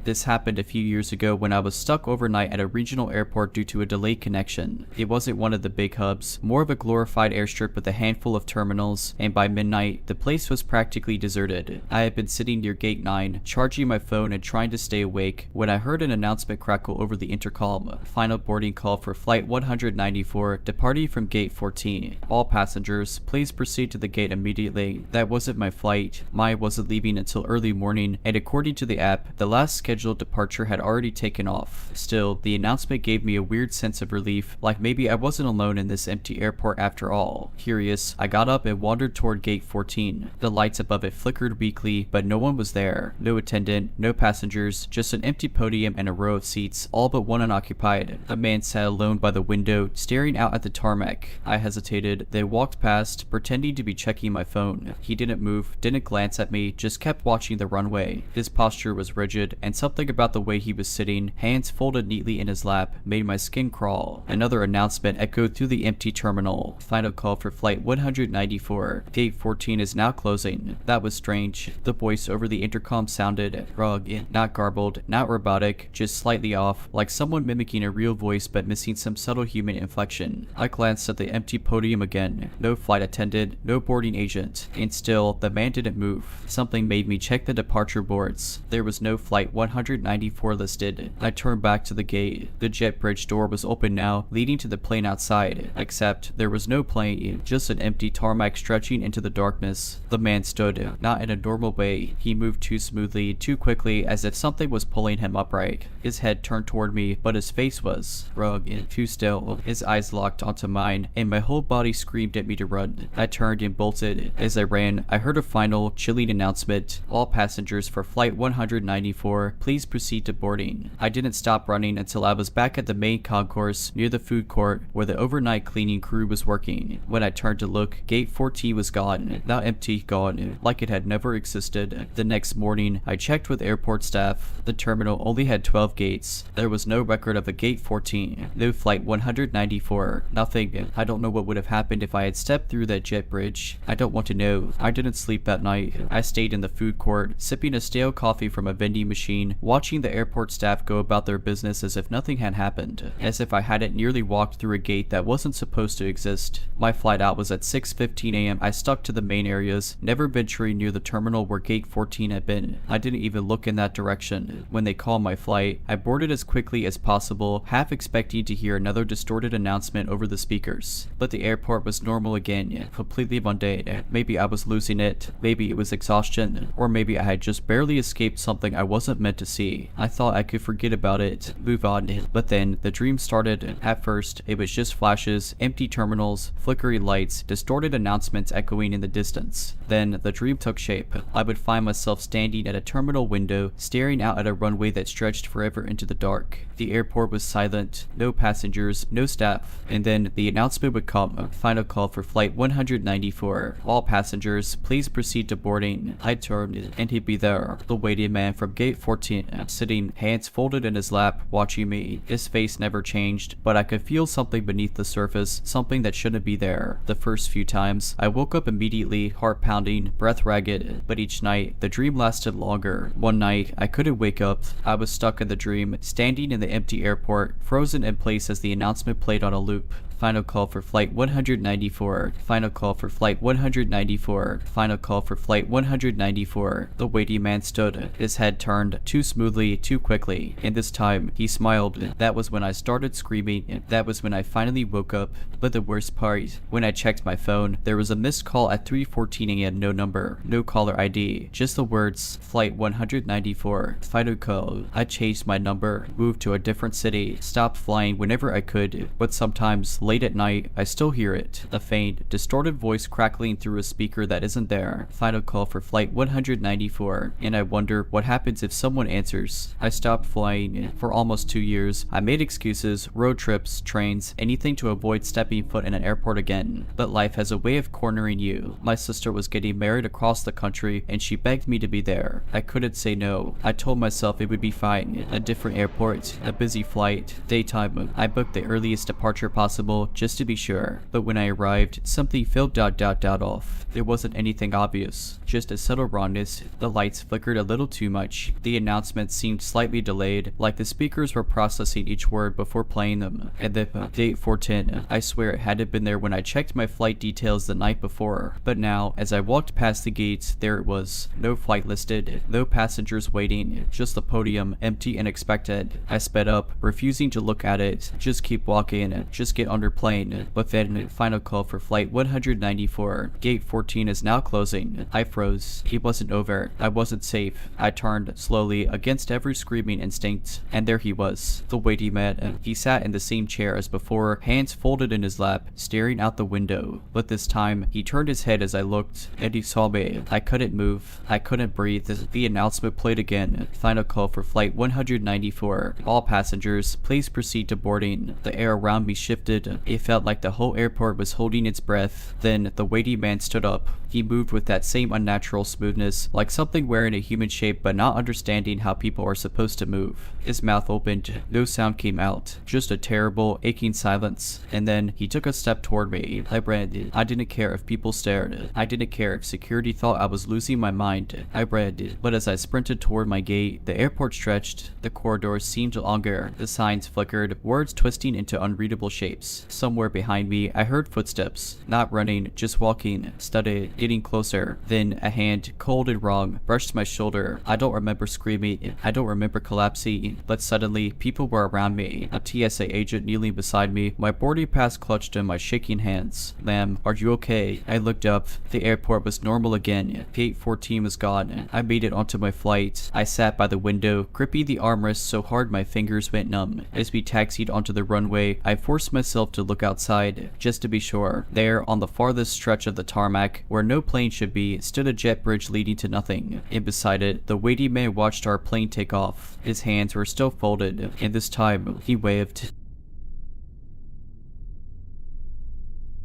[SPEAKER 1] This happened a few years ago when I was stuck overnight at a regional airport due to a delayed connection. It wasn't one of the big hubs, more of a glorified airstrip with a handful of terminals, and by midnight, the place was practically deserted. I had been sitting near gate 9, charging my phone and trying to stay awake, when I heard an announcement crackle over the intercom. Final boarding call for flight 194, departing from gate 14. All passengers, please proceed to the gate immediately. That wasn't my flight. Mine wasn't leaving until early morning, and according to the app, the last scheduled departure had already taken off. Still, the announcement gave me a weird sense of relief, like maybe I wasn't alone in this empty airport after all. Curious, I got up and wandered toward gate 14. The lights above it flickered weakly, but no one was there. No attendant, no passengers, just an empty podium and a row of seats, all but one unoccupied. A man sat alone by the window, staring out at the tarmac. I hesitated, then walked past, pretending to be checking my phone. He didn't move, didn't glance at me, just kept watching the runway. His posture was rigid, and something about the way he was sitting, hands folded neatly in his lap, made my skin crawl. Another announcement echoed through the empty terminal. Final call for flight 194. Gate 14 is now closing. That was strange. The voice over the intercom sounded rugged, not garbled, not robotic, just slightly off, like someone mimicking a real voice but missing some subtle human inflection. I glanced at the empty podium again. No flight attendant, no boarding agent, and still, the man didn't move. Something made me check the departure boards. There was no flight 194 listed. I turned back to the gate. The jet bridge door was open now, leading to the plane outside, except there was no plane, just an empty tarmac stretching into the darkness. The man stood, not in a normal way. He moved too smoothly, too quickly, as if something was pulling him upright. His head turned toward me, but his face was rugged, too still. His eyes locked onto mine, and my whole body screamed at me to run. I turned and bolted. As I ran, I heard a final, chilling announcement. All passengers for flight 194, please proceed to boarding. I didn't stop running until I was back at the main concourse near the food court where the overnight cleaning crew was working. When I turned to look, gate 14 was gone. Now empty, gone, like it had never existed. The next morning, I checked with airport staff. The terminal only had 12 gates. There was no record of a gate 14. No flight 194. Nothing. I don't know what would have happened if I had stepped through that jet bridge. I don't want to know. I didn't sleep that night. I stayed in the food court, sipping a stale coffee from a vending machine screen, watching the airport staff go about their business as if nothing had happened, as if I hadn't nearly walked through a gate that wasn't supposed to exist. My flight out was at 6:15 a.m. I stuck to the main areas, never venturing near the terminal where gate 14 had been. I didn't even look in that direction. When they called my flight, I boarded as quickly as possible, half expecting to hear another distorted announcement over the speakers. But the airport was normal again, completely mundane. Maybe I was losing it, maybe it was exhaustion, or maybe I had just barely escaped something I wasn't meant to see. I thought I could forget about it, move on, but then the dream started. At first, it was just flashes, empty terminals, flickering lights, distorted announcements echoing in the distance. Then the dream took shape. I would find myself standing at a terminal window, staring out at a runway that stretched forever into the dark. The airport was silent, no passengers, no staff, and then the announcement would come. Final call for flight 194. All passengers, please proceed to boarding. I turned, and he'd be there, the waiting man from gate 14, sitting, hands folded in his lap, watching me. His face never changed, but I could feel something beneath the surface, something that shouldn't be there. The first few times, I woke up immediately, heart pounding, breath ragged, but each night, the dream lasted longer. One night, I couldn't wake up. I was stuck in the dream, standing in the empty airport, frozen in place as the announcement played on a loop. Final call for flight 194. Final call for flight 194. Final call for flight 194. The waiting man stood, his head turned too smoothly, too quickly, and this time he smiled. That was when I started screaming. That was when I finally woke up. But the worst part, when I checked my phone, there was a missed call at 3:14 a.m. No number, no caller ID, just the words flight 194. Final call. I changed my number, moved to a different city, stopped flying whenever I could, but sometimes late at night, I still hear it, a faint, distorted voice crackling through a speaker that isn't there. Final call for flight 194, and I wonder what happens if someone answers. I stopped flying for almost 2 years. I made excuses, road trips, trains, anything to avoid stepping foot in an airport again. But life has a way of cornering you. My sister was getting married across the country, and she begged me to be there. I couldn't say no. I told myself it would be fine. A different airport, a busy flight, daytime. I booked the earliest departure possible, just to be sure, but when I arrived, something felt off. There wasn't anything obvious, just a subtle wrongness. The lights flickered a little too much. The announcements seemed slightly delayed, like the speakers were processing each word before playing them. And then, date 410, I swear it hadn't been there when I checked my flight details the night before. But now, as I walked past the gates, there it was. No flight listed, no passengers waiting, just the podium, empty and expected. I sped up, refusing to look at it. Just keep walking, just get under plane. But then, final call for flight 194. Gate 14 is now closing. I froze. It wasn't over. I wasn't safe. I turned slowly against every screaming instinct, and there he was, the waiting man. He sat in the same chair as before, hands folded in his lap, staring out the window. But this time, he turned his head as I looked, and he saw me. I couldn't move. I couldn't breathe. The announcement played again. Final call for flight 194. All passengers, please proceed to boarding. The air around me shifted. It felt like the whole airport was holding its breath. Then the waiting man stood up. He moved with that same unnatural smoothness, like something wearing a human shape but not understanding how people are supposed to move. His mouth opened. No sound came out. Just a terrible, aching silence. And then he took a step toward me. I ran. I didn't care if people stared. I didn't care if security thought I was losing my mind. I ran. But as I sprinted toward my gate, the airport stretched. The corridors seemed longer. The signs flickered, words twisting into unreadable shapes. Somewhere behind me, I heard footsteps. Not running, just walking. Studied, getting closer. Then a hand, cold and wrong, brushed my shoulder. I don't remember screaming. I don't remember collapsing. But suddenly, people were around me. A TSA agent kneeling beside me. My boarding pass clutched in my shaking hands. Ma'am, are you okay? I looked up. The airport was normal again. Gate 14 was gone. I made it onto my flight. I sat by the window, gripping the armrest so hard my fingers went numb. As we taxied onto the runway, I forced myself to look outside, just to be sure. There, on the farthest stretch of the tarmac, where no plane should be, stood a jet bridge leading to nothing. And beside it, the waiting man watched our plane take off. His hands were still folded, and this time, he waved.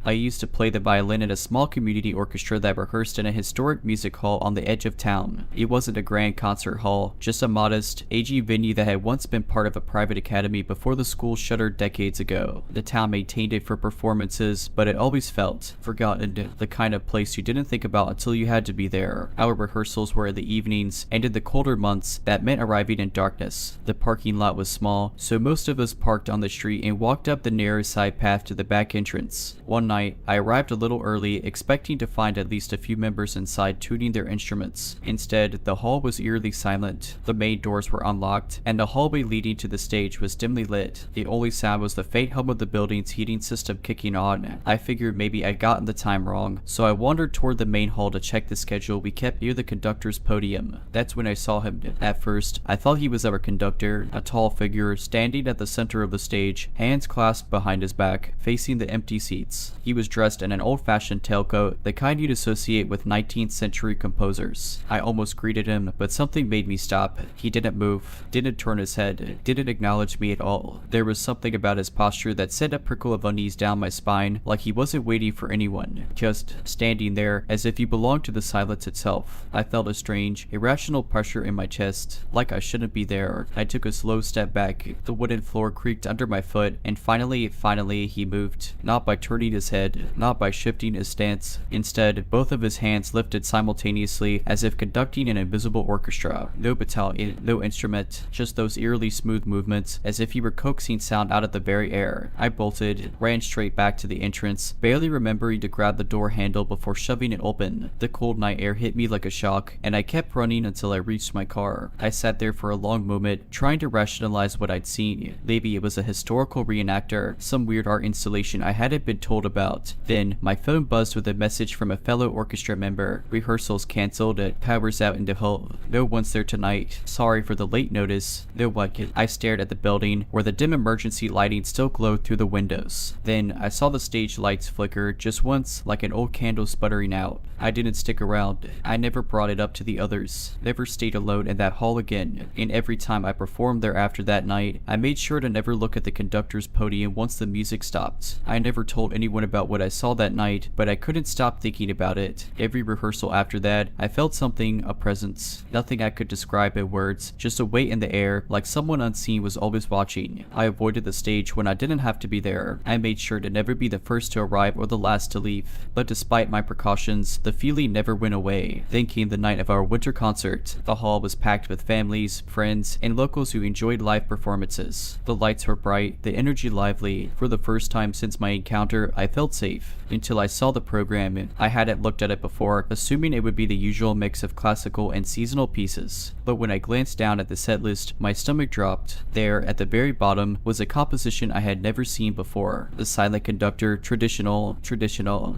[SPEAKER 1] I used to play the violin in a small community orchestra that rehearsed in a historic music hall on the edge of town. It wasn't a grand concert hall, just a modest, AG venue that had once been part of a private academy before the school shuttered decades ago. The town maintained it for performances, but it always felt forgotten, the kind of place you didn't think about until you had to be there. Our rehearsals were in the evenings, and in the colder months, that meant arriving in darkness. The parking lot was small, so most of us parked on the street and walked up the narrow side path to the back entrance. One night, I arrived a little early, expecting to find at least a few members inside tuning their instruments. Instead, the hall was eerily silent. The main doors were unlocked, and the hallway leading to the stage was dimly lit. The only sound was the faint hum of the building's heating system kicking on. I figured maybe I'd gotten the time wrong, so I wandered toward the main hall to check the schedule we kept near the conductor's podium. That's when I saw him. At first, I thought he was our conductor, a tall figure standing at the center of the stage, hands clasped behind his back, facing the empty seats. He was dressed in an old-fashioned tailcoat, the kind you'd associate with 19th century composers. I almost greeted him, but something made me stop. He didn't move, didn't turn his head, didn't acknowledge me at all. There was something about his posture that sent a prickle of unease down my spine, like he wasn't waiting for anyone, just standing there as if he belonged to the silence itself. I felt a strange, irrational pressure in my chest, like I shouldn't be there. I took a slow step back. The wooden floor creaked under my foot, and finally he moved. Not by turning his head, not by shifting his stance. Instead, both of his hands lifted simultaneously as if conducting an invisible orchestra. No battalion, no instrument, just those eerily smooth movements, as if he were coaxing sound out of the very air. I bolted, ran straight back to the entrance, barely remembering to grab the door handle before shoving it open. The cold night air hit me like a shock, and I kept running until I reached my car. I sat there for a long moment, trying to rationalize what I'd seen. Maybe it was a historical reenactor, some weird art installation I hadn't been told about. Then, my phone buzzed with a message from a fellow orchestra member. Rehearsals cancelled, powers out in the hull. No one's there tonight. Sorry for the late notice. No one can. I stared at the building, where the dim emergency lighting still glowed through the windows. Then, I saw the stage lights flicker just once, like an old candle sputtering out. I didn't stick around. I never brought it up to the others. Never stayed alone in that hall again. And every time I performed there after that night, I made sure to never look at the conductor's podium once the music stopped. I never told anyone about what I saw that night, but I couldn't stop thinking about it. Every rehearsal after that, I felt something, a presence. Nothing I could describe in words, just a weight in the air, like someone unseen was always watching. I avoided the stage when I didn't have to be there. I made sure to never be the first to arrive or the last to leave. But despite my precautions, the feeling never went away. Then came the night of our winter concert. The hall was packed with families, friends, and locals who enjoyed live performances. The lights were bright, the energy lively. For the first time since my encounter, I felt safe. Until I saw the program. I hadn't looked at it before, assuming it would be the usual mix of classical and seasonal pieces. But when I glanced down at the set list, my stomach dropped. There, at the very bottom, was a composition I had never seen before. The Silent Conductor, traditional.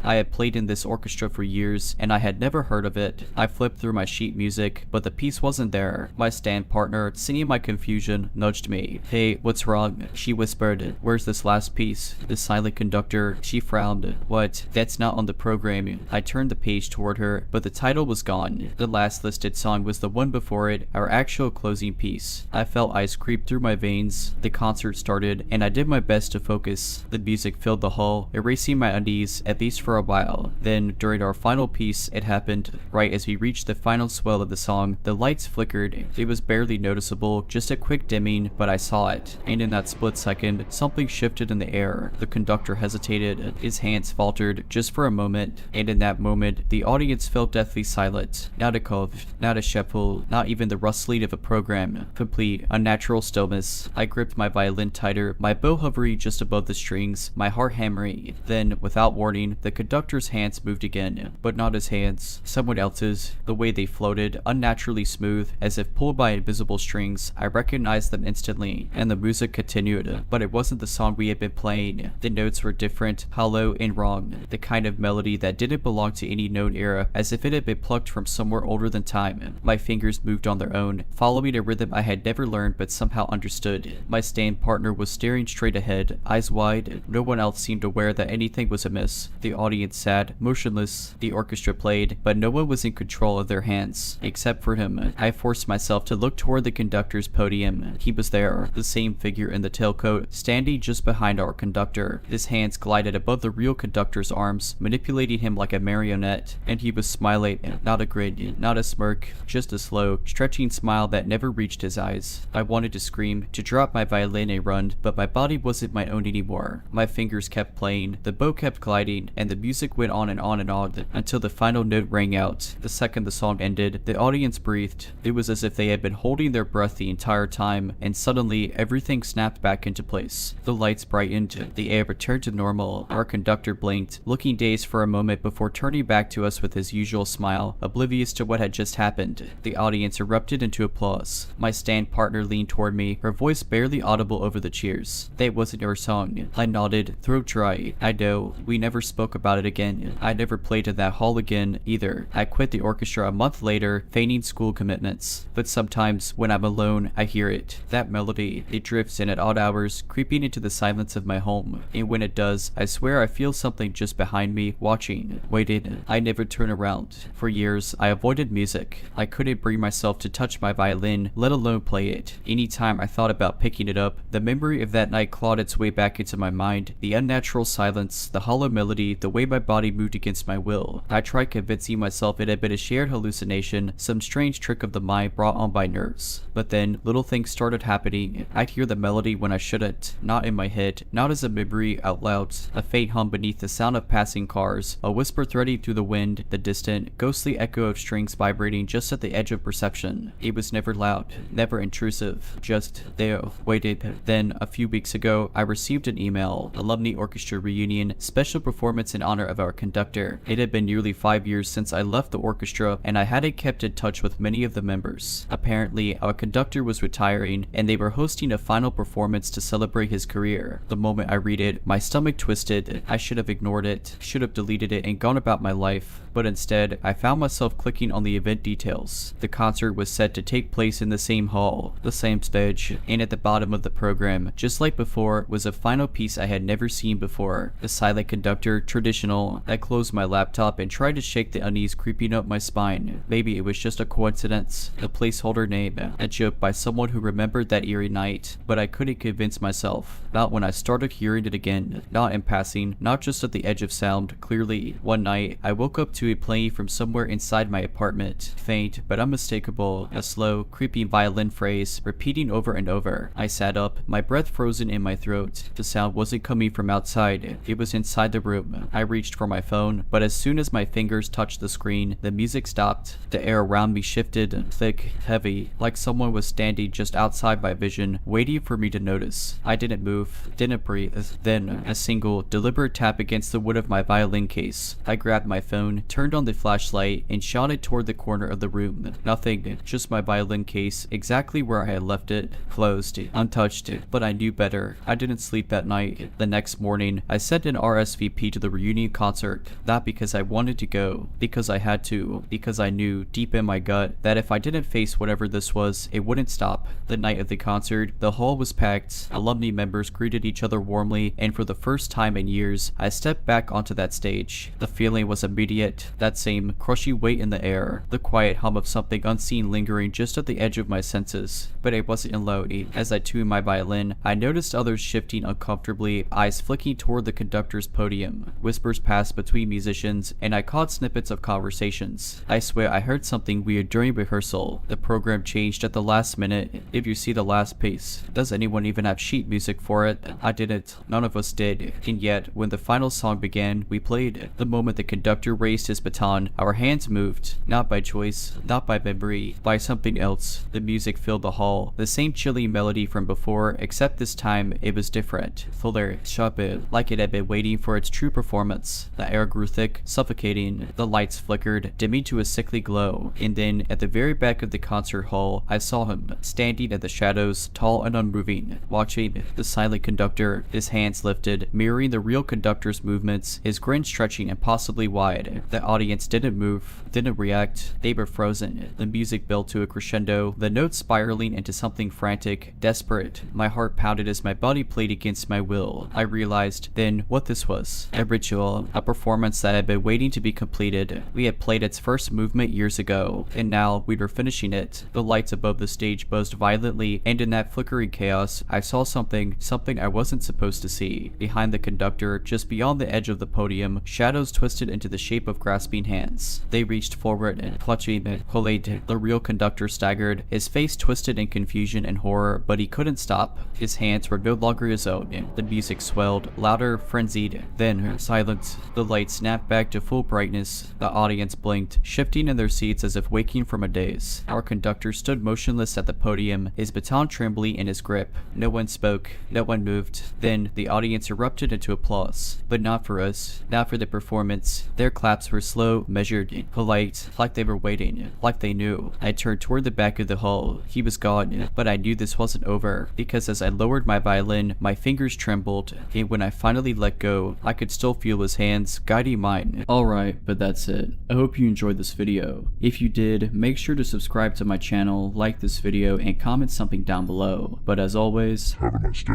[SPEAKER 1] I had played in this orchestra for years, and I had never heard of it. I flipped through my sheet music, but the piece wasn't there. My stand partner, seeing my confusion, nudged me. "Hey, what's wrong?" she whispered. "Where's this last piece?" "The Silent Conductor." She frowned. "What? That's not on the program." I turned the page toward her, but the title was gone. The last listed song was the one before it, our actual closing piece. I felt ice creep through my veins. The concert started, and I did my best to focus. The music filled the hall, erasing my unease, at least for a while. Then, during our final piece, it happened. Right as we reached the final swell of the song, the lights flickered. It was barely noticeable, just a quick dimming, but I saw it. And in that split second, something shifted in the air. The conductor hesitated. His hands faltered, just for a moment. And in that moment, the audience felt deathly silent. Not a cough, not a shuffle, not even the rustling of a program. Complete, unnatural stillness. I gripped my violin tighter, my bow hovering just above the strings, my heart hammering. Then, without warning, the conductor's hands moved again. But not his hands. Someone else's. The way they floated, unnaturally smooth, as if pulled by invisible strings. I recognized them instantly, and the music continued. But it wasn't the song we had been playing. The notes were different, hollow, and wrong. The kind of melody that didn't belong to any known era, as if it had been plucked from somewhere older than time. My fingers moved on their own, following a rhythm I had never learned but somehow understood. My stand partner was staring straight ahead, eyes wide. No one else seemed aware that anything was amiss. The audience sat, motionless. The orchestra played, but no one was in control of their hands, except for him. I forced myself to look toward the conductor's podium. He was there, the same figure in the tailcoat, standing just behind our conductor. His hands glided above above the real conductor's arms, manipulating him like a marionette, and he was smiling, not a grin, not a smirk, just a slow, stretching smile that never reached his eyes. I wanted to scream, to drop my violin and run, but my body wasn't my own anymore. My fingers kept playing, the bow kept gliding, and the music went on and on and on, until the final note rang out. The second the song ended, the audience breathed. It was as if they had been holding their breath the entire time, and suddenly everything snapped back into place. The lights brightened, the air returned to normal. Our conductor blinked, looking dazed for a moment before turning back to us with his usual smile, oblivious to what had just happened. The audience erupted into applause. My stand partner leaned toward me, her voice barely audible over the cheers. That wasn't your song. I nodded, throat dry. I know. We never spoke about it again. I never played in that hall again, either. I quit the orchestra a month later, feigning school commitments. But sometimes, when I'm alone, I hear it. That melody. It drifts in at odd hours, creeping into the silence of my home. And when it does, I swear I feel something just behind me, watching, waiting. I never turn around. For years, I avoided music. I couldn't bring myself to touch my violin, let alone play it. Anytime I thought about picking it up, the memory of that night clawed its way back into my mind. The unnatural silence, the hollow melody, the way my body moved against my will. I tried convincing myself it had been a shared hallucination, some strange trick of the mind brought on by nerves. But then, little things started happening. I'd hear the melody when I shouldn't, not in my head, not as a memory out loud, a faint hum beneath the sound of passing cars, a whisper threading through the wind, the distant, ghostly echo of strings vibrating just at the edge of perception. It was never loud, never intrusive, just there, waited. Then, a few weeks ago, I received an email, alumni orchestra reunion, special performance in honor of our conductor. It had been nearly 5 years since I left the orchestra, and I hadn't kept in touch with many of the members. Apparently, our conductor was retiring, and they were hosting a final performance to celebrate his career. The moment I read it, my stomach twisted. I should have ignored it, should have deleted it and gone about my life. But instead, I found myself clicking on the event details. The concert was set to take place in the same hall, the same stage, and at the bottom of the program, just like before, was a final piece I had never seen before. The silent conductor, traditional. I closed my laptop and tried to shake the unease creeping up my spine. Maybe it was just a coincidence, a placeholder name, a joke by someone who remembered that eerie night, but I couldn't convince myself. Not when I started hearing it again, not in passing, not just at the edge of sound, clearly. One night, I woke up to it playing from somewhere inside my apartment, faint but unmistakable, a slow, creeping violin phrase, repeating over and over. I sat up, my breath frozen in my throat. The sound wasn't coming from outside, it was inside the room. I reached for my phone, but as soon as my fingers touched the screen, the music stopped. The air around me shifted, thick, heavy, like someone was standing just outside my vision, waiting for me to notice. I didn't move, didn't breathe. Then, a single, deliberate tap against the wood of my violin case. I grabbed my phone, turned on the flashlight, and shot it toward the corner of the room. Nothing, just my violin case, exactly where I had left it, closed, untouched. But I knew better. I didn't sleep that night. The next morning, I sent an RSVP to the reunion concert, not because I wanted to go, because I had to, because I knew, deep in my gut, that if I didn't face whatever this was, it wouldn't stop. The night of the concert, the hall was packed, alumni members greeted each other warmly, and for the first time in years, I stepped back onto that stage. The feeling was immediate, that same crushy weight in the air, the quiet hum of something unseen lingering just at the edge of my senses. But it wasn't loud. As I tuned my violin, I noticed others shifting uncomfortably, eyes flicking toward the conductor's podium. Whispers passed between musicians, and I caught snippets of conversations. I swear I heard something weird during rehearsal. The program changed at the last minute. If you see the last piece, does anyone even have sheet music for it? I didn't. None of us did. And yet, when the final song began, we played. The moment the conductor raised his baton, our hands moved. Not by choice, not by memory, by something else. The music filled the hall. The same chilly melody from before, except this time it was different. Fuller, sharper, like it had been waiting for its true performance. The air grew thick, suffocating. The lights flickered, dimming to a sickly glow. And then, at the very back of the concert hall, I saw him, standing in the shadows, tall and unmoving, watching the silent conductor, his hands lifted, mirroring the real conductor's movements, his grin stretching impossibly wide. The audience didn't move, didn't react, they were frozen. The music built to a crescendo, the notes spiraling into something frantic, desperate. My heart pounded as my body played against my will. I realized then what this was. A ritual, a performance that had been waiting to be completed. We had played its first movement years ago, and now we were finishing it. The lights above the stage buzzed violently, and in that flickering chaos, I saw something I wasn't supposed to see. Behind the conductor, just beyond the edge of the podium, shadows twisted into the shape of grasping hands. They reached forward and clutching it. The real conductor staggered, his face twisted in confusion and horror, but he couldn't stop. His hands were no longer his own. The music swelled, louder, frenzied. Then, silence. The lights snapped back to full brightness. The audience blinked, shifting in their seats as if waking from a daze. Our conductor stood motionless at the podium, his baton trembling in his grip. No one spoke, no one moved. Then, the audience erupted into applause. But not for us, not for the performance. Their claps were slow, measured, polite, like they were waiting, like they knew. I turned toward the back of the hall. He was gone, but I knew this wasn't over, because as I lowered my violin, my fingers trembled, and when I finally let go, I could still feel his hands guiding mine. Alright, but that's it. I hope you enjoyed this video. If you did, make sure to subscribe to my channel, like this video, and comment something down below. But as always,
[SPEAKER 2] Have a nice day.